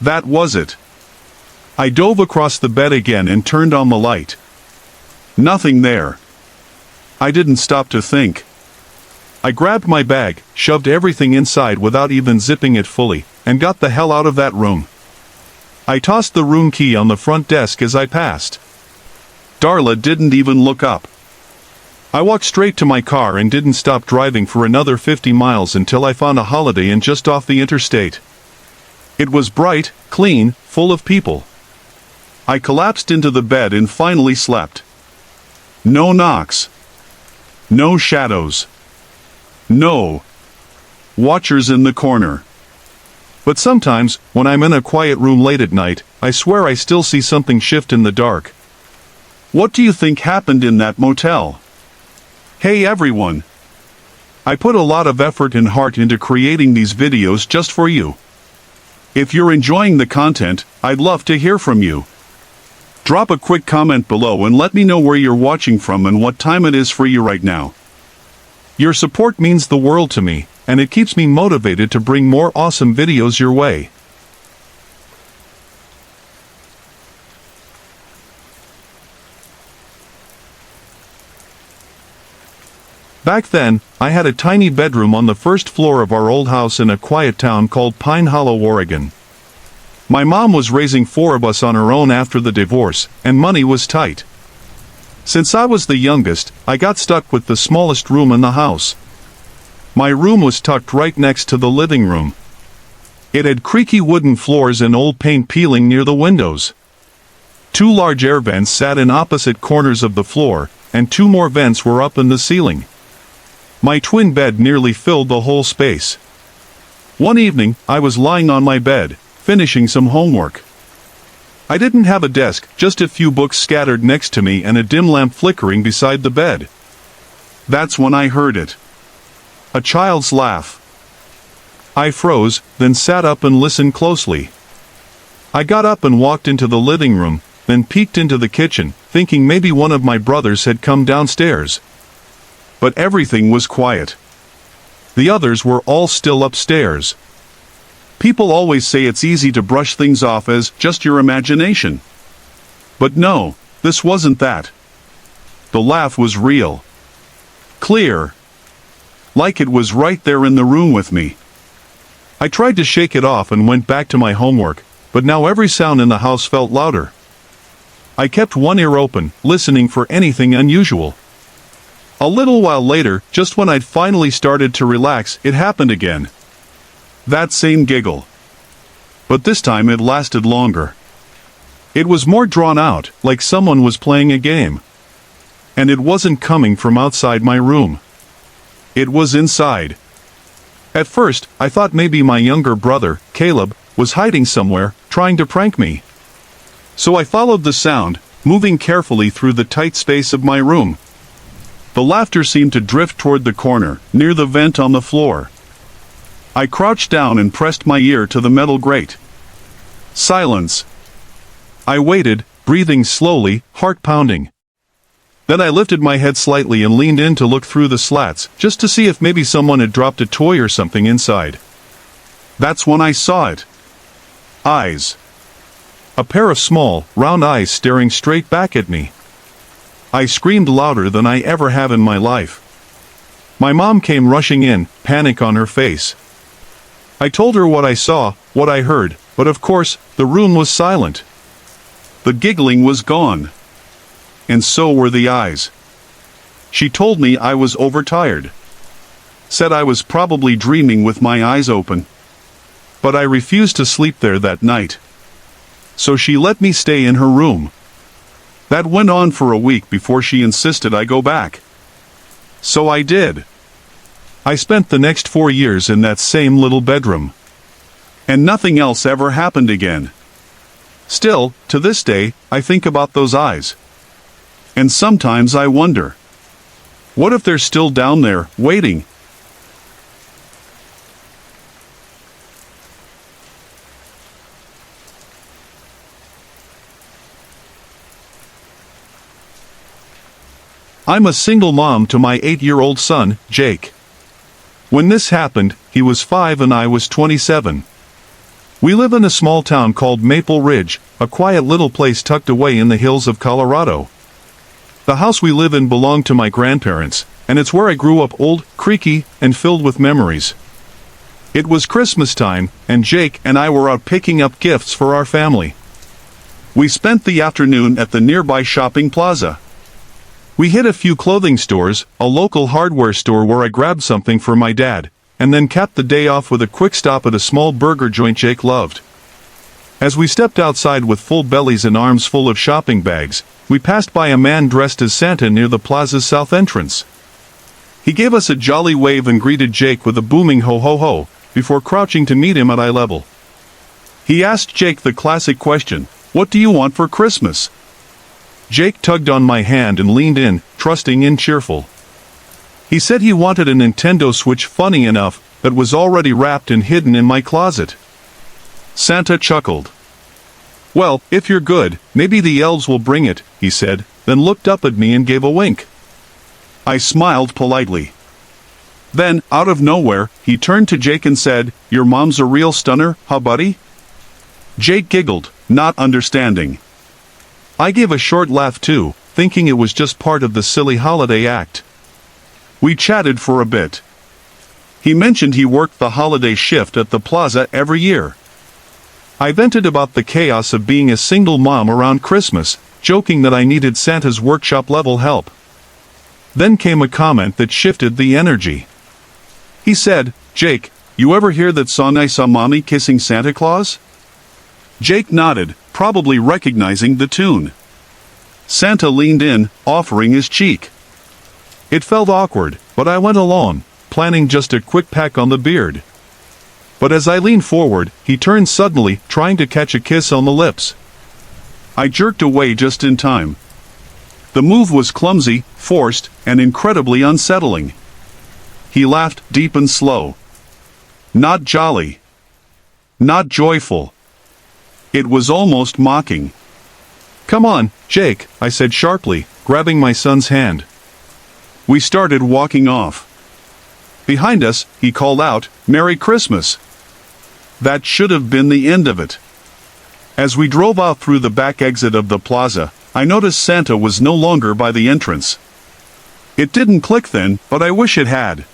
That was it. I dove across the bed again and turned on the light. Nothing there. I didn't stop to think. I grabbed my bag, shoved everything inside without even zipping it fully, and got the hell out of that room. I tossed the room key on the front desk as I passed. Darla didn't even look up. I walked straight to my car and didn't stop driving for another 50 miles until I found a Holiday Inn just off the interstate. It was bright, clean, full of people. I collapsed into the bed and finally slept. No knocks. No shadows. No watchers in the corner. But sometimes, when I'm in a quiet room late at night, I swear I still see something shift in the dark. What do you think happened in that motel? Hey everyone! I put a lot of effort and heart into creating these videos just for you. If you're enjoying the content, I'd love to hear from you. Drop a quick comment below and let me know where you're watching from and what time it is for you right now. Your support means the world to me, and it keeps me motivated to bring more awesome videos your way. Back then, I had a tiny bedroom on the first floor of our old house in a quiet town called Pine Hollow, Oregon. My mom was raising 4 of us on her own after the divorce, and money was tight. Since I was the youngest, I got stuck with the smallest room in the house. My room was tucked right next to the living room. It had creaky wooden floors and old paint peeling near the windows. 2 large air vents sat in opposite corners of the floor, and 2 more vents were up in the ceiling. My twin bed nearly filled the whole space. One evening, I was lying on my bed, finishing some homework. I didn't have a desk, just a few books scattered next to me and a dim lamp flickering beside the bed. That's when I heard it. A child's laugh. I froze, then sat up and listened closely. I got up and walked into the living room, then peeked into the kitchen, thinking maybe one of my brothers had come downstairs. But everything was quiet. The others were all still upstairs. People always say it's easy to brush things off as just your imagination. But no, this wasn't that. The laugh was real. Clear. Like it was right there in the room with me. I tried to shake it off and went back to my homework, but now every sound in the house felt louder. I kept one ear open, listening for anything unusual. A little while later, just when I'd finally started to relax, it happened again. That same giggle. But this time it lasted longer. It was more drawn out, like someone was playing a game. And it wasn't coming from outside my room. It was inside. At first, I thought maybe my younger brother, Caleb, was hiding somewhere, trying to prank me. So I followed the sound, moving carefully through the tight space of my room. The laughter seemed to drift toward the corner, near the vent on the floor. I crouched down and pressed my ear to the metal grate. Silence. I waited, breathing slowly, heart pounding. Then I lifted my head slightly and leaned in to look through the slats, just to see if maybe someone had dropped a toy or something inside. That's when I saw it. Eyes. A pair of small, round eyes staring straight back at me. I screamed louder than I ever have in my life. My mom came rushing in, panic on her face. I told her what I saw, what I heard, but of course, the room was silent. The giggling was gone. And so were the eyes. She told me I was overtired. Said I was probably dreaming with my eyes open. But I refused to sleep there that night. So she let me stay in her room. That went on for a week before she insisted I go back. So I did. I spent the next 4 years in that same little bedroom. And nothing else ever happened again. Still, to this day, I think about those eyes. And sometimes I wonder, what if they're still down there, waiting? I'm a single mom to my 8-year-old son, Jake. When this happened, he was 5 and I was 27. We live in a small town called Maple Ridge, a quiet little place tucked away in the hills of Colorado. The house we live in belonged to my grandparents, and it's where I grew up, old, creaky, and filled with memories. It was Christmas time, and Jake and I were out picking up gifts for our family. We spent the afternoon at the nearby shopping plaza. We hit a few clothing stores, a local hardware store where I grabbed something for my dad, and then capped the day off with a quick stop at a small burger joint Jake loved. As we stepped outside with full bellies and arms full of shopping bags, we passed by a man dressed as Santa near the plaza's south entrance. He gave us a jolly wave and greeted Jake with a booming ho ho ho, before crouching to meet him at eye level. He asked Jake the classic question, "What do you want for Christmas?" Jake tugged on my hand and leaned in, trusting and cheerful. He said he wanted a Nintendo Switch, funny enough, that was already wrapped and hidden in my closet. Santa chuckled. "Well, if you're good, maybe the elves will bring it," he said, then looked up at me and gave a wink. I smiled politely. Then, out of nowhere, he turned to Jake and said, "Your mom's a real stunner, huh, buddy?" Jake giggled, not understanding. I gave a short laugh too, thinking it was just part of the silly holiday act. We chatted for a bit. He mentioned he worked the holiday shift at the plaza every year. I vented about the chaos of being a single mom around Christmas, joking that I needed Santa's workshop-level help. Then came a comment that shifted the energy. He said, "Jake, you ever hear that song, I Saw Mommy Kissing Santa Claus?" Jake nodded, probably recognizing the tune. Santa leaned in, offering his cheek. It felt awkward, but I went along, planning just a quick peck on the beard. But as I leaned forward, he turned suddenly, trying to catch a kiss on the lips. I jerked away just in time. The move was clumsy, forced, and incredibly unsettling. He laughed, deep and slow. Not jolly. Not joyful. It was almost mocking. "Come on, Jake," I said sharply, grabbing my son's hand. We started walking off. Behind us, he called out, "Merry Christmas." That should have been the end of it. As we drove out through the back exit of the plaza, I noticed Santa was no longer by the entrance. It didn't click then, but I wish it had.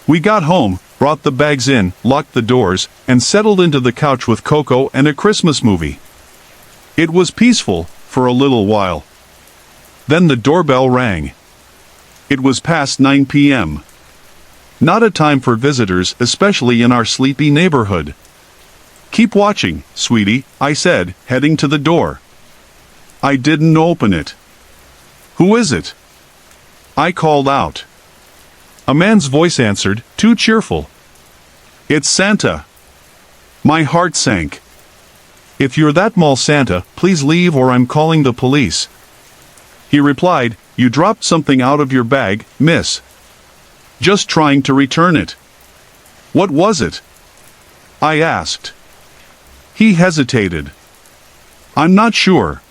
We got home, brought the bags in, locked the doors, and settled into the couch with Coco and a Christmas movie. It was peaceful, for a little while. Then the doorbell rang. It was past 9 p.m. Not a time for visitors, especially in our sleepy neighborhood. "Keep watching, sweetie," I said, heading to the door. I didn't open it. "Who is it?" I called out. A man's voice answered, too cheerful. "It's Santa." My heart sank. "If you're that mall Santa, please leave or I'm calling the police." He replied, "You dropped something out of your bag, miss." "Just trying to return it." "What was it?" I asked. He hesitated. "I'm not sure."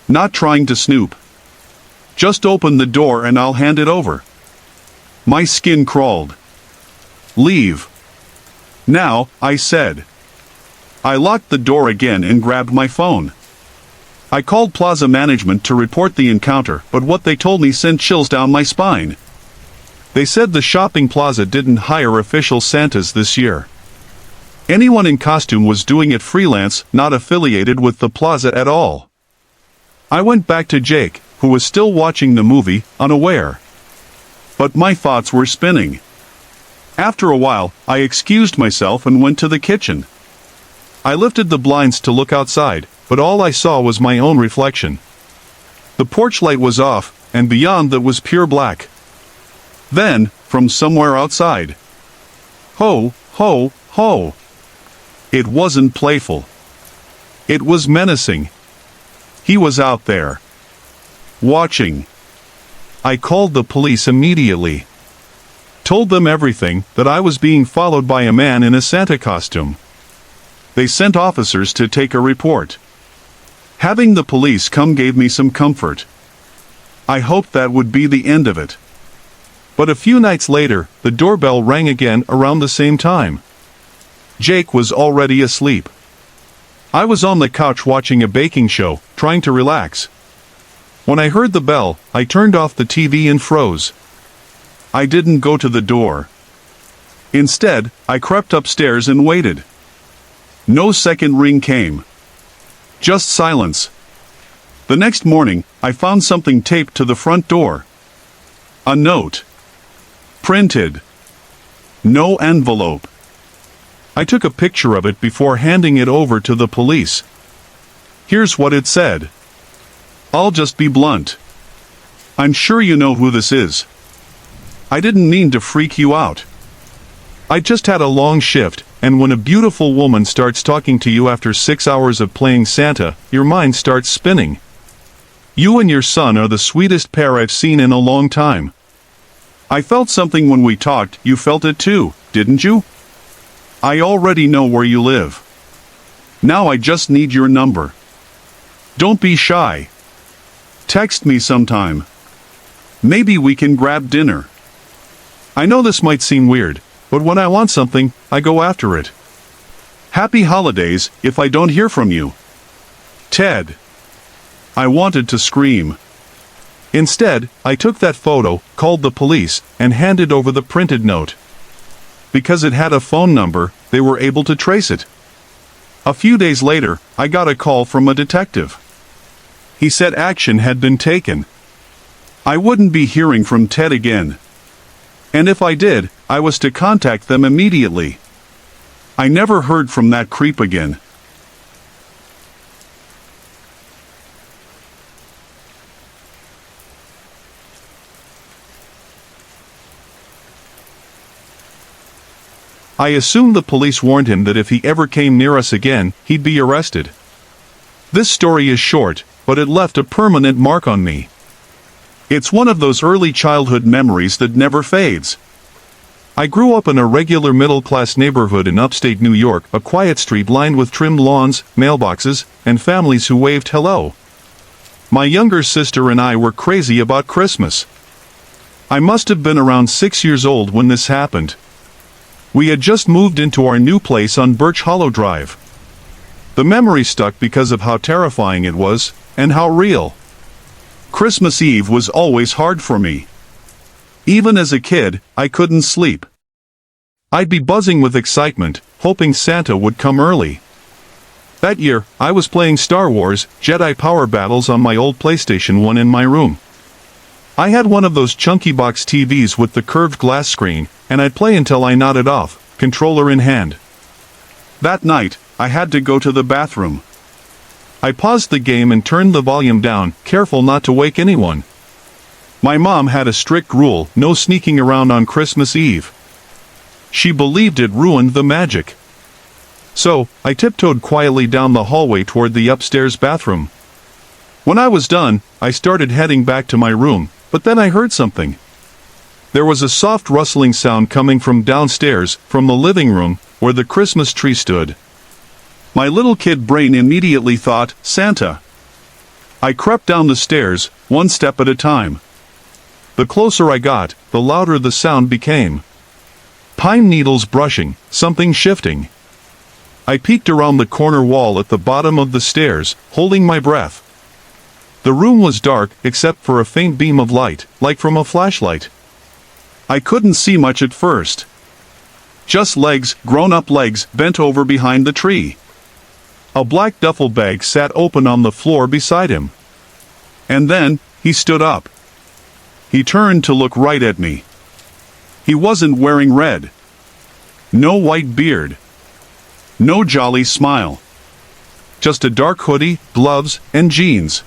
"Not trying to snoop. Just open the door and I'll hand it over." My skin crawled. "Leave." "Now," I said. I locked the door again and grabbed my phone. I called Plaza Management to report the encounter, but what they told me sent chills down my spine. They said the shopping plaza didn't hire official Santas this year. Anyone in costume was doing it freelance, not affiliated with the plaza at all. I went back to Jake, who was still watching the movie, unaware. But my thoughts were spinning. After a while, I excused myself and went to the kitchen. I lifted the blinds to look outside, but all I saw was my own reflection. The porch light was off, and beyond that was pure black. Then, from somewhere outside. Ho, ho, ho. It wasn't playful. It was menacing. He was out there. Watching. I called the police immediately. Told them everything, that I was being followed by a man in a Santa costume. They sent officers to take a report. Having the police come gave me some comfort. I hoped that would be the end of it. But a few nights later, the doorbell rang again around the same time. Jake was already asleep. I was on the couch watching a baking show, trying to relax. When I heard the bell, I turned off the TV and froze. I didn't go to the door. Instead, I crept upstairs and waited. No second ring came. Just silence. The next morning, I found something taped to the front door. A note. Printed. No envelope. I took a picture of it before handing it over to the police. Here's what it said. I'll just be blunt. I'm sure you know who this is. I didn't mean to freak you out. I just had a long shift, And when a beautiful woman starts talking to you after 6 hours of playing Santa, your mind starts spinning. You and your son are the sweetest pair I've seen in a long time. I felt something when we talked. You felt it too, didn't you? I already know where you live. Now I just need your number. Don't be shy. Text me sometime. Maybe we can grab dinner. I know this might seem weird, but when I want something, I go after it. Happy holidays if I don't hear from you. Ted. I wanted to scream. Instead, I took that photo, called the police, and handed over the printed note. Because it had a phone number, they were able to trace it. A few days later, I got a call from a detective. He said action had been taken. I wouldn't be hearing from Ted again. And if I did, I was to contact them immediately. I never heard from that creep again. I assume the police warned him that if he ever came near us again, he'd be arrested. This story is short, but it left a permanent mark on me. It's one of those early childhood memories that never fades. I grew up in a regular middle-class neighborhood in upstate New York, a quiet street lined with trimmed lawns, mailboxes, and families who waved hello. My younger sister and I were crazy about Christmas. I must have been around 6 years old when this happened. We had just moved into our new place on Birch Hollow Drive. The memory stuck because of how terrifying it was, and how real. Christmas Eve was always hard for me. Even as a kid, I couldn't sleep. I'd be buzzing with excitement, hoping Santa would come early. That year, I was playing Star Wars Jedi Power Battles on my old PlayStation 1 in my room. I had one of those chunky box TVs with the curved glass screen, and I'd play until I nodded off, controller in hand. That night, I had to go to the bathroom. I paused the game and turned the volume down, careful not to wake anyone. My mom had a strict rule: no sneaking around on Christmas Eve. She believed it ruined the magic. So, I tiptoed quietly down the hallway toward the upstairs bathroom. When I was done, I started heading back to my room, but then I heard something. There was a soft rustling sound coming from downstairs, from the living room, where the Christmas tree stood. My little kid brain immediately thought, Santa. I crept down the stairs, one step at a time. The closer I got, the louder the sound became. Pine needles brushing, something shifting. I peeked around the corner wall at the bottom of the stairs, holding my breath. The room was dark, except for a faint beam of light, like from a flashlight. I couldn't see much at first. Just legs, grown-up legs, bent over behind the tree. A black duffel bag sat open on the floor beside him. And then, he stood up. He turned to look right at me. He wasn't wearing red. No white beard. No jolly smile. Just a dark hoodie, gloves, and jeans.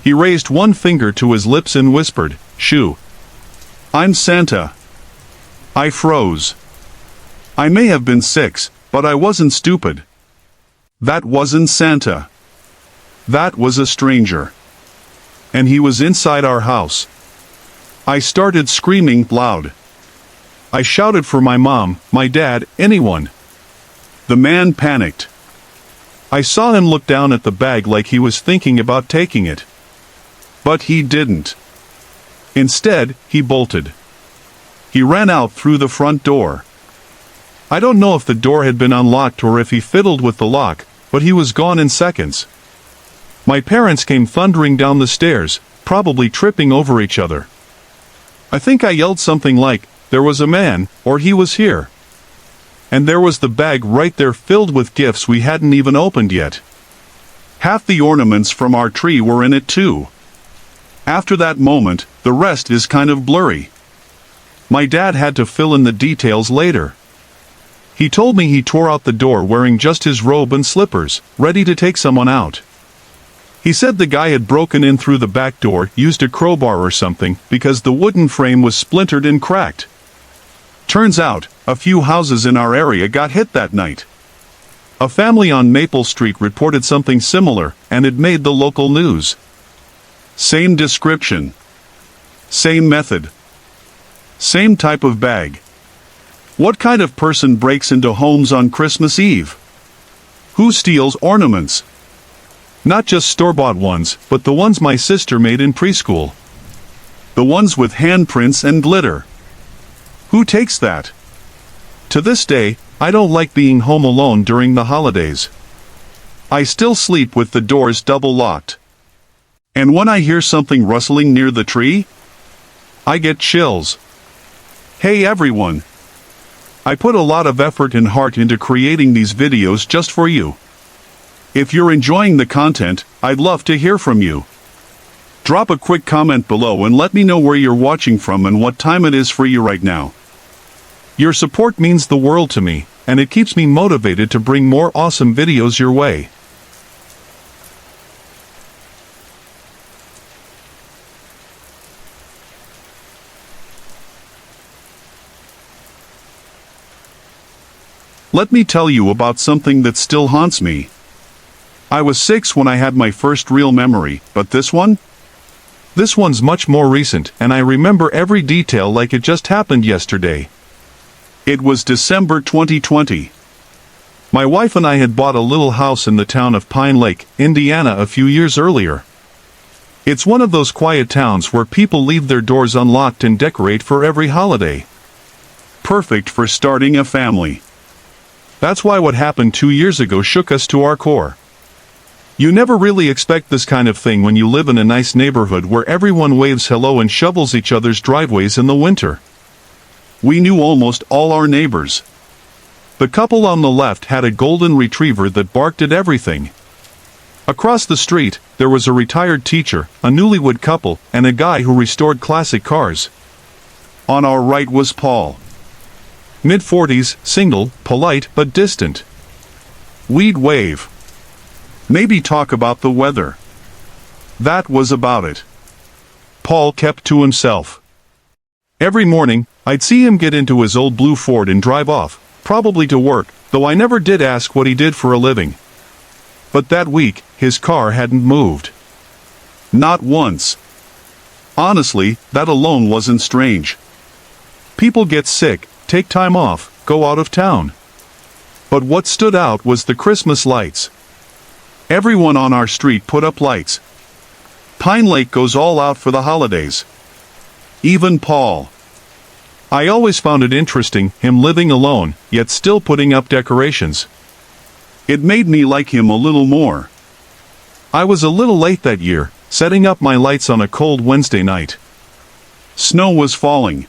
He raised one finger to his lips and whispered, "Shoo. I'm Santa." I froze. I may have been 6, but I wasn't stupid. That wasn't Santa. That was a stranger. And he was inside our house. I started screaming loud. I shouted for my mom, my dad, anyone. The man panicked. I saw him look down at the bag like he was thinking about taking it. But he didn't. Instead, he bolted. He ran out through the front door. I don't know if the door had been unlocked or if he fiddled with the lock, but he was gone in seconds. My parents came thundering down the stairs, probably tripping over each other. I think I yelled something like, "There was a man," or "He was here." And there was the bag right there filled with gifts we hadn't even opened yet. Half the ornaments from our tree were in it too. After that moment, the rest is kind of blurry. My dad had to fill in the details later. He told me he tore out the door wearing just his robe and slippers, ready to take someone out. He said the guy had broken in through the back door, used a crowbar or something, because the wooden frame was splintered and cracked. Turns out, a few houses in our area got hit that night. A family on Maple Street reported something similar, and it made the local news. Same description. Same method. Same type of bag. What kind of person breaks into homes on Christmas Eve? Who steals ornaments? Not just store-bought ones, but the ones my sister made in preschool. The ones with handprints and glitter. Who takes that? To this day, I don't like being home alone during the holidays. I still sleep with the doors double locked. And when I hear something rustling near the tree, I get chills. Hey everyone! I put a lot of effort and heart into creating these videos just for you. If you're enjoying the content, I'd love to hear from you. Drop a quick comment below and let me know where you're watching from and what time it is for you right now. Your support means the world to me, and it keeps me motivated to bring more awesome videos your way. Let me tell you about something that still haunts me. I was 6 when I had my first real memory, but this one? This one's much more recent, and I remember every detail like it just happened yesterday. It was December 2020. My wife and I had bought a little house in the town of Pine Lake, Indiana a few years earlier. It's one of those quiet towns where people leave their doors unlocked and decorate for every holiday. Perfect for starting a family. That's why what happened 2 years ago shook us to our core. You never really expect this kind of thing when you live in a nice neighborhood where everyone waves hello and shovels each other's driveways in the winter. We knew almost all our neighbors. The couple on the left had a golden retriever that barked at everything. Across the street, there was a retired teacher, a newlywed couple, and a guy who restored classic cars. On our right was Paul. Mid-40s, single, polite but distant. We'd wave. Maybe talk about the weather. That was about it. Paul kept to himself. Every morning, I'd see him get into his old blue Ford and drive off, probably to work, though I never did ask what he did for a living. But that week, his car hadn't moved. Not once. Honestly, that alone wasn't strange. People get sick, take time off, go out of town. But what stood out was the Christmas lights. Everyone on our street put up lights. Pine Lake goes all out for the holidays. Even Paul. I always found it interesting, him living alone, yet still putting up decorations. It made me like him a little more. I was a little late that year, setting up my lights on a cold Wednesday night. Snow was falling.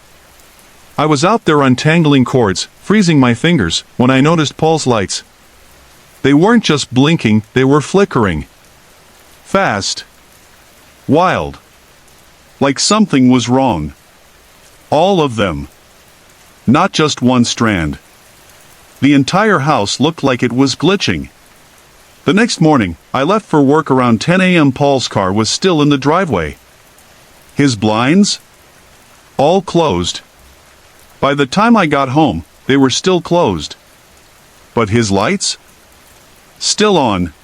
I was out there untangling cords, freezing my fingers, when I noticed Paul's lights. They weren't just blinking, they were flickering. Fast. Wild. Like something was wrong. All of them. Not just one strand. The entire house looked like it was glitching. The next morning, I left for work around 10 a.m. Paul's car was still in the driveway. His blinds? All closed. By the time I got home, they were still closed. But his lights? Still on.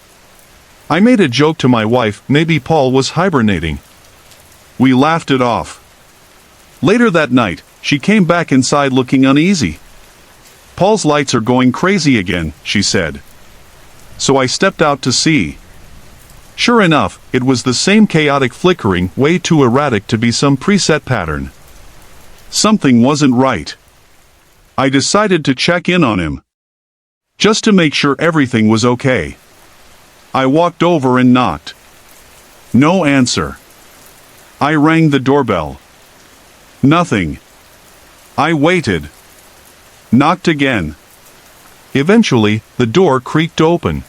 I made a joke to my wife, maybe Paul was hibernating. We laughed it off. Later that night, she came back inside looking uneasy. Paul's lights are going crazy again, she said. So I stepped out to see. Sure enough, it was the same chaotic flickering, way too erratic to be some preset pattern. Something wasn't right. I decided to check in on him. Just to make sure everything was okay. I walked over and knocked. No answer. I rang the doorbell. Nothing. I waited. Knocked again. Eventually, the door creaked open.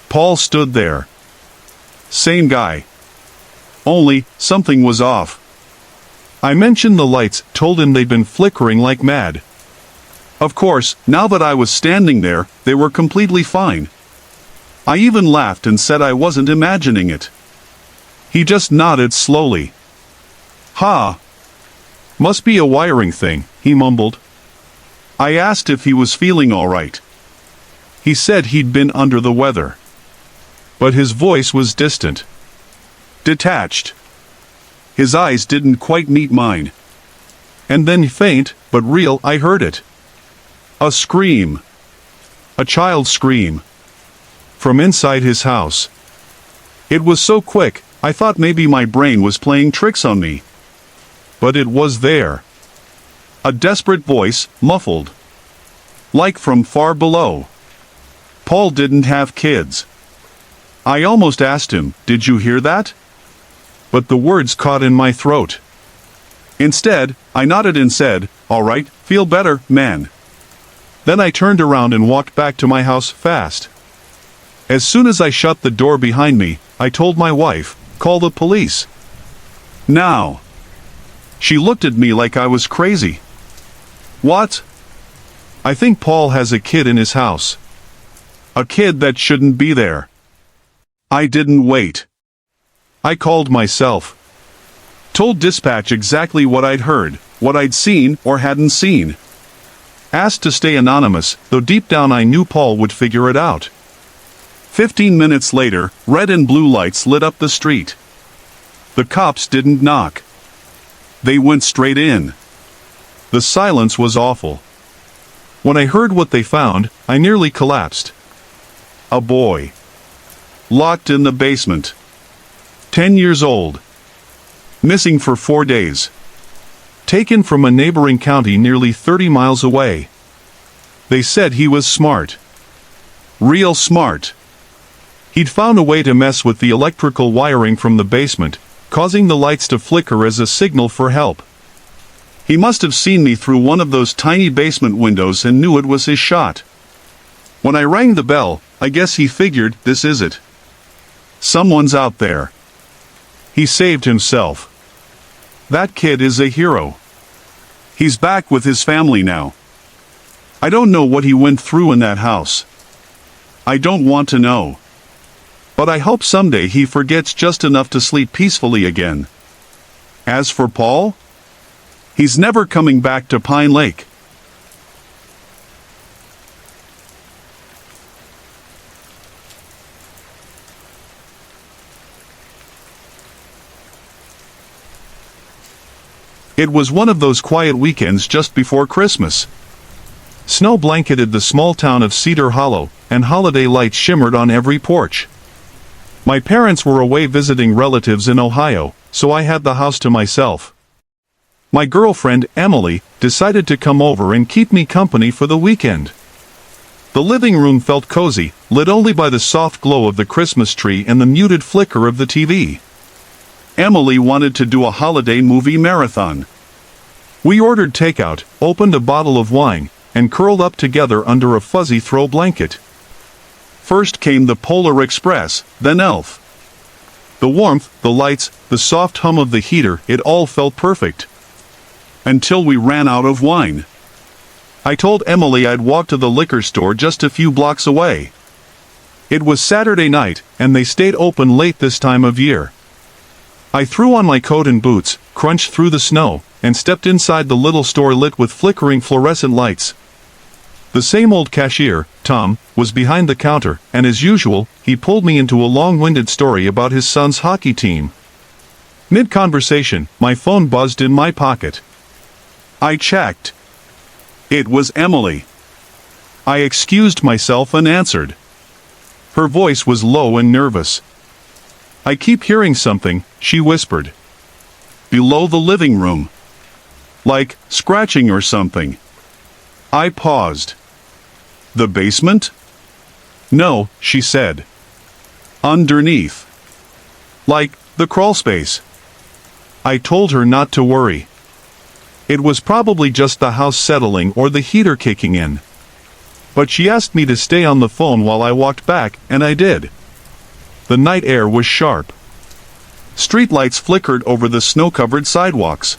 Paul stood there. Same guy. Only, something was off. I mentioned the lights, told him they'd been flickering like mad. Of course, now that I was standing there, they were completely fine. I even laughed and said I wasn't imagining it. He just nodded slowly. Ha! Must be a wiring thing, he mumbled. I asked if he was feeling all right. He said he'd been under the weather. But his voice was distant. Detached. His eyes didn't quite meet mine. And then faint, but real, I heard it. A scream. A child's scream. From inside his house. It was so quick, I thought maybe my brain was playing tricks on me. But it was there. A desperate voice, muffled. Like from far below. Paul didn't have kids. I almost asked him, "Did you hear that?" But the words caught in my throat. Instead, I nodded and said, "All right, feel better, man." Then I turned around and walked back to my house fast. As soon as I shut the door behind me, I told my wife, "Call the police. Now." She looked at me like I was crazy. What? I think Paul has a kid in his house. A kid that shouldn't be there. I didn't wait. I called myself. Told dispatch exactly what I'd heard, what I'd seen or hadn't seen. Asked to stay anonymous, though deep down I knew Paul would figure it out. 15 minutes later, red and blue lights lit up the street. The cops didn't knock. They went straight in. The silence was awful. When I heard what they found, I nearly collapsed. A boy. Locked in the basement. 10 years old. Missing for 4 days. Taken from a neighboring county nearly 30 miles away. They said he was smart. Real smart. He'd found a way to mess with the electrical wiring from the basement, causing the lights to flicker as a signal for help. He must have seen me through one of those tiny basement windows and knew it was his shot. When I rang the bell, I guess he figured, this is it. Someone's out there. He saved himself. That kid is a hero. He's back with his family now. I don't know what he went through in that house. I don't want to know. But I hope someday he forgets just enough to sleep peacefully again. As for Paul? He's never coming back to Pine Lake. It was one of those quiet weekends just before Christmas. Snow blanketed the small town of Cedar Hollow, and holiday lights shimmered on every porch. My parents were away visiting relatives in Ohio, so I had the house to myself. My girlfriend, Emily, decided to come over and keep me company for the weekend. The living room felt cozy, lit only by the soft glow of the Christmas tree and the muted flicker of the TV. Emily wanted to do a holiday movie marathon. We ordered takeout, opened a bottle of wine, and curled up together under a fuzzy throw blanket. First came the Polar Express, then Elf. The warmth, the lights, the soft hum of the heater, it all felt perfect. Until we ran out of wine. I told Emily I'd walk to the liquor store just a few blocks away. It was Saturday night, and they stayed open late this time of year. I threw on my coat and boots, crunched through the snow, and stepped inside the little store lit with flickering fluorescent lights. The same old cashier, Tom, was behind the counter, and as usual, he pulled me into a long-winded story about his son's hockey team. Mid-conversation, my phone buzzed in my pocket. I checked. It was Emily. I excused myself and answered. Her voice was low and nervous. "I keep hearing something," she whispered. "Below the living room. Like scratching or something." I paused. "The basement?" "No," she said. "Underneath. Like the crawl space." I told her not to worry. It was probably just the house settling or the heater kicking in. But she asked me to stay on the phone while I walked back, and I did. The night air was sharp. Streetlights flickered over the snow-covered sidewalks.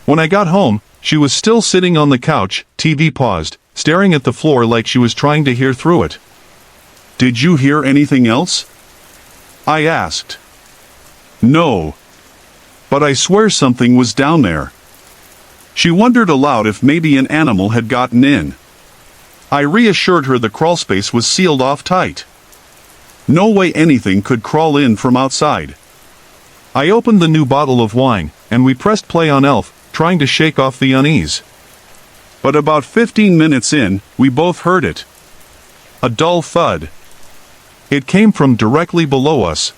When I got home, she was still sitting on the couch, TV paused, staring at the floor like she was trying to hear through it. "Did you hear anything else?" I asked. "No. But I swear something was down there." She wondered aloud if maybe an animal had gotten in. I reassured her the crawlspace was sealed off tight. No way anything could crawl in from outside. I opened the new bottle of wine, and we pressed play on Elf, trying to shake off the unease. But about 15 minutes in, we both heard it. A dull thud. It came from directly below us.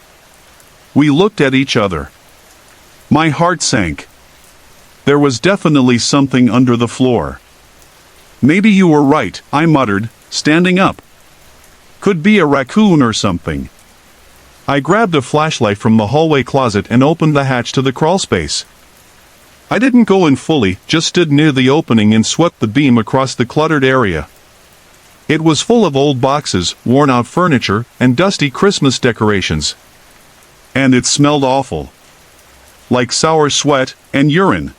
We looked at each other. My heart sank. There was definitely something under the floor. Maybe you were right, I muttered, standing up. Could be a raccoon or something. I grabbed a flashlight from the hallway closet and opened the hatch to the crawlspace. I didn't go in fully, just stood near the opening and swept the beam across the cluttered area. It was full of old boxes, worn-out furniture, and dusty Christmas decorations. And it smelled awful. Like sour sweat and urine.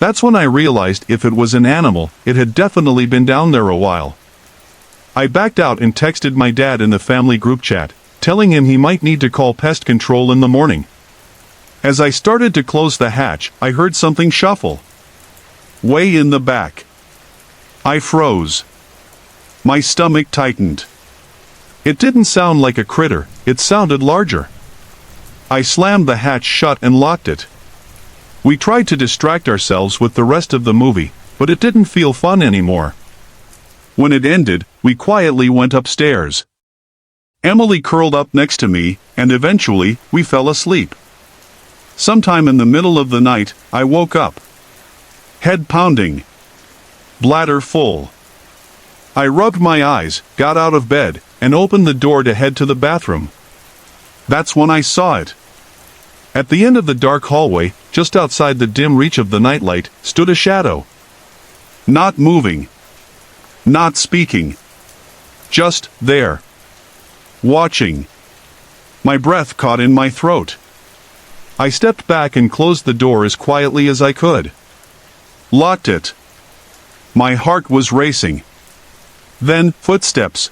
That's when I realized if it was an animal, it had definitely been down there a while. I backed out and texted my dad in the family group chat, telling him he might need to call pest control in the morning. As I started to close the hatch, I heard something shuffle. Way in the back. I froze. My stomach tightened. It didn't sound like a critter, it sounded larger. I slammed the hatch shut and locked it. We tried to distract ourselves with the rest of the movie, but it didn't feel fun anymore. When it ended, we quietly went upstairs. Emily curled up next to me, and eventually, we fell asleep. Sometime in the middle of the night, I woke up. Head pounding. Bladder full. I rubbed my eyes, got out of bed, and opened the door to head to the bathroom. That's when I saw it. At the end of the dark hallway, just outside the dim reach of the nightlight, stood a shadow. Not moving. Not speaking. Just there. Watching. My breath caught in my throat. I stepped back and closed the door as quietly as I could. Locked it. My heart was racing. Then, footsteps.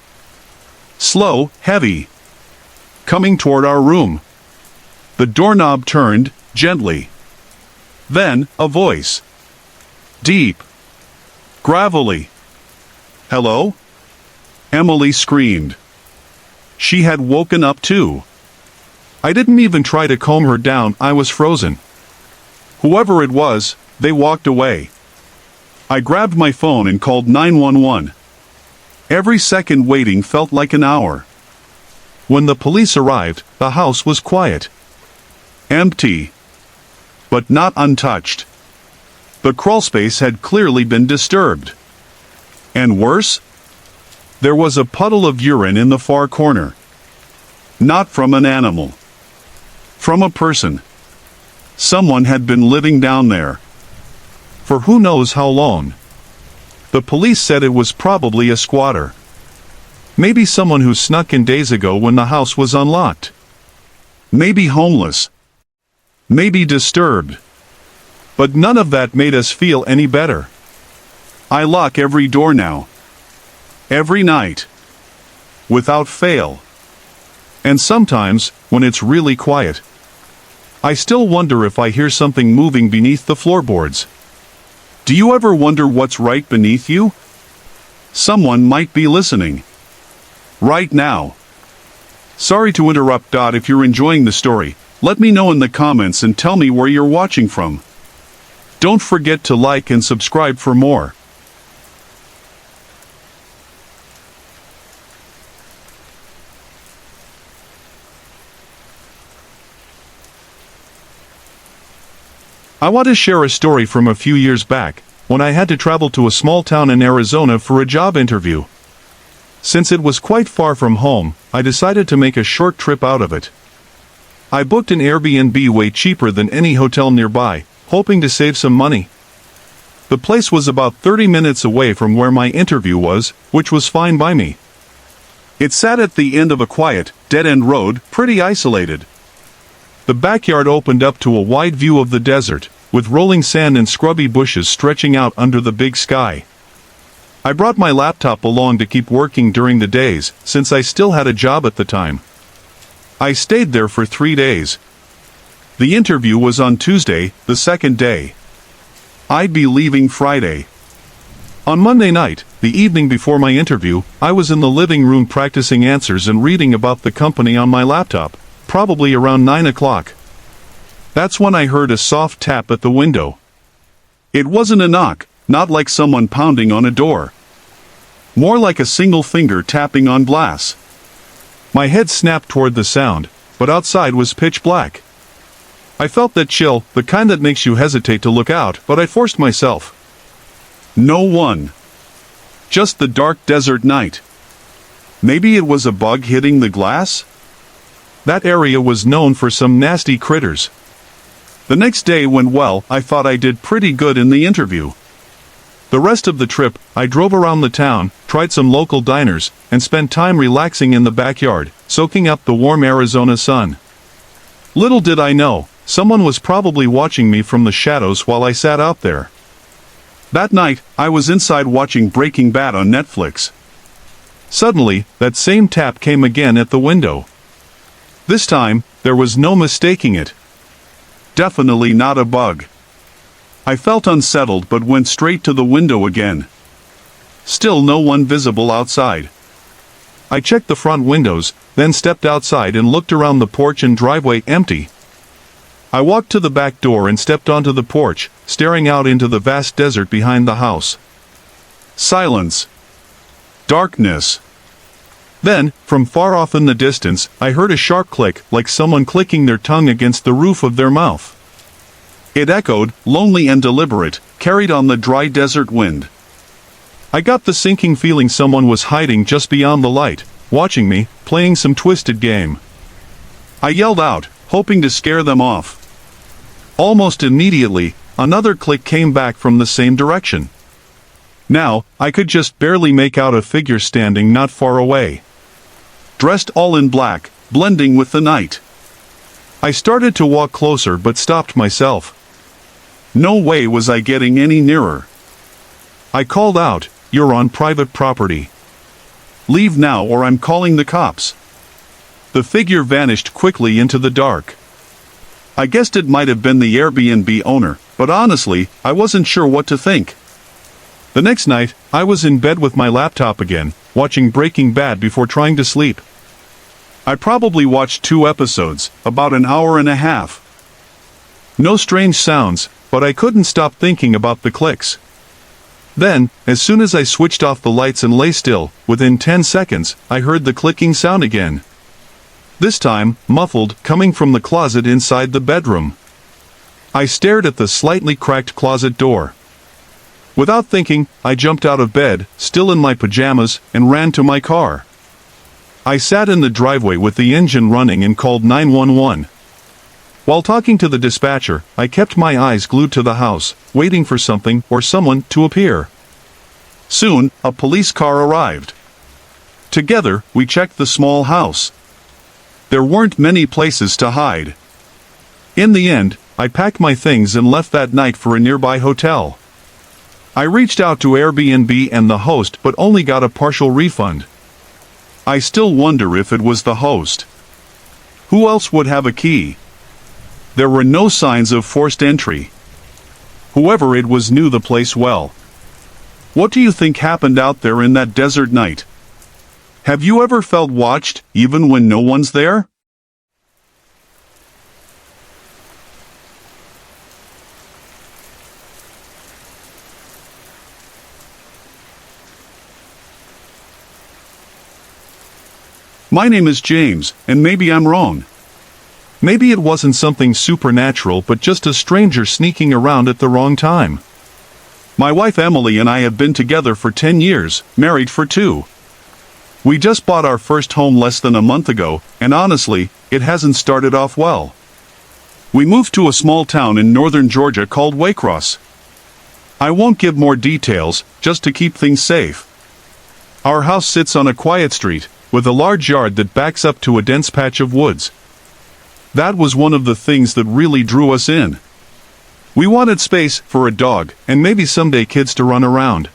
Slow, heavy. Coming toward our room. The doorknob turned, gently. Then, a voice. Deep. Gravelly. Hello? Emily screamed. She had woken up too. I didn't even try to calm her down, I was frozen. Whoever it was, they walked away. I grabbed my phone and called 911. Every second waiting felt like an hour. When the police arrived, the house was quiet. Empty. But not untouched. The crawlspace had clearly been disturbed. And worse? There was a puddle of urine in the far corner. Not from an animal. From a person. Someone had been living down there. For who knows how long. The police said it was probably a squatter. Maybe someone who snuck in days ago when the house was unlocked. Maybe homeless. Maybe disturbed. But none of that made us feel any better. I lock every door now. Every night. Without fail. And sometimes, when it's really quiet, I still wonder if I hear something moving beneath the floorboards. Do you ever wonder what's right beneath you? Someone might be listening. Right now. Sorry to interrupt. If you're enjoying the story, let me know in the comments and tell me where you're watching from. Don't forget to like and subscribe for more. I want to share a story from a few years back, when I had to travel to a small town in Arizona for a job interview. Since it was quite far from home, I decided to make a short trip out of it. I booked an Airbnb way cheaper than any hotel nearby, hoping to save some money. The place was about 30 minutes away from where my interview was, which was fine by me. It sat at the end of a quiet, dead-end road, pretty isolated. The backyard opened up to a wide view of the desert, with rolling sand and scrubby bushes stretching out under the big sky. I brought my laptop along to keep working during the days, since I still had a job at the time. I stayed there for 3 days. The interview was on Tuesday, the second day. I'd be leaving Friday. On Monday night, the evening before my interview, I was in the living room practicing answers and reading about the company on my laptop, probably around 9 o'clock. That's when I heard a soft tap at the window. It wasn't a knock, not like someone pounding on a door. More like a single finger tapping on glass. My head snapped toward the sound, but outside was pitch black. I felt that chill, the kind that makes you hesitate to look out, but I forced myself. No one. Just the dark desert night. Maybe it was a bug hitting the glass? That area was known for some nasty critters. The next day went well. I thought I did pretty good in the interview. The rest of the trip, I drove around the town, tried some local diners, and spent time relaxing in the backyard, soaking up the warm Arizona sun. Little did I know, someone was probably watching me from the shadows while I sat out there. That night, I was inside watching Breaking Bad on Netflix. Suddenly, that same tap came again at the window. This time, there was no mistaking it. Definitely not a bug. I felt unsettled but went straight to the window again. Still no one visible outside. I checked the front windows, then stepped outside and looked around the porch and driveway empty. I walked to the back door and stepped onto the porch, staring out into the vast desert behind the house. Silence. Darkness. Then, from far off in the distance, I heard a sharp click, like someone clicking their tongue against the roof of their mouth. It echoed, lonely and deliberate, carried on the dry desert wind. I got the sinking feeling someone was hiding just beyond the light, watching me, playing some twisted game. I yelled out, hoping to scare them off. Almost immediately, another click came back from the same direction. Now, I could just barely make out a figure standing not far away. Dressed all in black, blending with the night. I started to walk closer but stopped myself. No way was I getting any nearer. I called out, "You're on private property. Leave now or I'm calling the cops." The figure vanished quickly into the dark. I guessed it might have been the Airbnb owner, but honestly, I wasn't sure what to think. The next night, I was in bed with my laptop again, watching Breaking Bad before trying to sleep. I probably watched 2 episodes, about an hour and a half. No strange sounds, but I couldn't stop thinking about the clicks. Then, as soon as I switched off the lights and lay still, within 10 seconds, I heard the clicking sound again. This time, muffled, coming from the closet inside the bedroom. I stared at the slightly cracked closet door. Without thinking, I jumped out of bed, still in my pajamas, and ran to my car. I sat in the driveway with the engine running and called 911. While talking to the dispatcher, I kept my eyes glued to the house, waiting for something or someone to appear. Soon, a police car arrived. Together, we checked the small house. There weren't many places to hide. In the end, I packed my things and left that night for a nearby hotel. I reached out to Airbnb and the host but only got a partial refund. I still wonder if it was the host. Who else would have a key? There were no signs of forced entry. Whoever it was knew the place well. What do you think happened out there in that desert night? Have you ever felt watched, even when no one's there? My name is James, and maybe I'm wrong. Maybe it wasn't something supernatural but just a stranger sneaking around at the wrong time. My wife Emily and I have been together for 10 years, married for 2. We just bought our first home less than a month ago, and honestly, it hasn't started off well. We moved to a small town in northern Georgia called Waycross. I won't give more details, just to keep things safe. Our house sits on a quiet street, with a large yard that backs up to a dense patch of woods. That was one of the things that really drew us in. We wanted space for a dog, and maybe someday kids to run around.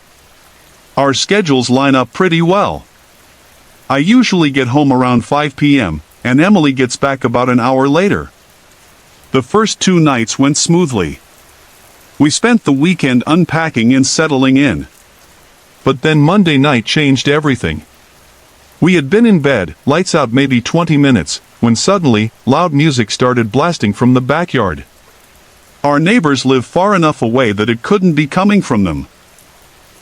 Our schedules line up pretty well. I usually get home around 5 p.m., and Emily gets back about an hour later. The first 2 nights went smoothly. We spent the weekend unpacking and settling in. But then Monday night changed everything. We had been in bed, lights out maybe 20 minutes, when suddenly, loud music started blasting from the backyard. Our neighbors live far enough away that it couldn't be coming from them.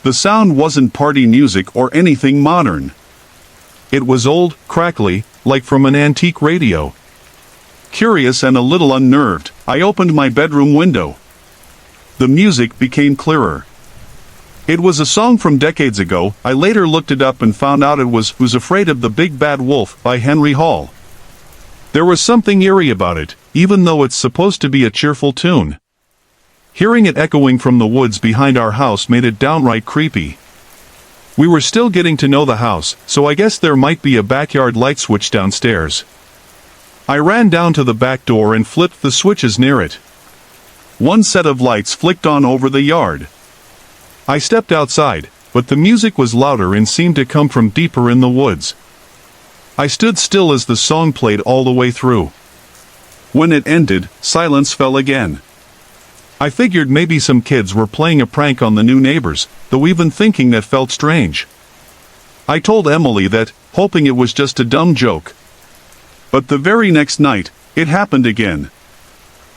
The sound wasn't party music or anything modern. It was old, crackly, like from an antique radio. Curious and a little unnerved, I opened my bedroom window. The music became clearer. It was a song from decades ago. I later looked it up and found out it was "Who's Afraid of the Big Bad Wolf" by Henry Hall. There was something eerie about it, even though it's supposed to be a cheerful tune. Hearing it echoing from the woods behind our house made it downright creepy. We were still getting to know the house, so I guess there might be a backyard light switch downstairs. I ran down to the back door and flipped the switches near it. One set of lights flicked on over the yard. I stepped outside, but the music was louder and seemed to come from deeper in the woods. I stood still as the song played all the way through. When it ended, silence fell again. I figured maybe some kids were playing a prank on the new neighbors, though even thinking that felt strange. I told Emily that, hoping it was just a dumb joke. But the very next night, it happened again.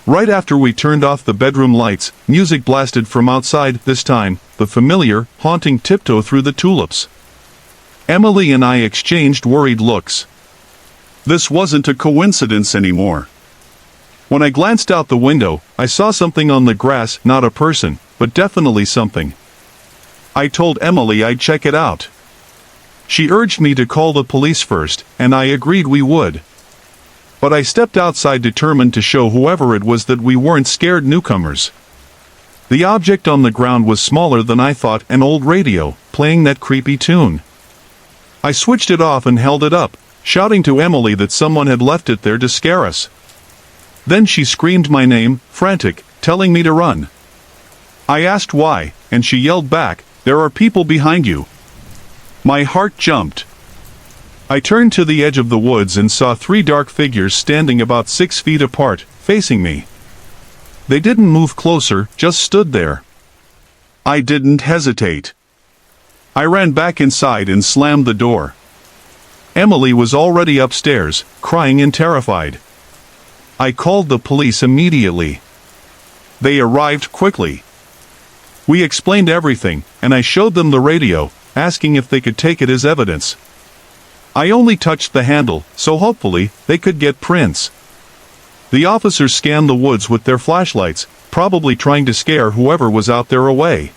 Right after we turned off the bedroom lights, music blasted from outside, this time, the familiar, haunting Tiptoe Through the Tulips. Emily and I exchanged worried looks. This wasn't a coincidence anymore. When I glanced out the window, I saw something on the grass, not a person, but definitely something. I told Emily I'd check it out. She urged me to call the police first, and I agreed we would. But I stepped outside determined to show whoever it was that we weren't scared newcomers. The object on the ground was smaller than I thought, an old radio, playing that creepy tune. I switched it off and held it up, shouting to Emily that someone had left it there to scare us. Then she screamed my name, frantic, telling me to run. I asked why, and she yelled back, "There are people behind you." My heart jumped. I turned to the edge of the woods and saw 3 dark figures standing about 6 feet apart, facing me. They didn't move closer, just stood there. I didn't hesitate. I ran back inside and slammed the door. Emily was already upstairs, crying and terrified. I called the police immediately. They arrived quickly. We explained everything, and I showed them the radio, asking if they could take it as evidence. I only touched the handle, so hopefully, they could get prints. The officers scanned the woods with their flashlights, probably trying to scare whoever was out there away.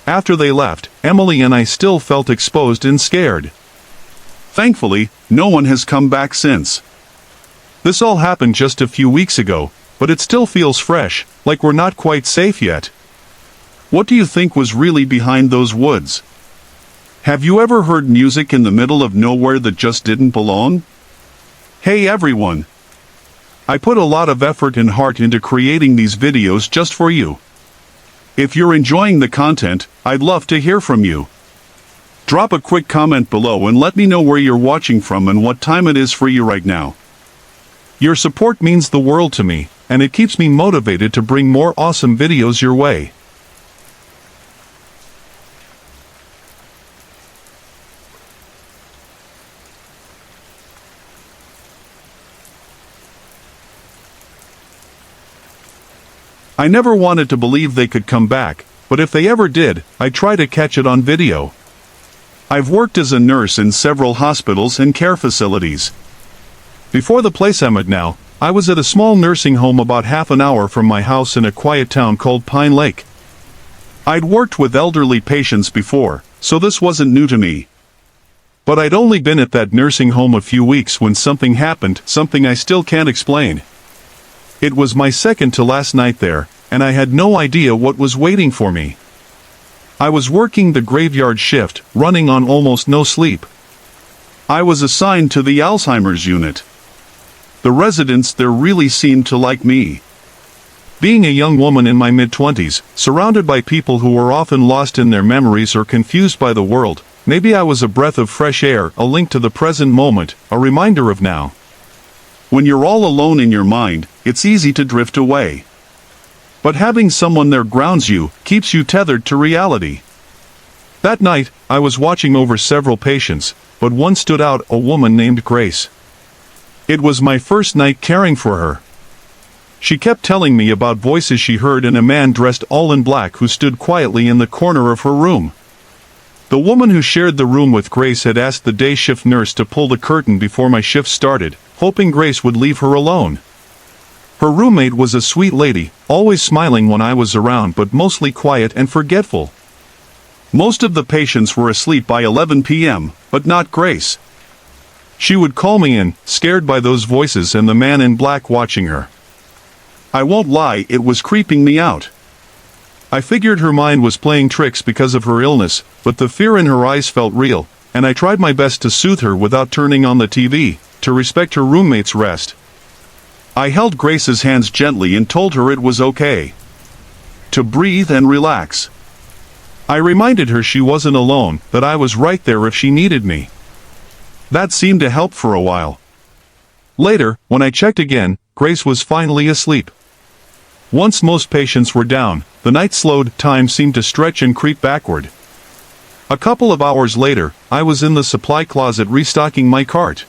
After they left, Emily and I still felt exposed and scared. Thankfully, no one has come back since. This all happened just a few weeks ago, but it still feels fresh, like we're not quite safe yet. What do you think was really behind those woods? Have you ever heard music in the middle of nowhere that just didn't belong? Hey everyone! I put a lot of effort and heart into creating these videos just for you. If you're enjoying the content, I'd love to hear from you. Drop a quick comment below and let me know where you're watching from and what time it is for you right now. Your support means the world to me, and it keeps me motivated to bring more awesome videos your way. I never wanted to believe they could come back, but if they ever did, I'd try to catch it on video. I've worked as a nurse in several hospitals and care facilities. Before the place I'm at now, I was at a small nursing home about half an hour from my house in a quiet town called Pine Lake. I'd worked with elderly patients before, so this wasn't new to me. But I'd only been at that nursing home a few weeks when something happened, something I still can't explain. It was my second to last night there, and I had no idea what was waiting for me. I was working the graveyard shift, running on almost no sleep. I was assigned to the Alzheimer's unit. The residents there really seemed to like me. Being a young woman in my mid-20s, surrounded by people who were often lost in their memories or confused by the world, maybe I was a breath of fresh air, a link to the present moment, a reminder of now. When you're all alone in your mind, it's easy to drift away. But having someone there grounds you, keeps you tethered to reality. That night, I was watching over several patients, but one stood out, a woman named Grace. It was my first night caring for her. She kept telling me about voices she heard and a man dressed all in black who stood quietly in the corner of her room. The woman who shared the room with Grace had asked the day shift nurse to pull the curtain before my shift started, hoping Grace would leave her alone. Her roommate was a sweet lady, always smiling when I was around but mostly quiet and forgetful. Most of the patients were asleep by 11 p.m., but not Grace. She would call me in, scared by those voices and the man in black watching her. I won't lie, it was creeping me out. I figured her mind was playing tricks because of her illness, but the fear in her eyes felt real, and I tried my best to soothe her without turning on the TV, to respect her roommate's rest. I held Grace's hands gently and told her it was okay to breathe and relax. I reminded her she wasn't alone, that I was right there if she needed me. That seemed to help for a while. Later, when I checked again, Grace was finally asleep. Once most patients were down, the night slowed, time seemed to stretch and creep backward. A couple of hours later, I was in the supply closet restocking my cart.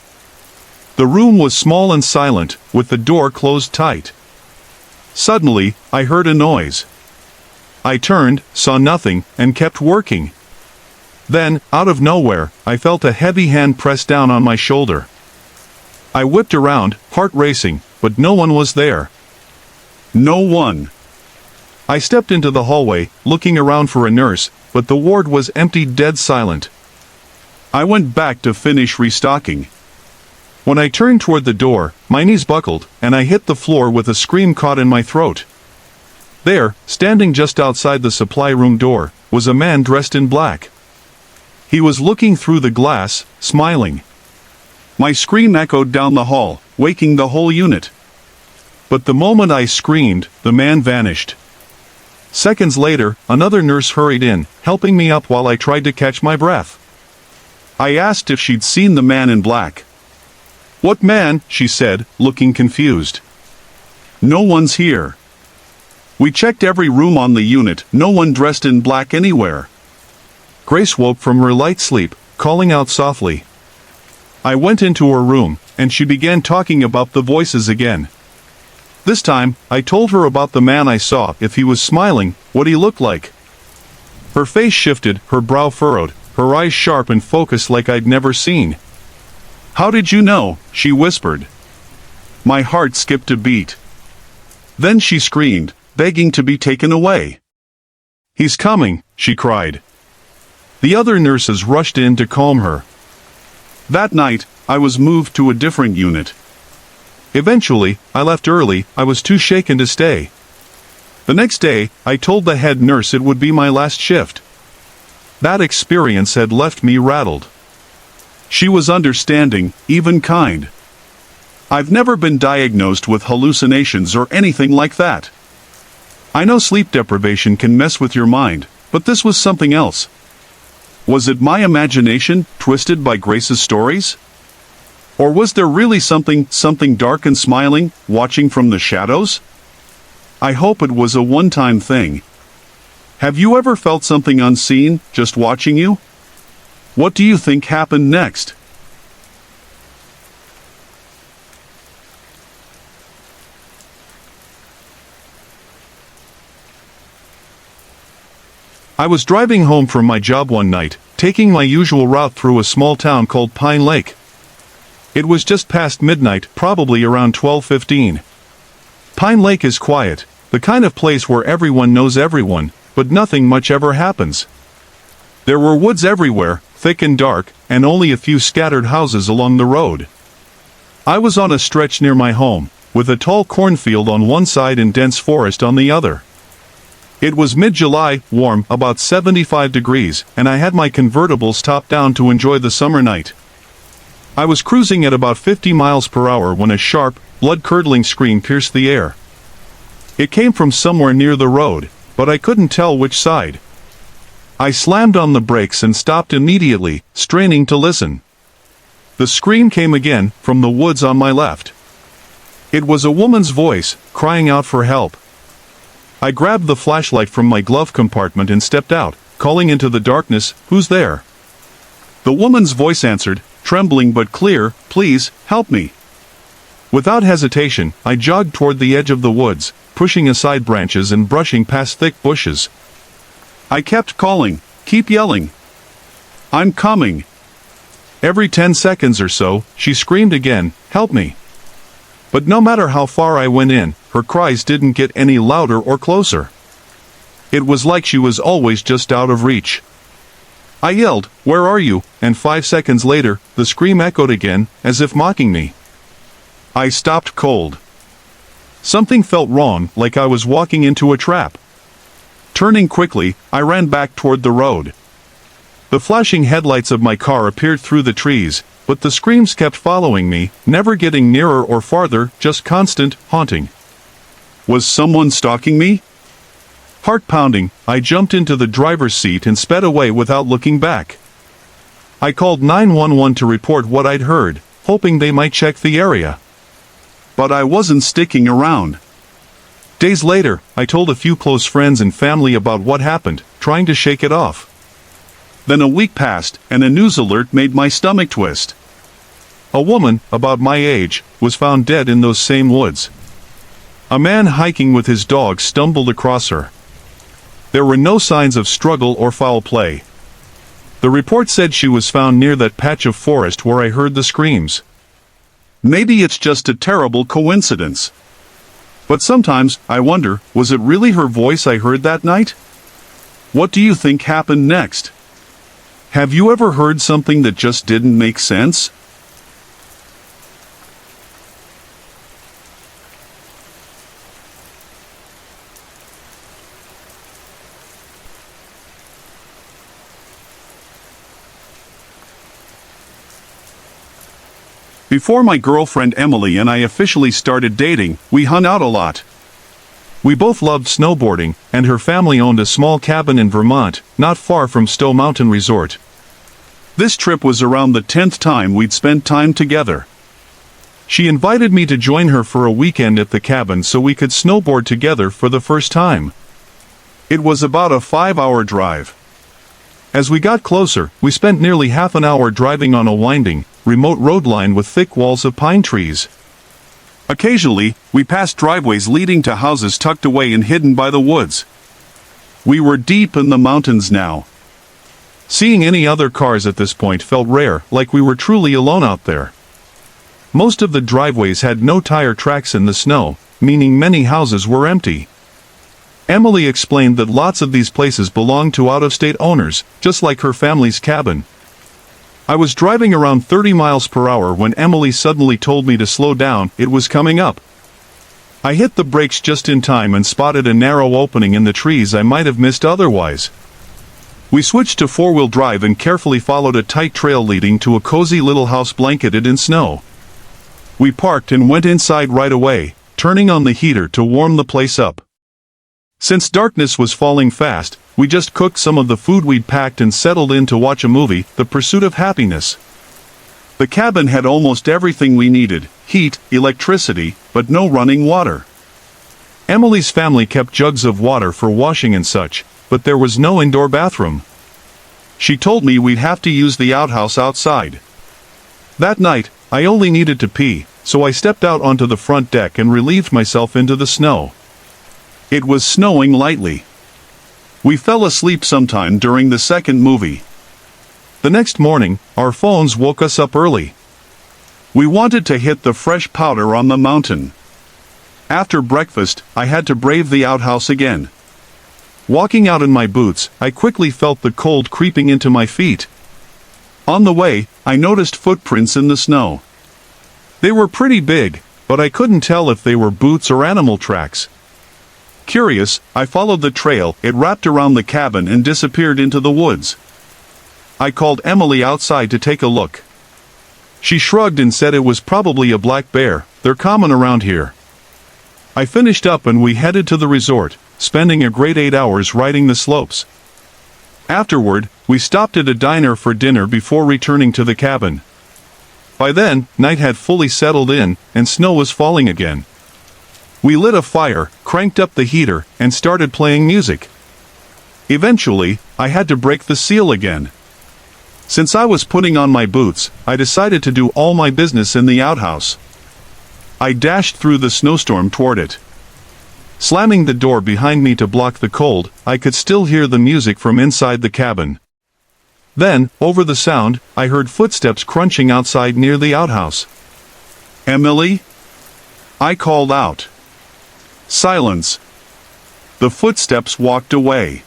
The room was small and silent, with the door closed tight. Suddenly, I heard a noise. I turned, saw nothing, and kept working. Then, out of nowhere, I felt a heavy hand press down on my shoulder. I whipped around, heart racing, but no one was there. No one. I stepped into the hallway, looking around for a nurse, but the ward was empty, dead silent. I went back to finish restocking. When I turned toward the door, my knees buckled, and I hit the floor with a scream caught in my throat. There, standing just outside the supply room door, was a man dressed in black. He was looking through the glass, smiling. My scream echoed down the hall, waking the whole unit. But the moment I screamed, the man vanished. Seconds later, another nurse hurried in, helping me up while I tried to catch my breath. I asked if she'd seen the man in black. "What man?" she said, looking confused. "No one's here. We checked every room on the unit, no one dressed in black anywhere." Grace woke from her light sleep, calling out softly. I went into her room, and she began talking about the voices again. This time, I told her about the man I saw, if he was smiling, what he looked like. Her face shifted, her brow furrowed, her eyes sharp and focused like I'd never seen. "How did you know?" she whispered. My heart skipped a beat. Then she screamed, begging to be taken away. "He's coming," she cried. The other nurses rushed in to calm her. That night, I was moved to a different unit. Eventually, I left early, I was too shaken to stay. The next day, I told the head nurse it would be my last shift. That experience had left me rattled. She was understanding, even kind. I've never been diagnosed with hallucinations or anything like that. I know sleep deprivation can mess with your mind, but this was something else. Was it my imagination, twisted by Grace's stories? Or was there really something dark and smiling, watching from the shadows? I hope it was a one-time thing. Have you ever felt something unseen, just watching you? What do you think happened next? I was driving home from my job one night, taking my usual route through a small town called Pine Lake. It was just past midnight, probably around 12:15. Pine Lake is quiet, the kind of place where everyone knows everyone, but nothing much ever happens. There were woods everywhere, thick and dark, and only a few scattered houses along the road. I was on a stretch near my home, with a tall cornfield on one side and dense forest on the other. It was mid-July, warm, about 75 degrees, and I had my convertibles topped down to enjoy the summer night. I was cruising at about 50 miles per hour when a sharp, blood-curdling scream pierced the air. It came from somewhere near the road, but I couldn't tell which side. I slammed on the brakes and stopped immediately, straining to listen. The scream came again, from the woods on my left. It was a woman's voice, crying out for help. I grabbed the flashlight from my glove compartment and stepped out, calling into the darkness, "Who's there?" The woman's voice answered, trembling but clear, "Please, help me." Without hesitation, I jogged toward the edge of the woods, pushing aside branches and brushing past thick bushes. I kept calling, keep yelling, "I'm coming." Every 10 seconds or so, she screamed again, "Help me." But no matter how far I went in, her cries didn't get any louder or closer. It was like she was always just out of reach. I yelled, "Where are you?" and 5 seconds later, the scream echoed again, as if mocking me. I stopped cold. Something felt wrong, like I was walking into a trap. Turning quickly, I ran back toward the road. The flashing headlights of my car appeared through the trees, but the screams kept following me, never getting nearer or farther, just constant, haunting. Was someone stalking me? Heart pounding, I jumped into the driver's seat and sped away without looking back. I called 911 to report what I'd heard, hoping they might check the area. But I wasn't sticking around. Days later, I told a few close friends and family about what happened, trying to shake it off. Then a week passed, and a news alert made my stomach twist. A woman, about my age, was found dead in those same woods. A man hiking with his dog stumbled across her. There were no signs of struggle or foul play. The report said she was found near that patch of forest where I heard the screams. Maybe it's just a terrible coincidence. But sometimes, I wonder, was it really her voice I heard that night? What do you think happened next? Have you ever heard something that just didn't make sense? Before my girlfriend Emily and I officially started dating, we hung out a lot. We both loved snowboarding, and her family owned a small cabin in Vermont, not far from Stowe Mountain Resort. This trip was around the 10th time we'd spent time together. She invited me to join her for a weekend at the cabin so we could snowboard together for the first time. It was about a 5-hour drive. As we got closer, we spent nearly half an hour driving on a winding, remote road line with thick walls of pine trees. Occasionally, we passed driveways leading to houses tucked away and hidden by the woods. We were deep in the mountains now. Seeing any other cars at this point felt rare, like we were truly alone out there. Most of the driveways had no tire tracks in the snow, meaning many houses were empty. Emily explained that lots of these places belonged to out-of-state owners, just like her family's cabin. I was driving around 30 miles per hour when Emily suddenly told me to slow down. It was coming up. I hit the brakes just in time and spotted a narrow opening in the trees I might have missed otherwise. We switched to four-wheel drive and carefully followed a tight trail leading to a cozy little house blanketed in snow. We parked and went inside right away, turning on the heater to warm the place up. Since darkness was falling fast, we just cooked some of the food we'd packed and settled in to watch a movie, The Pursuit of Happiness. The cabin had almost everything we needed: heat, electricity, but no running water. Emily's family kept jugs of water for washing and such, but there was no indoor bathroom. She told me we'd have to use the outhouse outside. That night, I only needed to pee, so I stepped out onto the front deck and relieved myself into the snow. It was snowing lightly. We fell asleep sometime during the second movie. The next morning, our phones woke us up early. We wanted to hit the fresh powder on the mountain. After breakfast, I had to brave the outhouse again. Walking out in my boots, I quickly felt the cold creeping into my feet. On the way, I noticed footprints in the snow. They were pretty big, but I couldn't tell if they were boots or animal tracks. Curious, I followed the trail. It wrapped around the cabin and disappeared into the woods. I called Emily outside to take a look. She shrugged and said it was probably a black bear. They're common around here. I finished up and we headed to the resort, spending a great 8 hours riding the slopes. Afterward, we stopped at a diner for dinner before returning to the cabin. By then, night had fully settled in, and snow was falling again. We lit a fire, cranked up the heater, and started playing music. Eventually, I had to break the seal again. Since I was putting on my boots, I decided to do all my business in the outhouse. I dashed through the snowstorm toward it. Slamming the door behind me to block the cold, I could still hear the music from inside the cabin. Then, over the sound, I heard footsteps crunching outside near the outhouse. "Emily?" I called out. Silence. The footsteps walked away.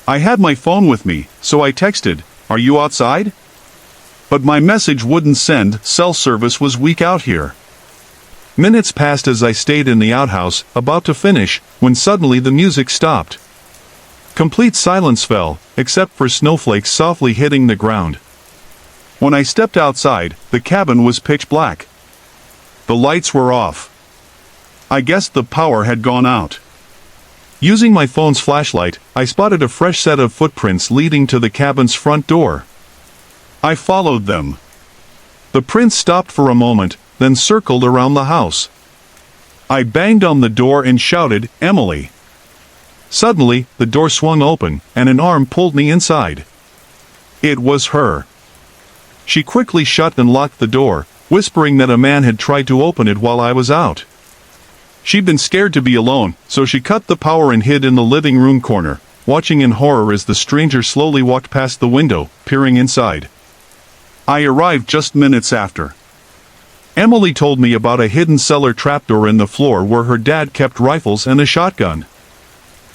I had my phone with me, so I texted, "Are you outside?" But my message wouldn't send, cell service was weak out here. Minutes passed as I stayed in the outhouse, about to finish, when suddenly the music stopped. Complete silence fell, except for snowflakes softly hitting the ground. When I stepped outside, the cabin was pitch black. The lights were off. I guessed the power had gone out. Using my phone's flashlight, I spotted a fresh set of footprints leading to the cabin's front door. I followed them. The prints stopped for a moment, then circled around the house. I banged on the door and shouted, "Emily!" Suddenly, the door swung open, and an arm pulled me inside. It was her. She quickly shut and locked the door, whispering that a man had tried to open it while I was out. She'd been scared to be alone, so she cut the power and hid in the living room corner, watching in horror as the stranger slowly walked past the window, peering inside. I arrived just minutes after. Emily told me about a hidden cellar trapdoor in the floor where her dad kept rifles and a shotgun.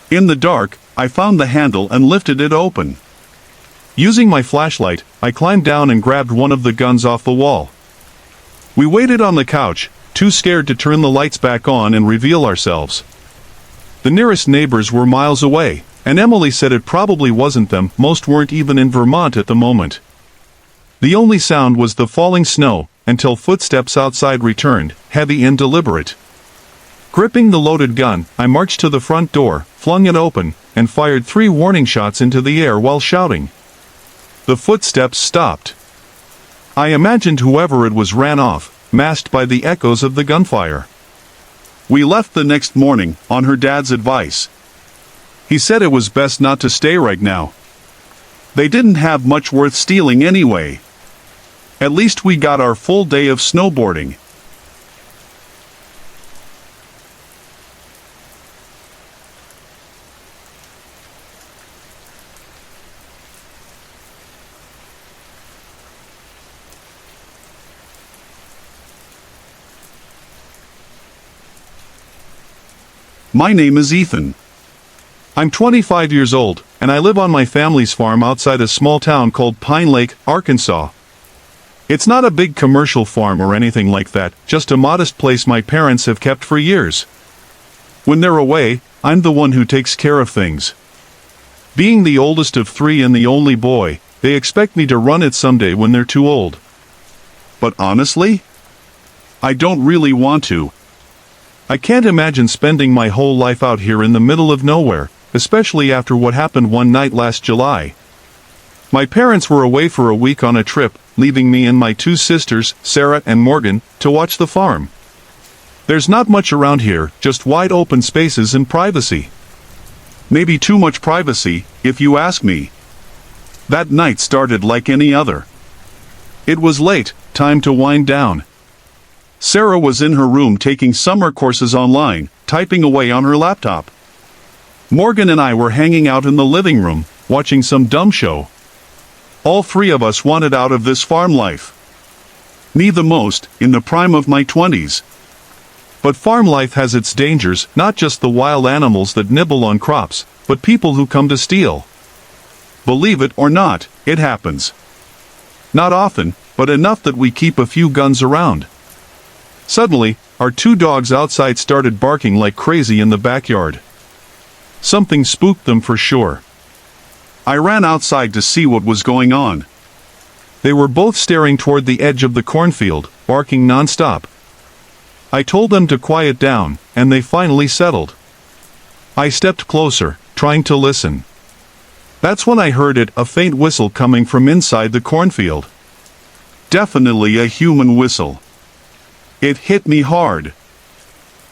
In the dark, I found the handle and lifted it open. Using my flashlight, I climbed down and grabbed one of the guns off the wall. We waited on the couch, too scared to turn the lights back on and reveal ourselves. The nearest neighbors were miles away, and Emily said it probably wasn't them, most weren't even in Vermont at the moment. The only sound was the falling snow, until footsteps outside returned, heavy and deliberate. Gripping the loaded gun, I marched to the front door, flung it open, and fired 3 warning shots into the air while shouting. The footsteps stopped. I imagined whoever it was ran off, masked by the echoes of the gunfire. We left the next morning, on her dad's advice. He said it was best not to stay right now. They didn't have much worth stealing anyway. At least we got our full day of snowboarding. My name is Ethan. I'm 25 years old, and I live on my family's farm outside a small town called Pine Lake, Arkansas. It's not a big commercial farm or anything like that, just a modest place my parents have kept for years. When they're away, I'm the one who takes care of things. Being the oldest of 3 and the only boy, they expect me to run it someday when they're too old. But honestly, I don't really want to. I can't imagine spending my whole life out here in the middle of nowhere, especially after what happened one night last July. My parents were away for a week on a trip, leaving me and my 2 sisters, Sarah and Morgan, to watch the farm. There's not much around here, just wide open spaces and privacy. Maybe too much privacy, if you ask me. That night started like any other. It was late, time to wind down. Sarah was in her room taking summer courses online, typing away on her laptop. Morgan and I were hanging out in the living room, watching some dumb show. All 3 of us wanted out of this farm life. Me the most, in the prime of my 20s. But farm life has its dangers, not just the wild animals that nibble on crops, but people who come to steal. Believe it or not, it happens. Not often, but enough that we keep a few guns around. Suddenly, our 2 dogs outside started barking like crazy in the backyard. Something spooked them for sure. I ran outside to see what was going on. They were both staring toward the edge of the cornfield, barking non-stop. I told them to quiet down, and they finally settled. I stepped closer, trying to listen. That's when I heard it, a faint whistle coming from inside the cornfield. Definitely a human whistle. It hit me hard.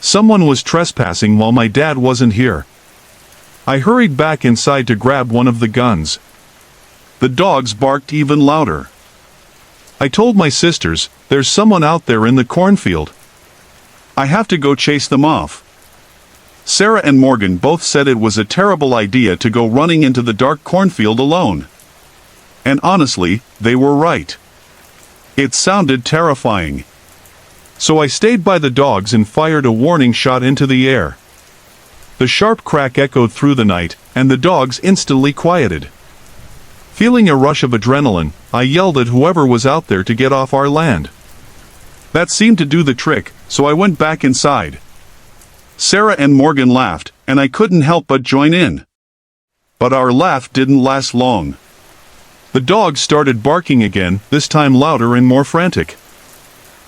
Someone was trespassing while my dad wasn't here. I hurried back inside to grab one of the guns. The dogs barked even louder. I told my sisters, "There's someone out there in the cornfield. I have to go chase them off." Sarah and Morgan both said it was a terrible idea to go running into the dark cornfield alone. And honestly, they were right. It sounded terrifying. So I stayed by the dogs and fired a warning shot into the air. The sharp crack echoed through the night, and the dogs instantly quieted. Feeling a rush of adrenaline, I yelled at whoever was out there to get off our land. That seemed to do the trick, so I went back inside. Sarah and Morgan laughed, and I couldn't help but join in. But our laugh didn't last long. The dogs started barking again, this time louder and more frantic.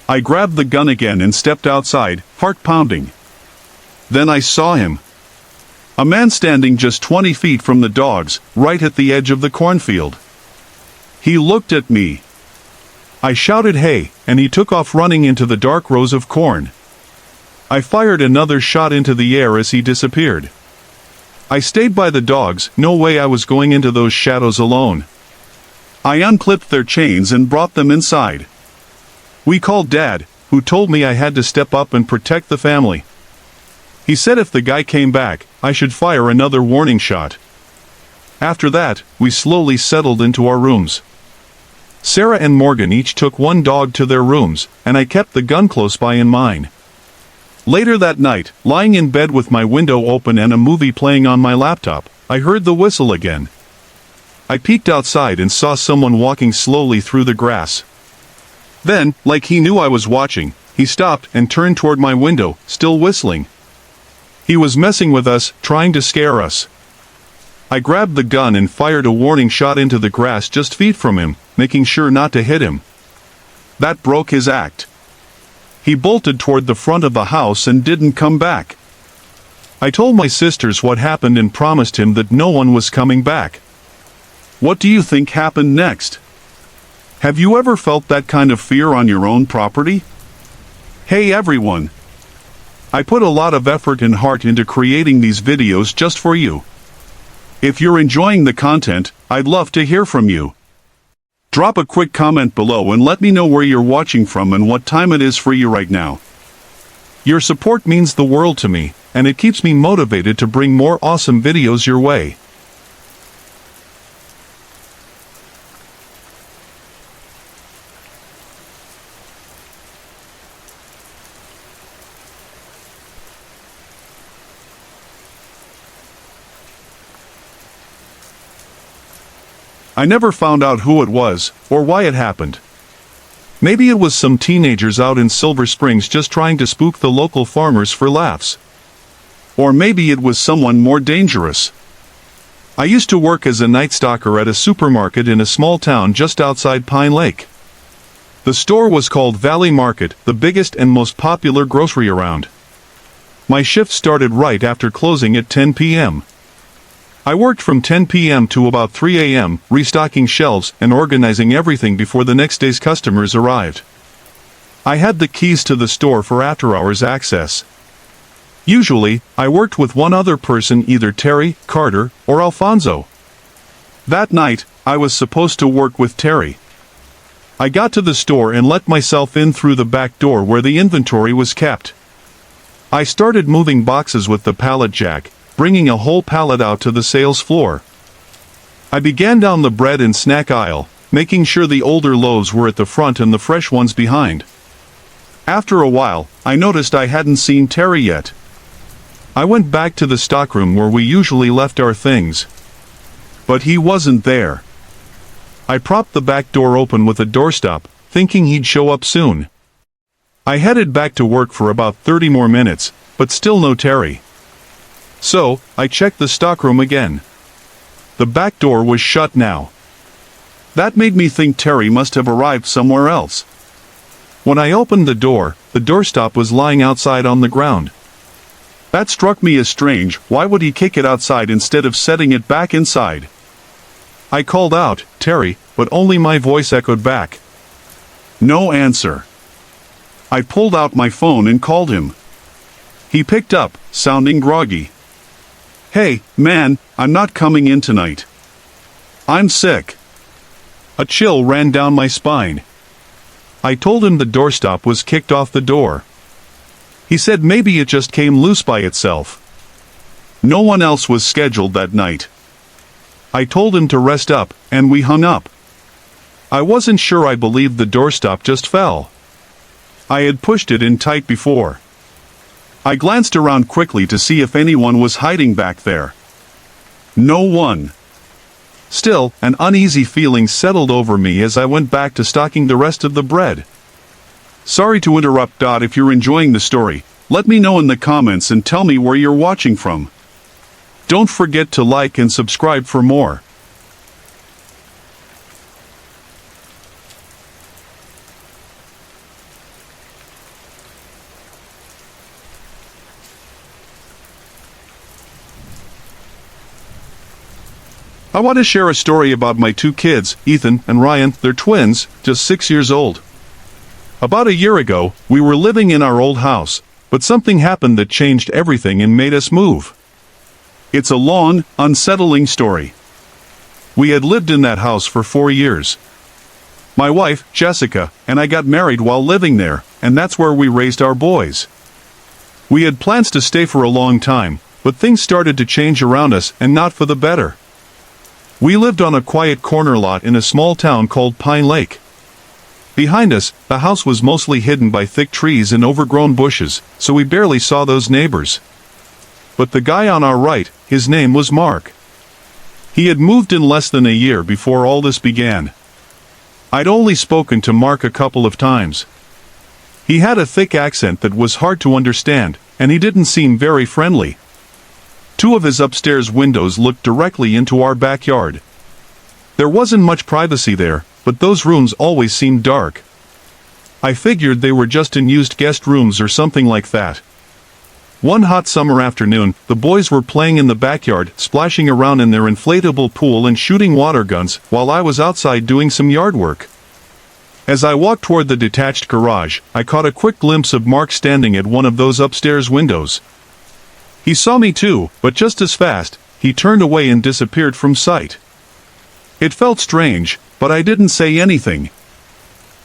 I grabbed the gun again and stepped outside, heart pounding. Then I saw him. A man standing just 20 feet from the dogs, right at the edge of the cornfield. He looked at me. I shouted "Hey," and he took off running into the dark rows of corn. I fired another shot into the air as he disappeared. I stayed by the dogs, no way I was going into those shadows alone. I unclipped their chains and brought them inside. We called Dad, who told me I had to step up and protect the family. He said if the guy came back, I should fire another warning shot. After that, we slowly settled into our rooms. Sarah and Morgan each took one dog to their rooms, and I kept the gun close by in mine. Later that night, lying in bed with my window open and a movie playing on my laptop, I heard the whistle again. I peeked outside and saw someone walking slowly through the grass. Then, like he knew I was watching, he stopped and turned toward my window, still whistling. He was messing with us, trying to scare us. I grabbed the gun and fired a warning shot into the grass just feet from him, making sure not to hit him. That broke his act. He bolted toward the front of the house and didn't come back. I told my sisters what happened and promised him that no one was coming back. What do you think happened next? Have you ever felt that kind of fear on your own property? Hey everyone! I put a lot of effort and heart into creating these videos just for you. If you're enjoying the content, I'd love to hear from you. Drop a quick comment below and let me know where you're watching from and what time it is for you right now. Your support means the world to me, and it keeps me motivated to bring more awesome videos your way. I never found out who it was, or why it happened. Maybe it was some teenagers out in Silver Springs just trying to spook the local farmers for laughs. Or maybe it was someone more dangerous. I used to work as a night stalker at a supermarket in a small town just outside Pine Lake. The store was called Valley Market, the biggest and most popular grocery around. My shift started right after closing at 10 p.m. I worked from 10 p.m. to about 3 a.m., restocking shelves and organizing everything before the next day's customers arrived. I had the keys to the store for after-hours access. Usually, I worked with one other person, either Terry, Carter, or Alfonso. That night, I was supposed to work with Terry. I got to the store and let myself in through the back door where the inventory was kept. I started moving boxes with the pallet jack, bringing a whole pallet out to the sales floor. I began down the bread and snack aisle, making sure the older loaves were at the front and the fresh ones behind. After a while, I noticed I hadn't seen Terry yet. I went back to the stockroom where we usually left our things. But he wasn't there. I propped the back door open with a doorstop, thinking he'd show up soon. I headed back to work for about 30 more minutes, but still no Terry. So, I checked the stockroom again. The back door was shut now. That made me think Terry must have arrived somewhere else. When I opened the doorstop was lying outside on the ground. That struck me as strange. Why would he kick it outside instead of setting it back inside? I called out, "Terry," but only my voice echoed back. No answer. I pulled out my phone and called him. He picked up, sounding groggy. "Hey, man, I'm not coming in tonight. I'm sick." A chill ran down my spine. I told him the doorstop was kicked off the door. He said maybe it just came loose by itself. No one else was scheduled that night. I told him to rest up, and we hung up. I wasn't sure I believed the doorstop just fell. I had pushed it in tight before. I glanced around quickly to see if anyone was hiding back there. No one. Still, an uneasy feeling settled over me as I went back to stocking the rest of the bread. Sorry to interrupt. If you're enjoying the story, let me know in the comments and tell me where you're watching from. Don't forget to like and subscribe for more. I want to share a story about my two kids, Ethan and Ryan. They're twins, just 6 years old. About a year ago, we were living in our old house, but something happened that changed everything and made us move. It's a long, unsettling story. We had lived in that house for 4 years. My wife, Jessica, and I got married while living there, and that's where we raised our boys. We had plans to stay for a long time, but things started to change around us, and not for the better. We lived on a quiet corner lot in a small town called Pine Lake. Behind us, the house was mostly hidden by thick trees and overgrown bushes, so we barely saw those neighbors. But the guy on our right, his name was Mark. He had moved in less than a year before all this began. I'd only spoken to Mark a couple of times. He had a thick accent that was hard to understand, and he didn't seem very friendly. Two of his upstairs windows looked directly into our backyard. There wasn't much privacy there, but those rooms always seemed dark. I figured they were just unused guest rooms or something like that. One hot summer afternoon, the boys were playing in the backyard, splashing around in their inflatable pool and shooting water guns, while I was outside doing some yard work. As I walked toward the detached garage, I caught a quick glimpse of Mark standing at one of those upstairs windows. He saw me too, but just as fast, he turned away and disappeared from sight. It felt strange, but I didn't say anything.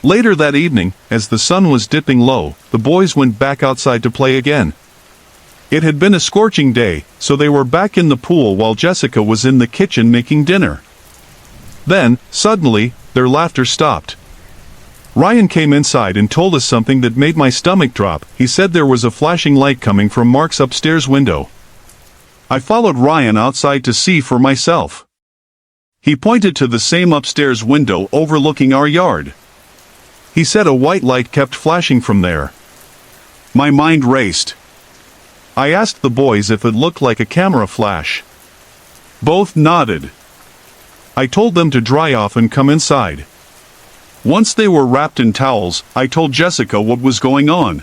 Later that evening, as the sun was dipping low, the boys went back outside to play again. It had been a scorching day, so they were back in the pool while Jessica was in the kitchen making dinner. Then, suddenly, their laughter stopped. Ryan came inside and told us something that made my stomach drop. He said there was a flashing light coming from Mark's upstairs window. I followed Ryan outside to see for myself. He pointed to the same upstairs window overlooking our yard. He said a white light kept flashing from there. My mind raced. I asked the boys if it looked like a camera flash. Both nodded. I told them to dry off and come inside. Once they were wrapped in towels, I told Jessica what was going on.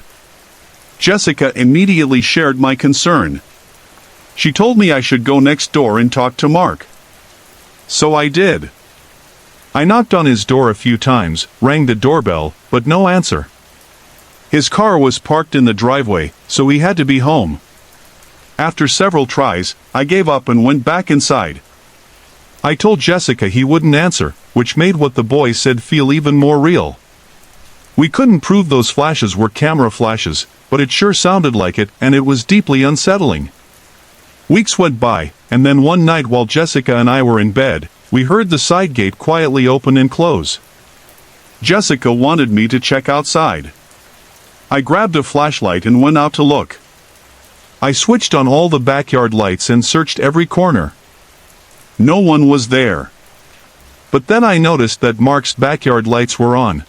Jessica immediately shared my concern. She told me I should go next door and talk to Mark. So I did. I knocked on his door a few times, rang the doorbell, but no answer. His car was parked in the driveway, so he had to be home. After several tries, I gave up and went back inside. I told Jessica he wouldn't answer, which made what the boys said feel even more real. We couldn't prove those flashes were camera flashes, but it sure sounded like it, and it was deeply unsettling. Weeks went by, and then one night while Jessica and I were in bed, we heard the side gate quietly open and close. Jessica wanted me to check outside. I grabbed a flashlight and went out to look. I switched on all the backyard lights and searched every corner. No one was there. But then I noticed that Mark's backyard lights were on.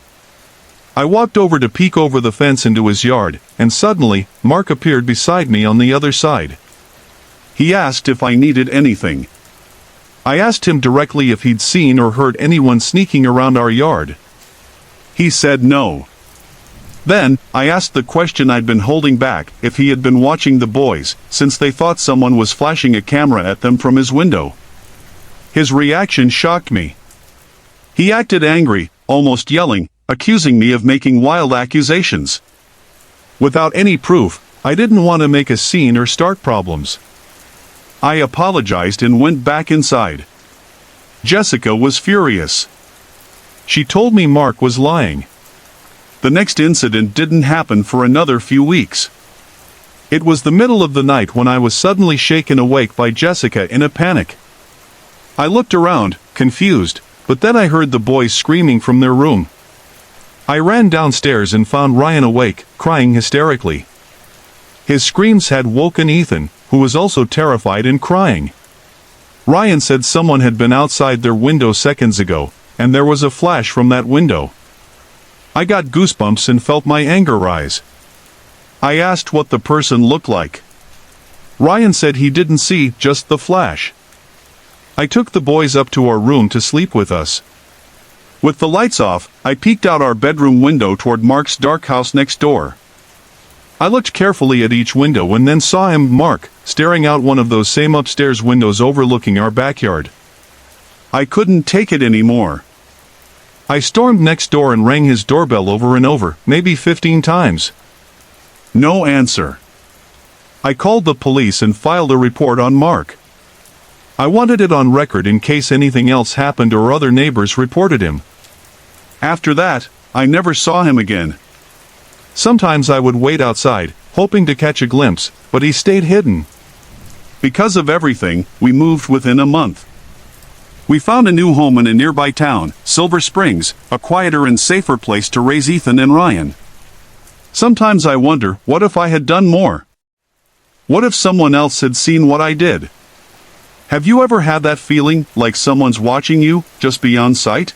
I walked over to peek over the fence into his yard, and suddenly, Mark appeared beside me on the other side. He asked if I needed anything. I asked him directly if he'd seen or heard anyone sneaking around our yard. He said no. Then, I asked the question I'd been holding back, if he had been watching the boys, since they thought someone was flashing a camera at them from his window. His reaction shocked me. He acted angry, almost yelling, accusing me of making wild accusations. Without any proof, I didn't want to make a scene or start problems. I apologized and went back inside. Jessica was furious. She told me Mark was lying. The next incident didn't happen for another few weeks. It was the middle of the night when I was suddenly shaken awake by Jessica in a panic. I looked around, confused, but then I heard the boys screaming from their room. I ran downstairs and found Ryan awake, crying hysterically. His screams had woken Ethan, who was also terrified and crying. Ryan said someone had been outside their window seconds ago, and there was a flash from that window. I got goosebumps and felt my anger rise. I asked what the person looked like. Ryan said he didn't see, just the flash. I took the boys up to our room to sleep with us. With the lights off, I peeked out our bedroom window toward Mark's dark house next door. I looked carefully at each window and then saw him, Mark, staring out one of those same upstairs windows overlooking our backyard. I couldn't take it anymore. I stormed next door and rang his doorbell over and over, maybe 15 times. No answer. I called the police and filed a report on Mark. I wanted it on record in case anything else happened or other neighbors reported him. After that, I never saw him again. Sometimes I would wait outside, hoping to catch a glimpse, but he stayed hidden. Because of everything, we moved within a month. We found a new home in a nearby town, Silver Springs, a quieter and safer place to raise Ethan and Ryan. Sometimes I wonder, what if I had done more? What if someone else had seen what I did? Have you ever had that feeling, like someone's watching you, just beyond sight?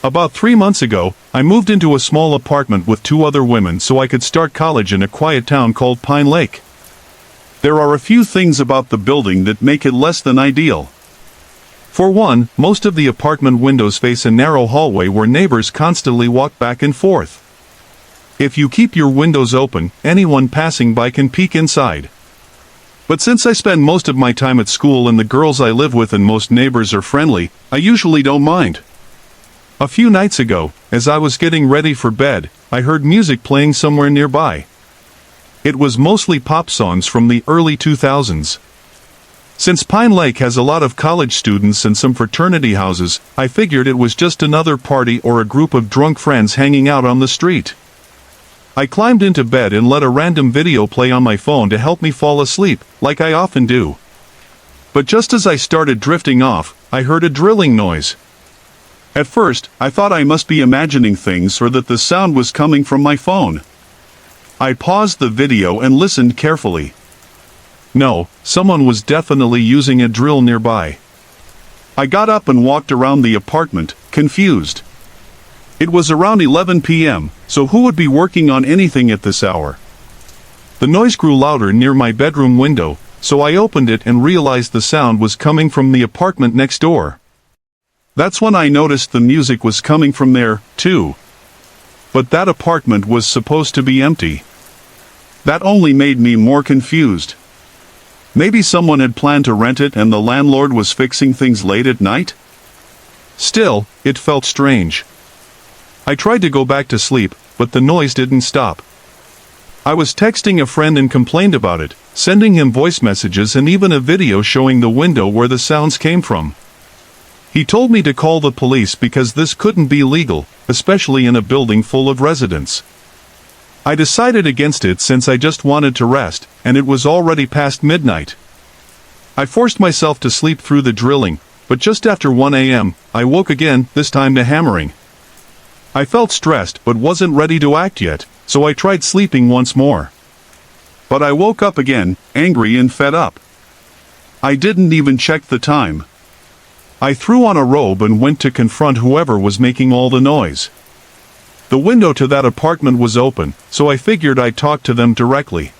About 3 months ago, I moved into a small apartment with 2 other women so I could start college in a quiet town called Pine Lake. There are a few things about the building that make it less than ideal. For one, most of the apartment windows face a narrow hallway where neighbors constantly walk back and forth. If you keep your windows open, anyone passing by can peek inside. But since I spend most of my time at school and the girls I live with and most neighbors are friendly, I usually don't mind. A few nights ago, as I was getting ready for bed, I heard music playing somewhere nearby. It was mostly pop songs from the early 2000s. Since Pine Lake has a lot of college students and some fraternity houses, I figured it was just another party or a group of drunk friends hanging out on the street. I climbed into bed and let a random video play on my phone to help me fall asleep, like I often do. But just as I started drifting off, I heard a drilling noise. At first, I thought I must be imagining things or that the sound was coming from my phone. I paused the video and listened carefully. No, someone was definitely using a drill nearby. I got up and walked around the apartment, confused. It was around 11 p.m., so who would be working on anything at this hour? The noise grew louder near my bedroom window, so I opened it and realized the sound was coming from the apartment next door. That's when I noticed the music was coming from there, too. But that apartment was supposed to be empty. That only made me more confused. Maybe someone had planned to rent it and the landlord was fixing things late at night? Still, it felt strange. I tried to go back to sleep, but the noise didn't stop. I was texting a friend and complained about it, sending him voice messages and even a video showing the window where the sounds came from. He told me to call the police because this couldn't be legal, especially in a building full of residents. I decided against it since I just wanted to rest, and it was already past midnight. I forced myself to sleep through the drilling, but just after 1 a.m., I woke again, this time to hammering. I felt stressed but wasn't ready to act yet, so I tried sleeping once more. But I woke up again, angry and fed up. I didn't even check the time. I threw on a robe and went to confront whoever was making all the noise. The window to that apartment was open, so I figured I'd talk to them directly.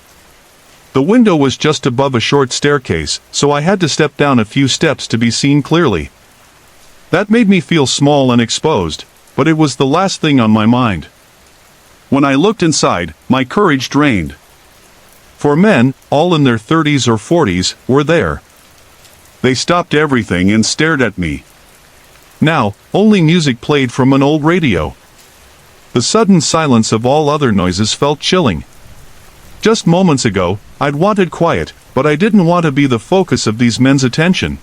The window was just above a short staircase, so I had to step down a few steps to be seen clearly. That made me feel small and exposed, but it was the last thing on my mind. When I looked inside, my courage drained. Four men, all in their 30s or 40s, were there. They stopped everything and stared at me. Now, only music played from an old radio. The sudden silence of all other noises felt chilling. Just moments ago, I'd wanted quiet, but I didn't want to be the focus of these men's attention.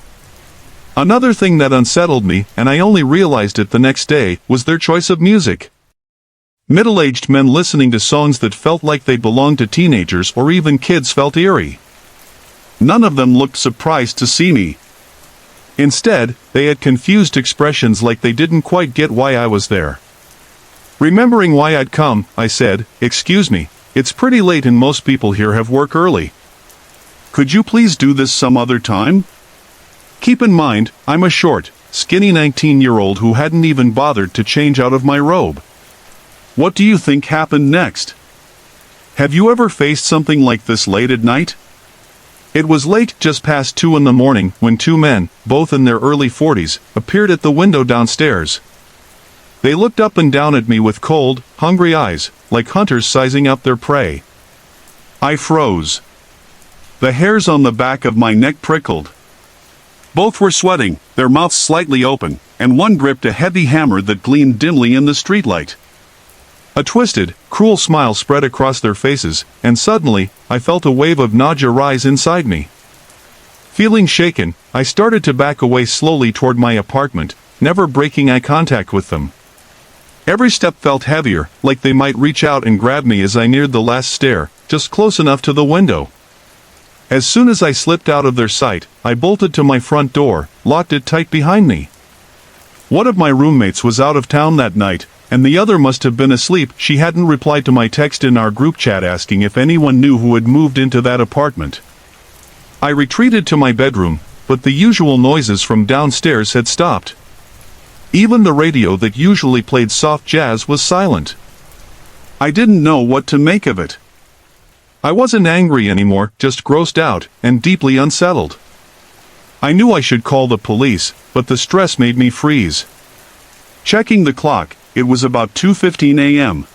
Another thing that unsettled me, and I only realized it the next day, was their choice of music. Middle-aged men listening to songs that felt like they belonged to teenagers or even kids felt eerie. None of them looked surprised to see me. Instead, they had confused expressions like they didn't quite get why I was there. Remembering why I'd come, I said, "Excuse me, it's pretty late and most people here have work early. Could you please do this some other time? Keep in mind, I'm a short, skinny 19-year-old who hadn't even bothered to change out of my robe. What do you think happened next? Have you ever faced something like this late at night?" It was late, just past 2 in the morning, when two men, both in their early 40s, appeared at the window downstairs. They looked up and down at me with cold, hungry eyes, like hunters sizing up their prey. I froze. The hairs on the back of my neck prickled. Both were sweating, their mouths slightly open, and one gripped a heavy hammer that gleamed dimly in the streetlight. A twisted, cruel smile spread across their faces, and suddenly, I felt a wave of nausea rise inside me. Feeling shaken, I started to back away slowly toward my apartment, never breaking eye contact with them. Every step felt heavier, like they might reach out and grab me as I neared the last stair, just close enough to the window. As soon as I slipped out of their sight, I bolted to my front door, locked it tight behind me. One of my roommates was out of town that night, and the other must have been asleep. She hadn't replied to my text in our group chat asking if anyone knew who had moved into that apartment. I retreated to my bedroom, but the usual noises from downstairs had stopped. Even the radio that usually played soft jazz was silent. I didn't know what to make of it. I wasn't angry anymore, just grossed out, and deeply unsettled. I knew I should call the police, but the stress made me freeze. Checking the clock, it was about 2:15 a.m.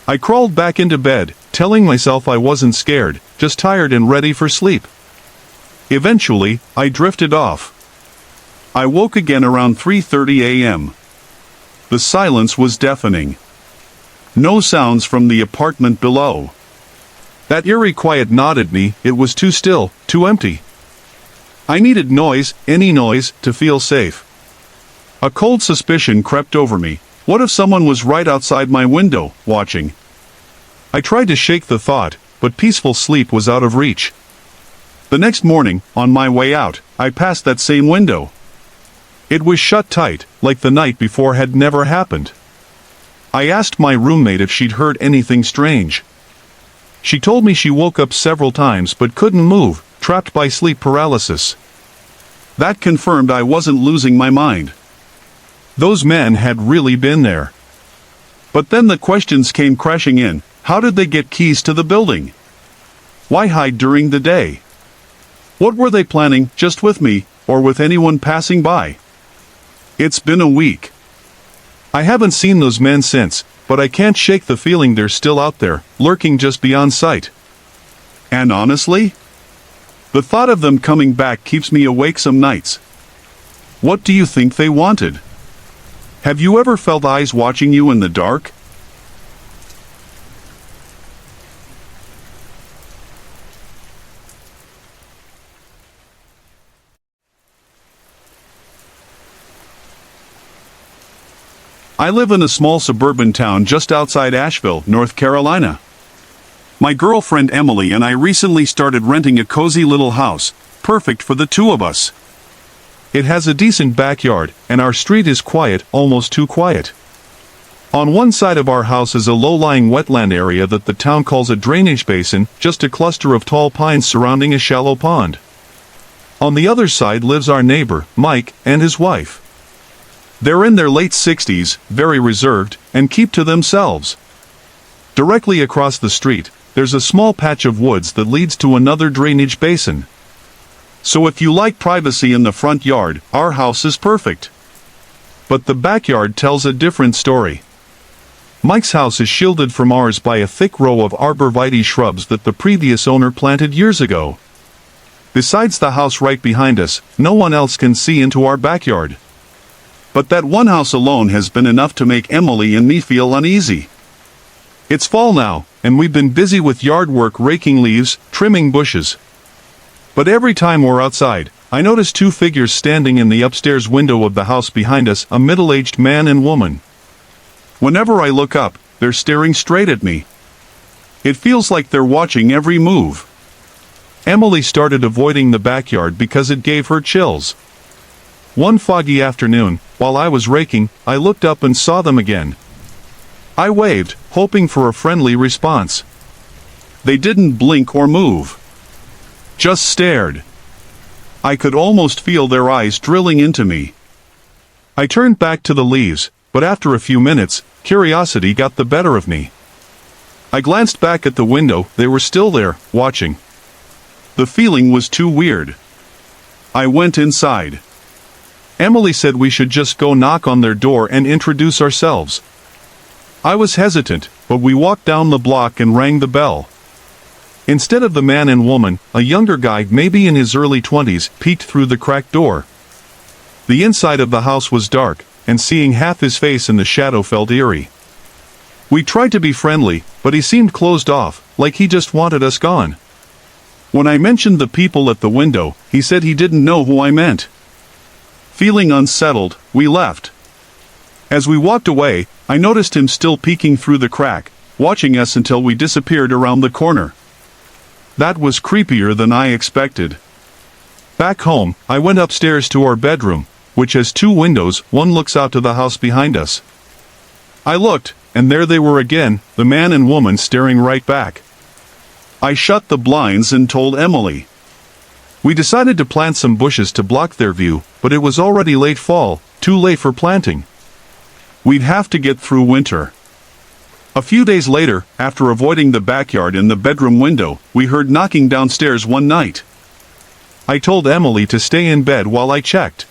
I crawled back into bed, telling myself I wasn't scared, just tired and ready for sleep. Eventually, I drifted off. I woke again around 3:30 a.m. The silence was deafening. No sounds from the apartment below. That eerie quiet gnawed me. It was too still, too empty. I needed noise, any noise, to feel safe. A cold suspicion crept over me. What if someone was right outside my window, watching? I tried to shake the thought, but peaceful sleep was out of reach. The next morning, on my way out, I passed that same window. It was shut tight, like the night before had never happened. I asked my roommate if she'd heard anything strange. She told me she woke up several times but couldn't move, trapped by sleep paralysis. That confirmed I wasn't losing my mind. Those men had really been there. But then the questions came crashing in. How did they get keys to the building? Why hide during the day? What were they planning, just with me, or with anyone passing by? It's been a week. I haven't seen those men since, but I can't shake the feeling they're still out there, lurking just beyond sight. And honestly, the thought of them coming back keeps me awake some nights. What do you think they wanted? Have you ever felt eyes watching you in the dark? I live in a small suburban town just outside Asheville, North Carolina. My girlfriend Emily and I recently started renting a cozy little house, perfect for the two of us. It has a decent backyard, and our street is quiet, almost too quiet. On one side of our house is a low-lying wetland area that the town calls a drainage basin, just a cluster of tall pines surrounding a shallow pond. On the other side lives our neighbor, Mike, and his wife. They're in their late 60s, very reserved, and keep to themselves. Directly across the street, there's a small patch of woods that leads to another drainage basin. So if you like privacy in the front yard, our house is perfect. But the backyard tells a different story. Mike's house is shielded from ours by a thick row of arborvitae shrubs that the previous owner planted years ago. Besides the house right behind us, no one else can see into our backyard. But that one house alone has been enough to make Emily and me feel uneasy. It's fall now, and we've been busy with yard work, raking leaves, trimming bushes. But every time we're outside, I notice two figures standing in the upstairs window of the house behind us, a middle-aged man and woman. Whenever I look up, they're staring straight at me. It feels like they're watching every move. Emily started avoiding the backyard because it gave her chills. One foggy afternoon, while I was raking, I looked up and saw them again. I waved, hoping for a friendly response. They didn't blink or move. Just stared. I could almost feel their eyes drilling into me. I turned back to the leaves, but after a few minutes, curiosity got the better of me. I glanced back at the window. They were still there, watching. The feeling was too weird. I went inside. Emily said we should just go knock on their door and introduce ourselves. I was hesitant, but we walked down the block and rang the bell. Instead of the man and woman, a younger guy, maybe in his early 20s, peeked through the cracked door. The inside of the house was dark, and seeing half his face in the shadow felt eerie. We tried to be friendly, but he seemed closed off, like he just wanted us gone. When I mentioned the people at the window, he said he didn't know who I meant. Feeling unsettled, we left. As we walked away, I noticed him still peeking through the crack, watching us until we disappeared around the corner. That was creepier than I expected. Back home, I went upstairs to our bedroom, which has two windows. One looks out to the house behind us. I looked, and there they were again, the man and woman staring right back. I shut the blinds and told Emily. We decided to plant some bushes to block their view, but it was already late fall, too late for planting. We'd have to get through winter. A few days later, after avoiding the backyard and the bedroom window, we heard knocking downstairs one night. I told Emily to stay in bed while I checked.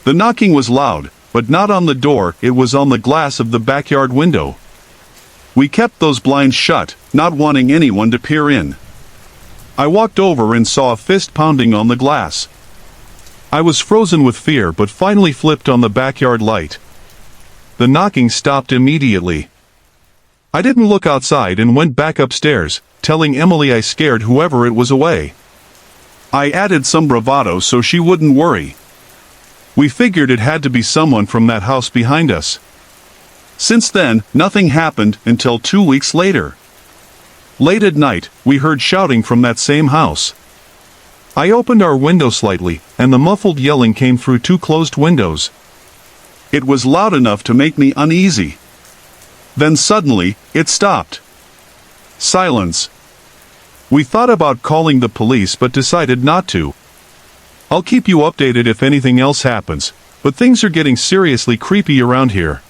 The knocking was loud, but not on the door, it was on the glass of the backyard window. We kept those blinds shut, not wanting anyone to peer in. I walked over and saw a fist pounding on the glass. I was frozen with fear but finally flipped on the backyard light. The knocking stopped immediately. I didn't look outside and went back upstairs, telling Emily I scared whoever it was away. I added some bravado so she wouldn't worry. We figured it had to be someone from that house behind us. Since then, nothing happened until 2 weeks later. Late at night, we heard shouting from that same house. I opened our window slightly, and the muffled yelling came through two closed windows. It was loud enough to make me uneasy. Then suddenly, it stopped. Silence. We thought about calling the police but decided not to. I'll keep you updated if anything else happens, but things are getting seriously creepy around here.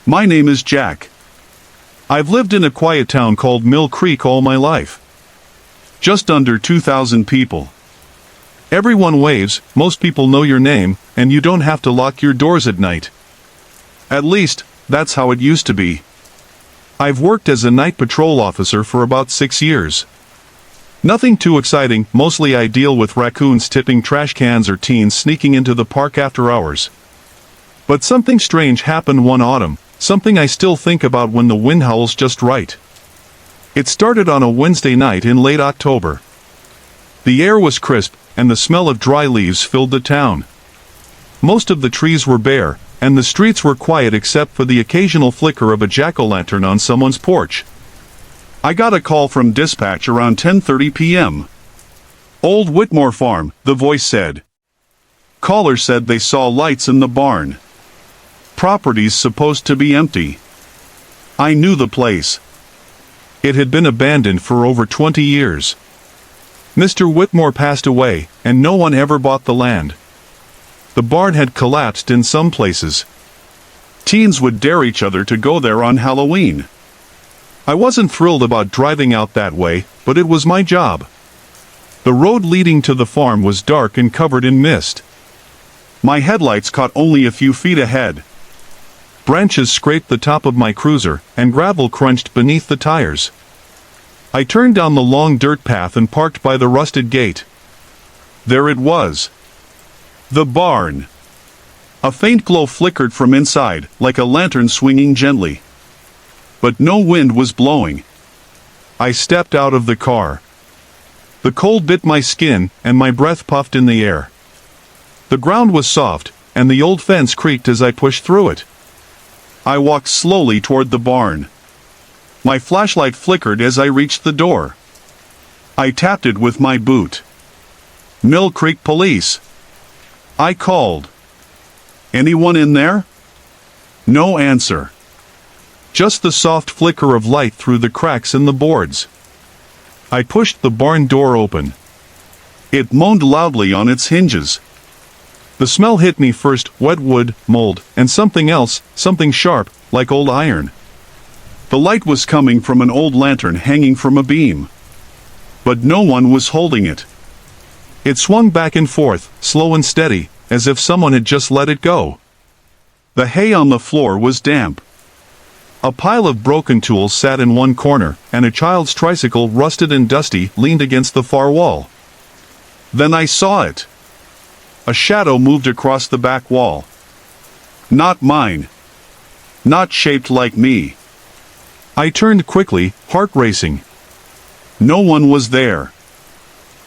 My name is Jack. I've lived in a quiet town called Mill Creek all my life. Just under 2,000 people. Everyone waves, most people know your name, and you don't have to lock your doors at night. At least, that's how it used to be. I've worked as a night patrol officer for about 6 years. Nothing too exciting, mostly I deal with raccoons tipping trash cans or teens sneaking into the park after hours. But something strange happened one autumn, something I still think about when the wind howls just right. It started on a Wednesday night in late October. The air was crisp, and the smell of dry leaves filled the town. Most of the trees were bare, and the streets were quiet except for the occasional flicker of a jack-o'-lantern on someone's porch. I got a call from dispatch around 10:30 p.m. Old Whitmore Farm, the voice said. Caller said they saw lights in the barn. Property's supposed to be empty. I knew the place. It had been abandoned for over 20 years. Mr. Whitmore passed away, and no one ever bought the land. The barn had collapsed in some places. Teens would dare each other to go there on Halloween. I wasn't thrilled about driving out that way, but it was my job. The road leading to the farm was dark and covered in mist. My headlights caught only a few feet ahead. Branches scraped the top of my cruiser, and gravel crunched beneath the tires. I turned down the long dirt path and parked by the rusted gate. There it was. The barn. A faint glow flickered from inside, like a lantern swinging gently. But no wind was blowing. I stepped out of the car. The cold bit my skin, and my breath puffed in the air. The ground was soft, and the old fence creaked as I pushed through it. I walked slowly toward the barn. My flashlight flickered as I reached the door. I tapped it with my boot. Mill Creek Police. I called. Anyone in there? No answer. Just the soft flicker of light through the cracks in the boards. I pushed the barn door open. It moaned loudly on its hinges. The smell hit me first, wet wood, mold, and something else, something sharp, like old iron. The light was coming from an old lantern hanging from a beam. But no one was holding it. It swung back and forth, slow and steady, as if someone had just let it go. The hay on the floor was damp. A pile of broken tools sat in one corner, and a child's tricycle, rusted and dusty, leaned against the far wall. Then I saw it. A shadow moved across the back wall. Not mine. Not shaped like me. I turned quickly, heart racing. No one was there.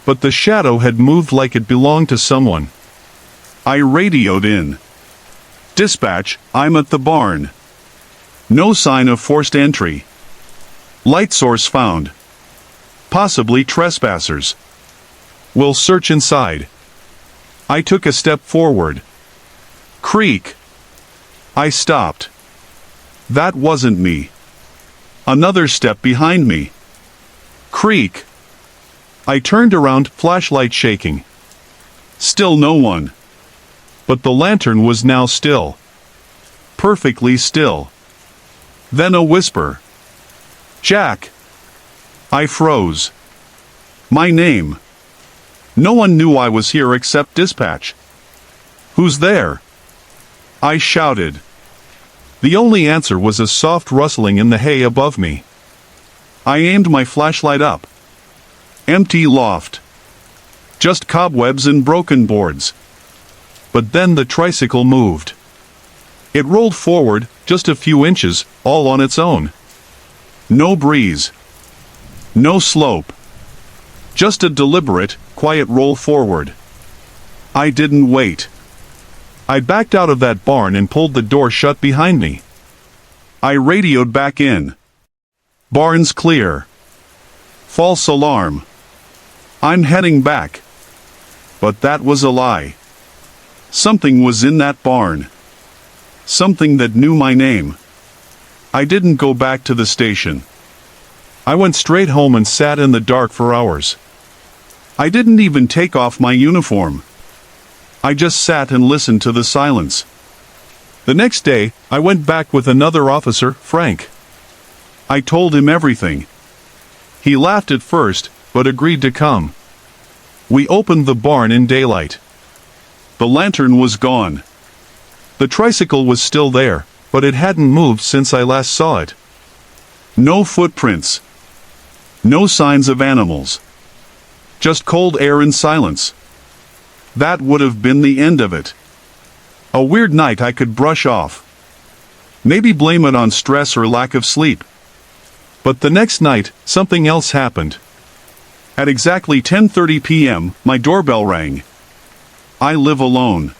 But the shadow had moved like it belonged to someone. I radioed in. Dispatch, I'm at the barn. No sign of forced entry. Light source found. Possibly trespassers. We'll search inside. I took a step forward. Creak. I stopped. That wasn't me. Another step behind me. Creak. I turned around, flashlight shaking. Still no one. But the lantern was now still. Perfectly still. Then a whisper. Jack. I froze. My name. No one knew I was here except dispatch. Who's there? I shouted. The only answer was a soft rustling in the hay above me. I aimed my flashlight up. Empty loft. Just cobwebs and broken boards. But then the tricycle moved. It rolled forward, just a few inches, all on its own. No breeze. No slope. Just a deliberate, quiet roll forward. I didn't wait. I backed out of that barn and pulled the door shut behind me. I radioed back in. Barn's clear. False alarm. I'm heading back. But that was a lie. Something was in that barn. Something that knew my name. I didn't go back to the station. I went straight home and sat in the dark for hours. I didn't even take off my uniform. I just sat and listened to the silence. The next day, I went back with another officer, Frank. I told him everything. He laughed at first, but agreed to come. We opened the barn in daylight. The lantern was gone. The tricycle was still there, but it hadn't moved since I last saw it. No footprints. No signs of animals. Just cold air and silence. That would have been the end of it. A weird night I could brush off. Maybe blame it on stress or lack of sleep. But the next night, something else happened. At exactly 10:30 p.m., my doorbell rang. I live alone.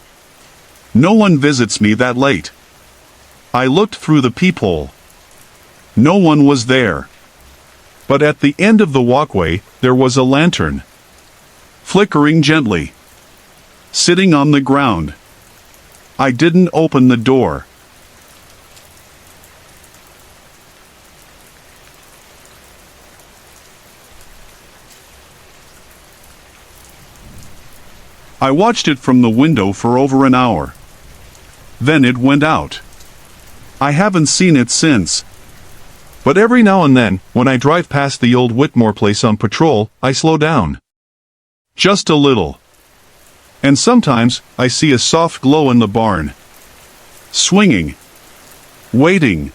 No one visits me that late. I looked through the peephole. No one was there. But at the end of the walkway, there was a lantern. Flickering gently. Sitting on the ground. I didn't open the door. I watched it from the window for over an hour. Then it went out. I haven't seen it since. But every now and then, when I drive past the old Whitmore place on patrol, I slow down. Just a little. And sometimes, I see a soft glow in the barn. Swinging. Waiting.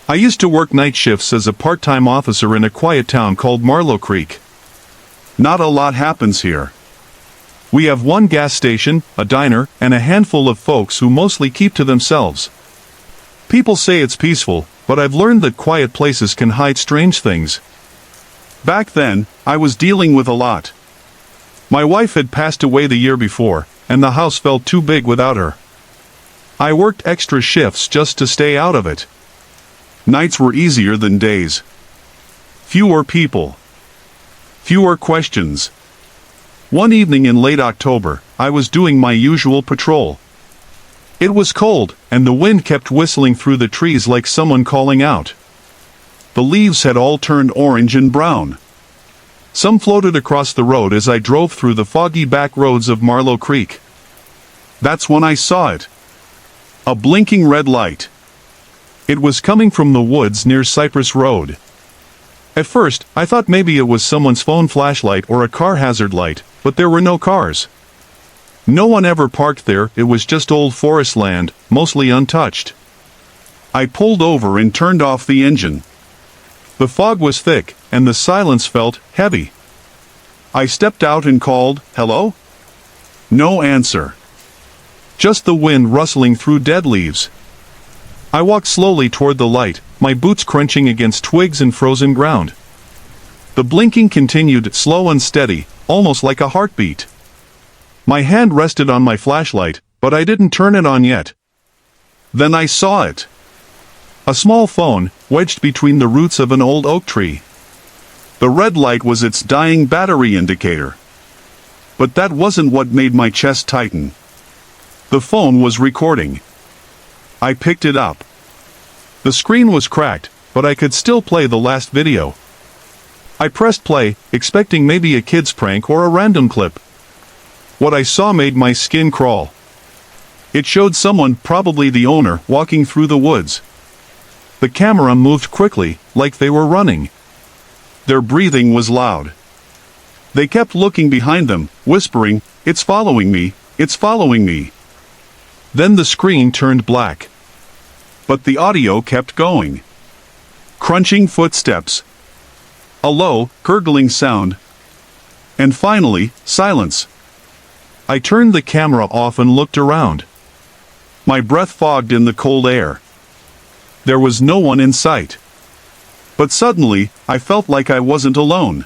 I used to work night shifts as a part-time officer in a quiet town called Marlow Creek. Not a lot happens here. We have one gas station, a diner, and a handful of folks who mostly keep to themselves. People say it's peaceful, but I've learned that quiet places can hide strange things. Back then, I was dealing with a lot. My wife had passed away the year before, and the house felt too big without her. I worked extra shifts just to stay out of it. Nights were easier than days. Fewer people. Fewer questions. One evening in late October, I was doing my usual patrol. It was cold, and the wind kept whistling through the trees like someone calling out. The leaves had all turned orange and brown. Some floated across the road as I drove through the foggy back roads of Marlow Creek. That's when I saw it. A blinking red light. It was coming from the woods near Cypress Road. At first, I thought maybe it was someone's phone flashlight or a car hazard light, but there were no cars. No one ever parked there, it was just old forest land, mostly untouched. I pulled over and turned off the engine. The fog was thick, and the silence felt heavy. I stepped out and called, "Hello?" No answer. Just the wind rustling through dead leaves. I walked slowly toward the light, my boots crunching against twigs and frozen ground. The blinking continued, slow and steady, almost like a heartbeat. My hand rested on my flashlight, but I didn't turn it on yet. Then I saw it. A small phone, wedged between the roots of an old oak tree. The red light was its dying battery indicator. But that wasn't what made my chest tighten. The phone was recording. I picked it up. The screen was cracked, but I could still play the last video. I pressed play, expecting maybe a kid's prank or a random clip. What I saw made my skin crawl. It showed someone, probably the owner, walking through the woods. The camera moved quickly, like they were running. Their breathing was loud. They kept looking behind them, whispering, "It's following me, it's following me." Then the screen turned black. But the audio kept going. Crunching footsteps. A low, gurgling sound. And finally, silence. I turned the camera off and looked around. My breath fogged in the cold air. There was no one in sight. But suddenly, I felt like I wasn't alone.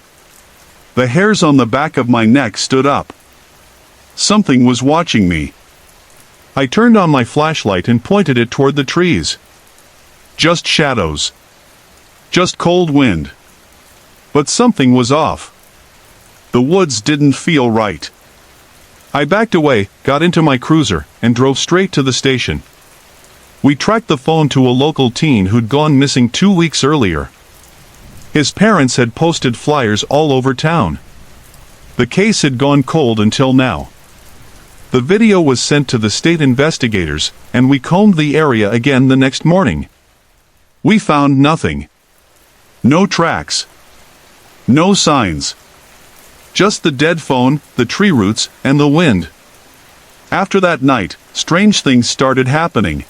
The hairs on the back of my neck stood up. Something was watching me. I turned on my flashlight and pointed it toward the trees. Just shadows. Just cold wind. But something was off. The woods didn't feel right. I backed away, got into my cruiser, and drove straight to the station. We tracked the phone to a local teen who'd gone missing 2 weeks earlier. His parents had posted flyers all over town. The case had gone cold until now. The video was sent to the state investigators, and we combed the area again the next morning. We found nothing. No tracks. No signs. Just the dead phone, the tree roots, and the wind. After that night, strange things started happening.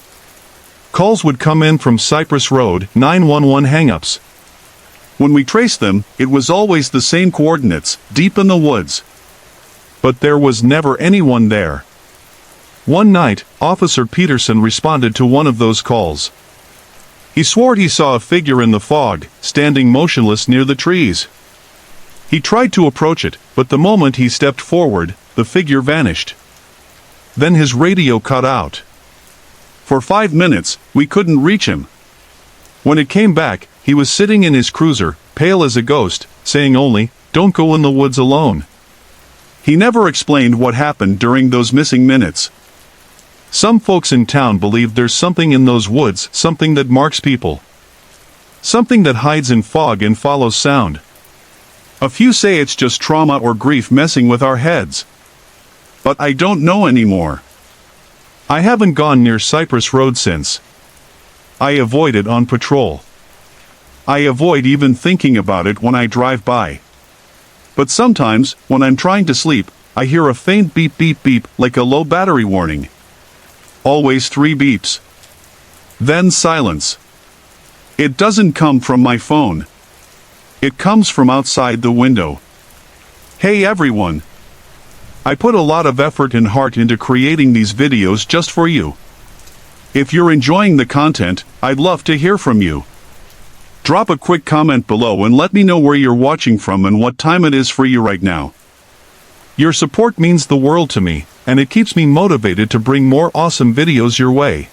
Calls would come in from Cypress Road, 911 hang-ups. When we traced them, it was always the same coordinates, deep in the woods. But there was never anyone there. One night, Officer Peterson responded to one of those calls. He swore he saw a figure in the fog, standing motionless near the trees. He tried to approach it, but the moment he stepped forward, the figure vanished. Then his radio cut out. For 5 minutes, we couldn't reach him. When it came back, he was sitting in his cruiser, pale as a ghost, saying only, "Don't go in the woods alone." He never explained what happened during those missing minutes. Some folks in town believe there's something in those woods, something that marks people. Something that hides in fog and follows sound. A few say it's just trauma or grief messing with our heads. But I don't know anymore. I haven't gone near Cypress Road since. I avoid it on patrol. I avoid even thinking about it when I drive by. But sometimes, when I'm trying to sleep, I hear a faint beep beep beep like a low battery warning. Always 3 beeps. Then silence. It doesn't come from my phone. It comes from outside the window. Hey everyone! I put a lot of effort and heart into creating these videos just for you. If you're enjoying the content, I'd love to hear from you. Drop a quick comment below and let me know where you're watching from and what time it is for you right now. Your support means the world to me, and it keeps me motivated to bring more awesome videos your way.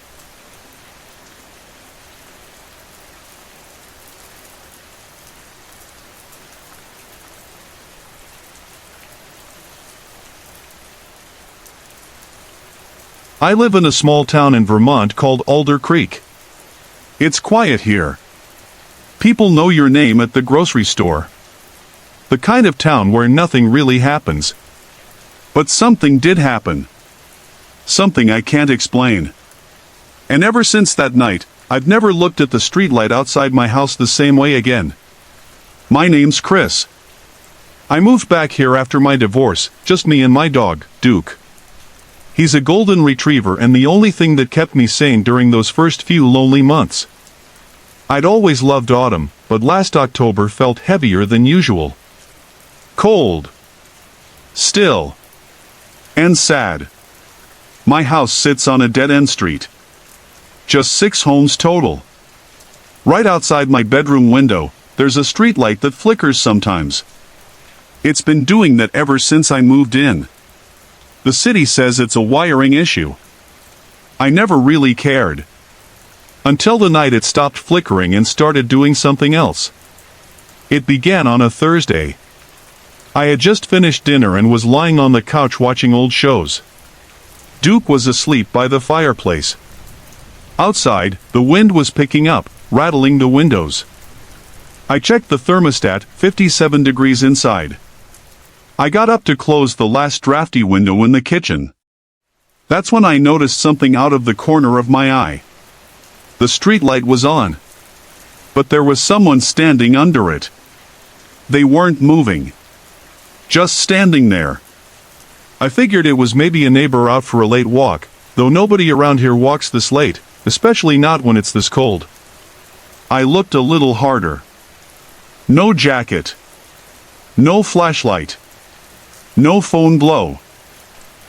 I live in a small town in Vermont called Alder Creek. It's quiet here. People know your name at the grocery store. The kind of town where nothing really happens. But something did happen. Something I can't explain. And ever since that night, I've never looked at the streetlight outside my house the same way again. My name's Chris. I moved back here after my divorce, just me and my dog, Duke. He's a golden retriever and the only thing that kept me sane during those first few lonely months. I'd always loved autumn, but last October felt heavier than usual. Cold. Still. And sad. My house sits on a dead-end street. Just 6 homes total. Right outside my bedroom window, there's a streetlight that flickers sometimes. It's been doing that ever since I moved in. The city says it's a wiring issue. I never really cared. Until the night it stopped flickering and started doing something else. It began on a Thursday. I had just finished dinner and was lying on the couch watching old shows. Duke was asleep by the fireplace. Outside, the wind was picking up, rattling the windows. I checked the thermostat, 57 degrees inside. I got up to close the last drafty window in the kitchen. That's when I noticed something out of the corner of my eye. The streetlight was on. But there was someone standing under it. They weren't moving. Just standing there. I figured it was maybe a neighbor out for a late walk, though nobody around here walks this late, especially not when it's this cold. I looked a little harder. No jacket. No flashlight. No phone glow.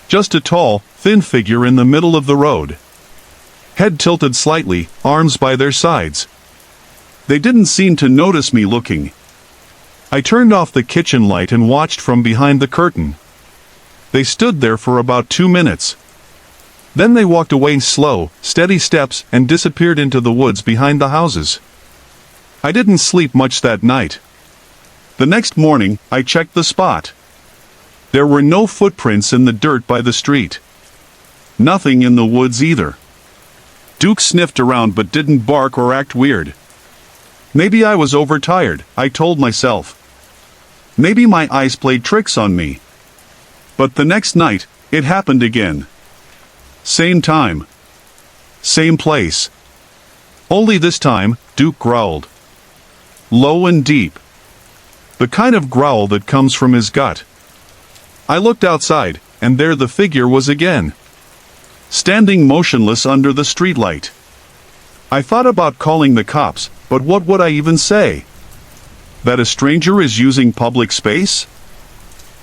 Just a tall, thin figure in the middle of the road. Head tilted slightly, arms by their sides. They didn't seem to notice me looking. I turned off the kitchen light and watched from behind the curtain. They stood there for about 2 minutes. Then they walked away slow, steady steps and disappeared into the woods behind the houses. I didn't sleep much that night. The next morning, I checked the spot. There were no footprints in the dirt by the street. Nothing in the woods either. Duke sniffed around but didn't bark or act weird. Maybe I was overtired, I told myself. Maybe my eyes played tricks on me. But the next night, it happened again. Same time. Same place. Only this time, Duke growled. Low and deep. The kind of growl that comes from his gut. I looked outside, and there the figure was again. Standing motionless under the streetlight. I thought about calling the cops, but what would I even say? That a stranger is using public space?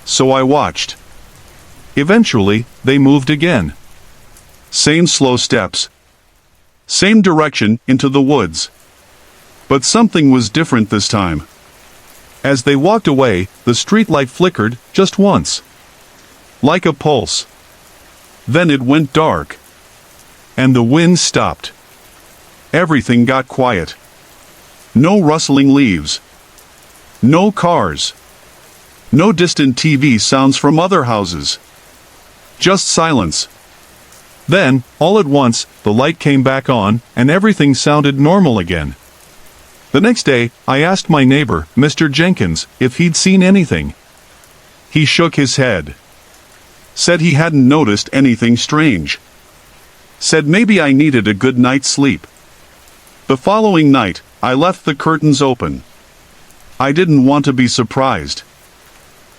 So I watched. Eventually, they moved again. Same slow steps. Same direction, into the woods. But something was different this time. As they walked away, the streetlight flickered, just once. Like a pulse. Then it went dark. And the wind stopped. Everything got quiet. No rustling leaves. No cars. No distant TV sounds from other houses. Just silence. Then, all at once, the light came back on, and everything sounded normal again. The next day, I asked my neighbor, Mr. Jenkins, if he'd seen anything. He shook his head. Said he hadn't noticed anything strange. Said maybe I needed a good night's sleep. The following night, I left the curtains open. I didn't want to be surprised.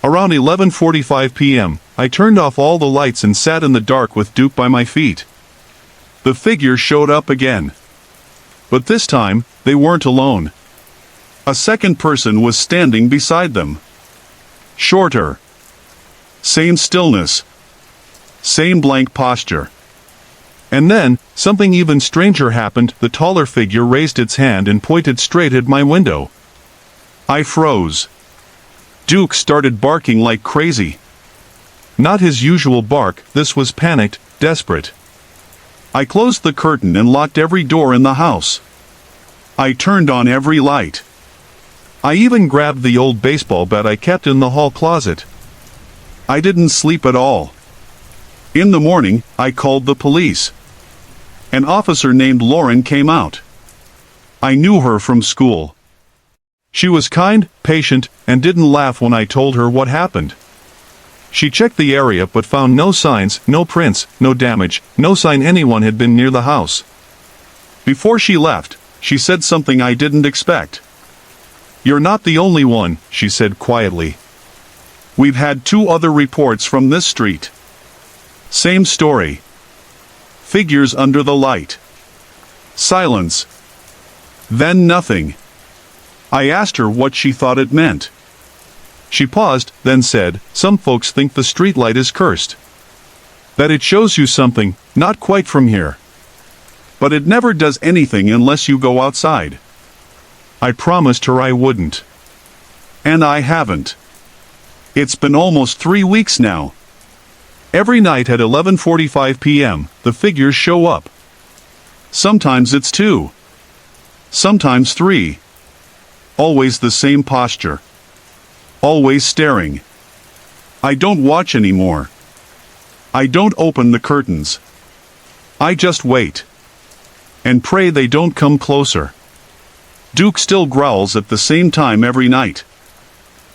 Around 11:45 p.m., I turned off all the lights and sat in the dark with Duke by my feet. The figure showed up again. But this time, they weren't alone. A second person was standing beside them. Shorter. Same stillness. Same blank posture. And then, something even stranger happened. The taller figure raised its hand and pointed straight at my window. I froze. Duke started barking like crazy. Not his usual bark, this was panicked, desperate. I closed the curtain and locked every door in the house. I turned on every light. I even grabbed the old baseball bat I kept in the hall closet. I didn't sleep at all. In the morning, I called the police. An officer named Lauren came out. I knew her from school. She was kind, patient, and didn't laugh when I told her what happened. She checked the area but found no signs, no prints, no damage, no sign anyone had been near the house. Before she left, she said something I didn't expect. "You're not the only one," she said quietly. "We've had 2 other reports from this street. Same story. Figures under the light. Silence. Then nothing." I asked her what she thought it meant. She paused, then said, "Some folks think the streetlight is cursed. That it shows you something, not quite from here. But it never does anything unless you go outside." I promised her I wouldn't. And I haven't. It's been almost 3 weeks now. Every night at 11:45 p.m., the figures show up. Sometimes it's 2. Sometimes 3. Always the same posture. Always staring. I don't watch anymore. I don't open the curtains. I just wait. And pray they don't come closer. Duke still growls at the same time every night.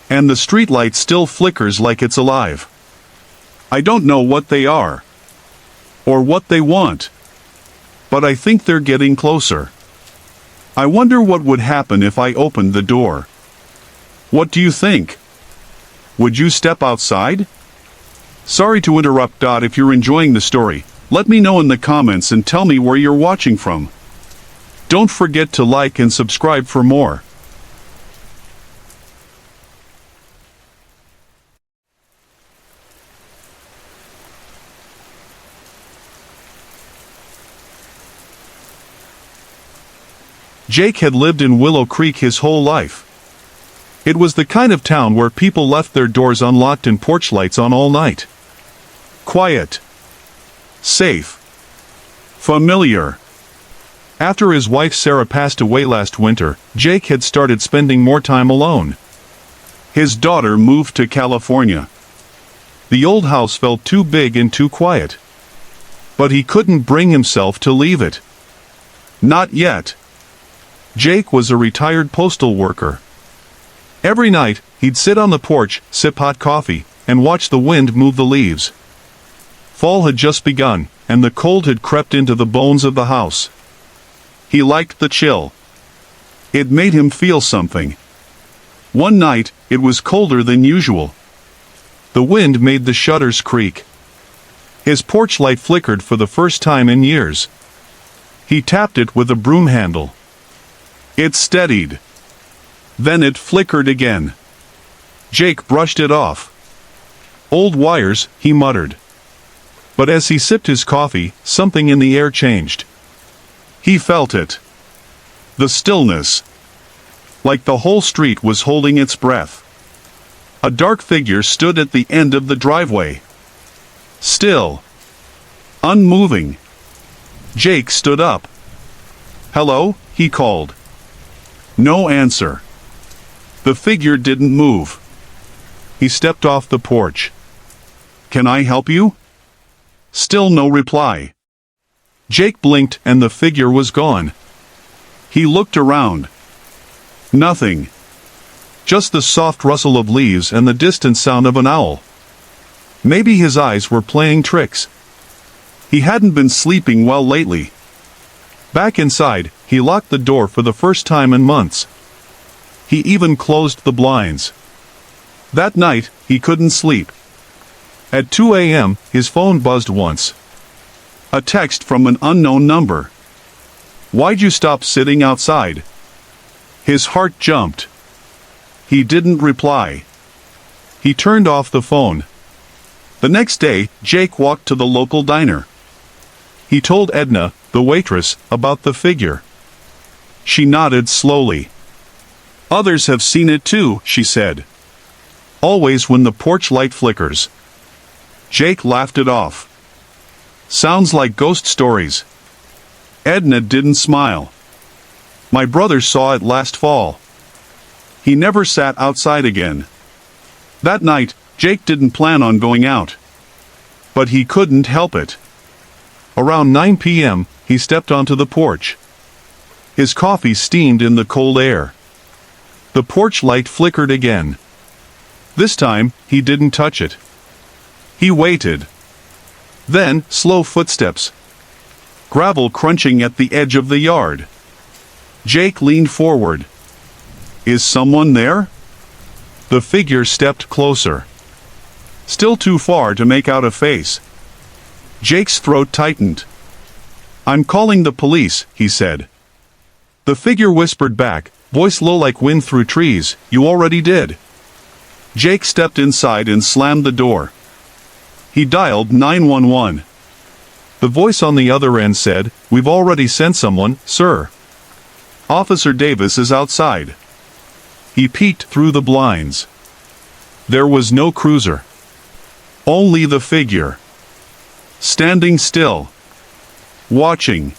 And the streetlight still flickers like it's alive. I don't know what they are. Or what they want. But I think they're getting closer. I wonder what would happen if I opened the door. What do you think? Would you step outside? Sorry to interrupt. If you're enjoying the story, let me know in the comments and tell me where you're watching from. Don't forget to like and subscribe for more. Jake had lived in Willow Creek his whole life. It was the kind of town where people left their doors unlocked and porch lights on all night. Quiet. Safe. Familiar. After his wife Sarah passed away last winter, Jake had started spending more time alone. His daughter moved to California. The old house felt too big and too quiet. But he couldn't bring himself to leave it. Not yet. Jake was a retired postal worker. Every night, he'd sit on the porch, sip hot coffee, and watch the wind move the leaves. Fall had just begun, and the cold had crept into the bones of the house. He liked the chill. It made him feel something. One night, it was colder than usual. The wind made the shutters creak. His porch light flickered for the first time in years. He tapped it with a broom handle. It steadied. Then it flickered again. Jake brushed it off. "Old wires," he muttered. But as he sipped his coffee, something in the air changed. He felt it. The stillness. Like the whole street was holding its breath. A dark figure stood at the end of the driveway. Still. Unmoving. Jake stood up. "Hello?" he called. No answer. The figure didn't move. He stepped off the porch. "Can I help you?" Still no reply. Jake blinked and the figure was gone. He looked around. Nothing. Just the soft rustle of leaves and the distant sound of an owl. Maybe his eyes were playing tricks. He hadn't been sleeping well lately. Back inside, he locked the door for the first time in months. He even closed the blinds. That night, he couldn't sleep. At 2 a.m., his phone buzzed once. A text from an unknown number. "Why'd you stop sitting outside?" His heart jumped. He didn't reply. He turned off the phone. The next day, Jake walked to the local diner. He told Edna, the waitress, about the figure. She nodded slowly. "Others have seen it too," she said. "Always when the porch light flickers." Jake laughed it off. "Sounds like ghost stories." Edna didn't smile. "My brother saw it last fall. He never sat outside again." That night, Jake didn't plan on going out. But he couldn't help it. Around 9 p.m., he stepped onto the porch. His coffee steamed in the cold air. The porch light flickered again. This time, he didn't touch it. He waited. Then, slow footsteps. Gravel crunching at the edge of the yard. Jake leaned forward. "Is someone there?" The figure stepped closer. Still too far to make out a face. Jake's throat tightened. "I'm calling the police," he said. The figure whispered back, voice low like wind through trees, "You already did." Jake stepped inside and slammed the door. He dialed 911. The voice on the other end said, "We've already sent someone, sir. Officer Davis is outside." He peeked through the blinds. There was no cruiser. Only the figure. Standing still. Watching.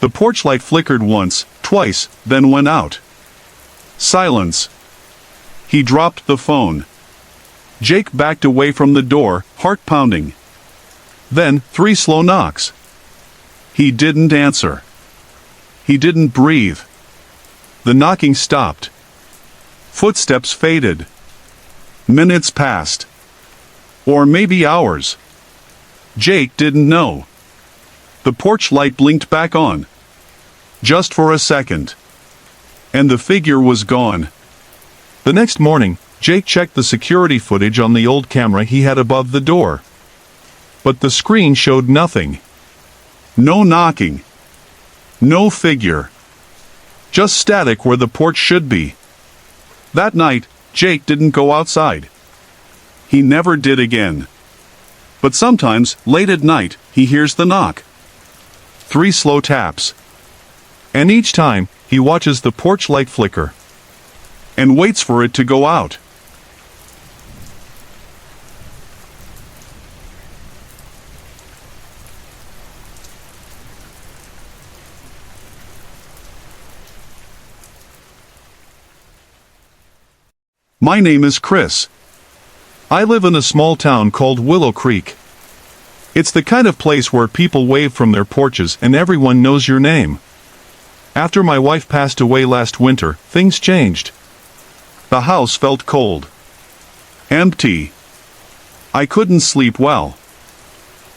The porch light flickered once, twice, then went out. Silence. He dropped the phone. Jake backed away from the door, heart pounding. Then, 3 slow knocks. He didn't answer. He didn't breathe. The knocking stopped. Footsteps faded. Minutes passed. Or maybe hours. Jake didn't know. The porch light blinked back on. Just for a second. And the figure was gone. The next morning, Jake checked the security footage on the old camera he had above the door. But the screen showed nothing. No knocking. No figure. Just static where the porch should be. That night, Jake didn't go outside. He never did again. But sometimes, late at night, he hears the knock. 3 slow taps. And each time, he watches the porch light flicker. And waits for it to go out. My name is Chris. I live in a small town called Willow Creek. It's the kind of place where people wave from their porches and everyone knows your name. After my wife passed away last winter, things changed. The house felt cold. Empty. I couldn't sleep well.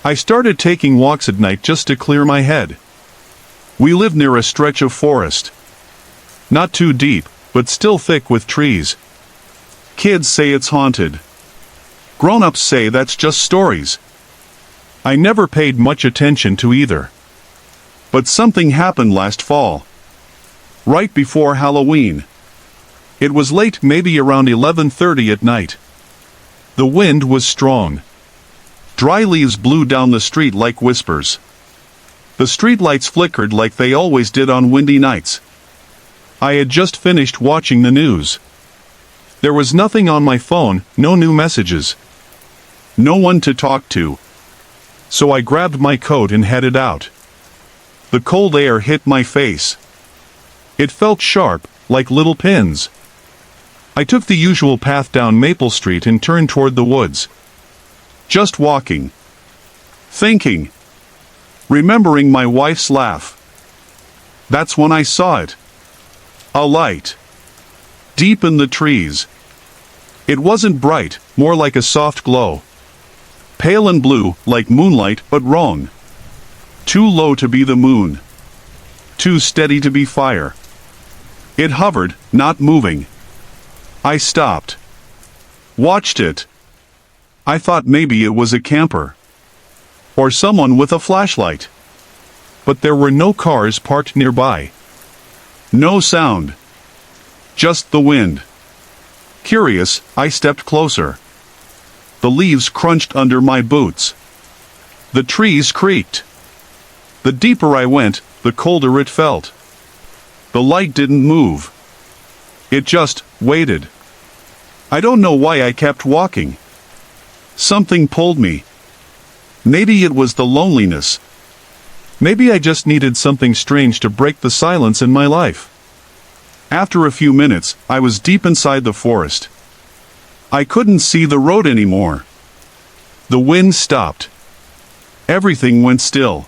I started taking walks at night just to clear my head. We live near a stretch of forest. Not too deep, but still thick with trees. Kids say it's haunted. Grown-ups say that's just stories. I never paid much attention to either. But something happened last fall. Right before Halloween. It was late, maybe around 11:30 at night. The wind was strong. Dry leaves blew down the street like whispers. The streetlights flickered like they always did on windy nights. I had just finished watching the news. There was nothing on my phone, no new messages. No one to talk to. So I grabbed my coat and headed out. The cold air hit my face. It felt sharp, like little pins. I took the usual path down Maple Street and turned toward the woods. Just walking. Thinking. Remembering my wife's laugh. That's when I saw it. A light. Deep in the trees. It wasn't bright, more like a soft glow. Pale and blue, like moonlight, but wrong. Too low to be the moon. too steady to be fire. It hovered, not moving. I stopped. Watched it. I thought maybe it was a camper. Or someone with a flashlight. But there were no cars parked nearby. No sound. Just the wind. Curious, I stepped closer. The leaves crunched under my boots. The trees creaked. The deeper I went, the colder it felt. The light didn't move. It just waited. I don't know why I kept walking. Something pulled me. Maybe it was the loneliness. Maybe I just needed something strange to break the silence in my life. After a few minutes, I was deep inside the forest. I couldn't see the road anymore. The wind stopped. Everything went still.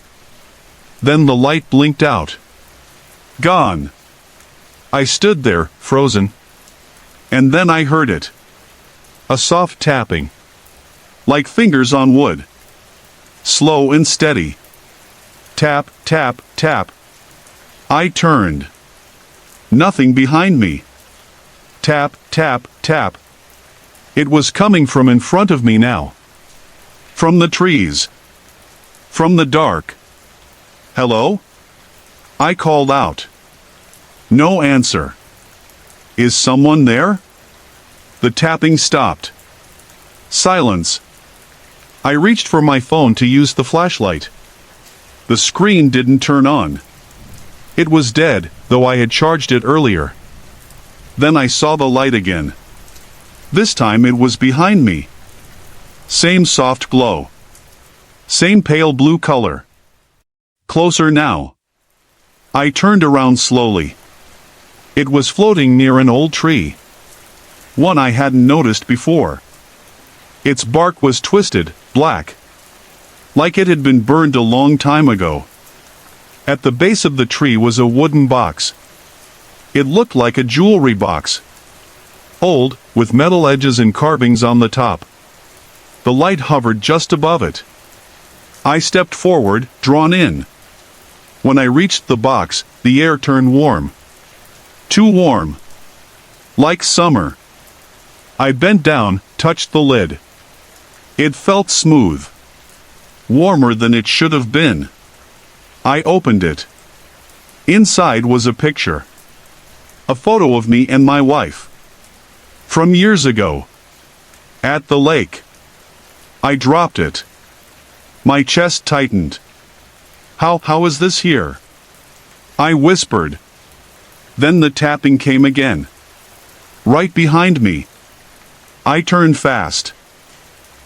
Then the light blinked out. Gone. I stood there, frozen. And then I heard it. A soft tapping. Like fingers on wood. Slow and steady. Tap, tap, tap. I turned. Nothing behind me. Tap, tap, tap. It was coming from in front of me now. From the trees. From the dark. Hello? I called out. No answer. Is someone there? The tapping stopped. Silence. I reached for my phone to use the flashlight. The screen didn't turn on. It was dead, though I had charged it earlier. Then I saw the light again. This time it was behind me. Same soft glow. Same pale blue color. Closer now. I turned around slowly. It was floating near an old tree. One I hadn't noticed before. Its bark was twisted, black. Like it had been burned a long time ago. At the base of the tree was a wooden box. It looked like a jewelry box. Old, with metal edges and carvings on the top. The light hovered just above it. I stepped forward, drawn in. When I reached the box, the air turned warm. Too warm. Like summer. I bent down, touched the lid. It felt smooth. Warmer than it should have been. I opened it. Inside was a picture. A photo of me and my wife. From years ago. At the lake. I dropped it. My chest tightened. How is this here? I whispered. Then the tapping came again. Right behind me. I turned fast.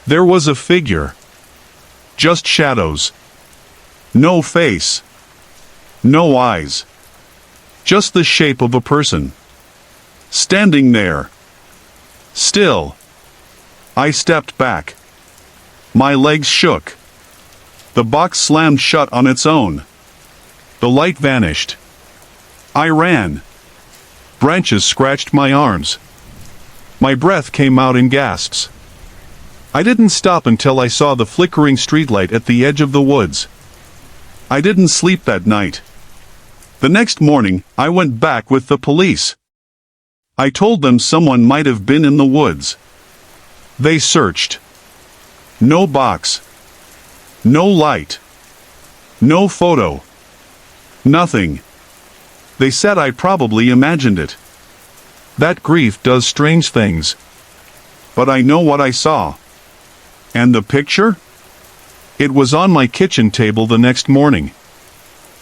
There was a figure. Just shadows. No face. No eyes. Just the shape of a person. Standing there. Still. I stepped back. My legs shook. The box slammed shut on its own. The light vanished. I ran. Branches scratched my arms. My breath came out in gasps. I didn't stop until I saw the flickering streetlight at the edge of the woods. I didn't sleep that night. The next morning, I went back with the police. I told them someone might have been in the woods. They searched. No box. No light. No photo. Nothing. They said I probably imagined it. That grief does strange things. But I know what I saw. And the picture? It was on my kitchen table the next morning.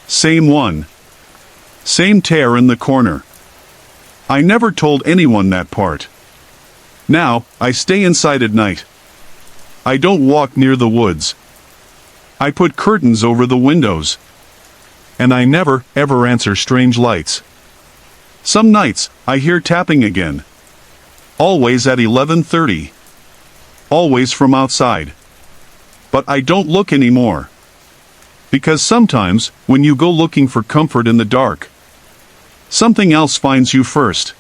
Same one. Same tear in the corner. I never told anyone that part. Now, I stay inside at night. I don't walk near the woods. I put curtains over the windows. And I never, ever answer strange lights. Some nights, I hear tapping again. Always at 11:30. Always from outside. But I don't look anymore. Because sometimes, when you go looking for comfort in the dark, something else finds you first.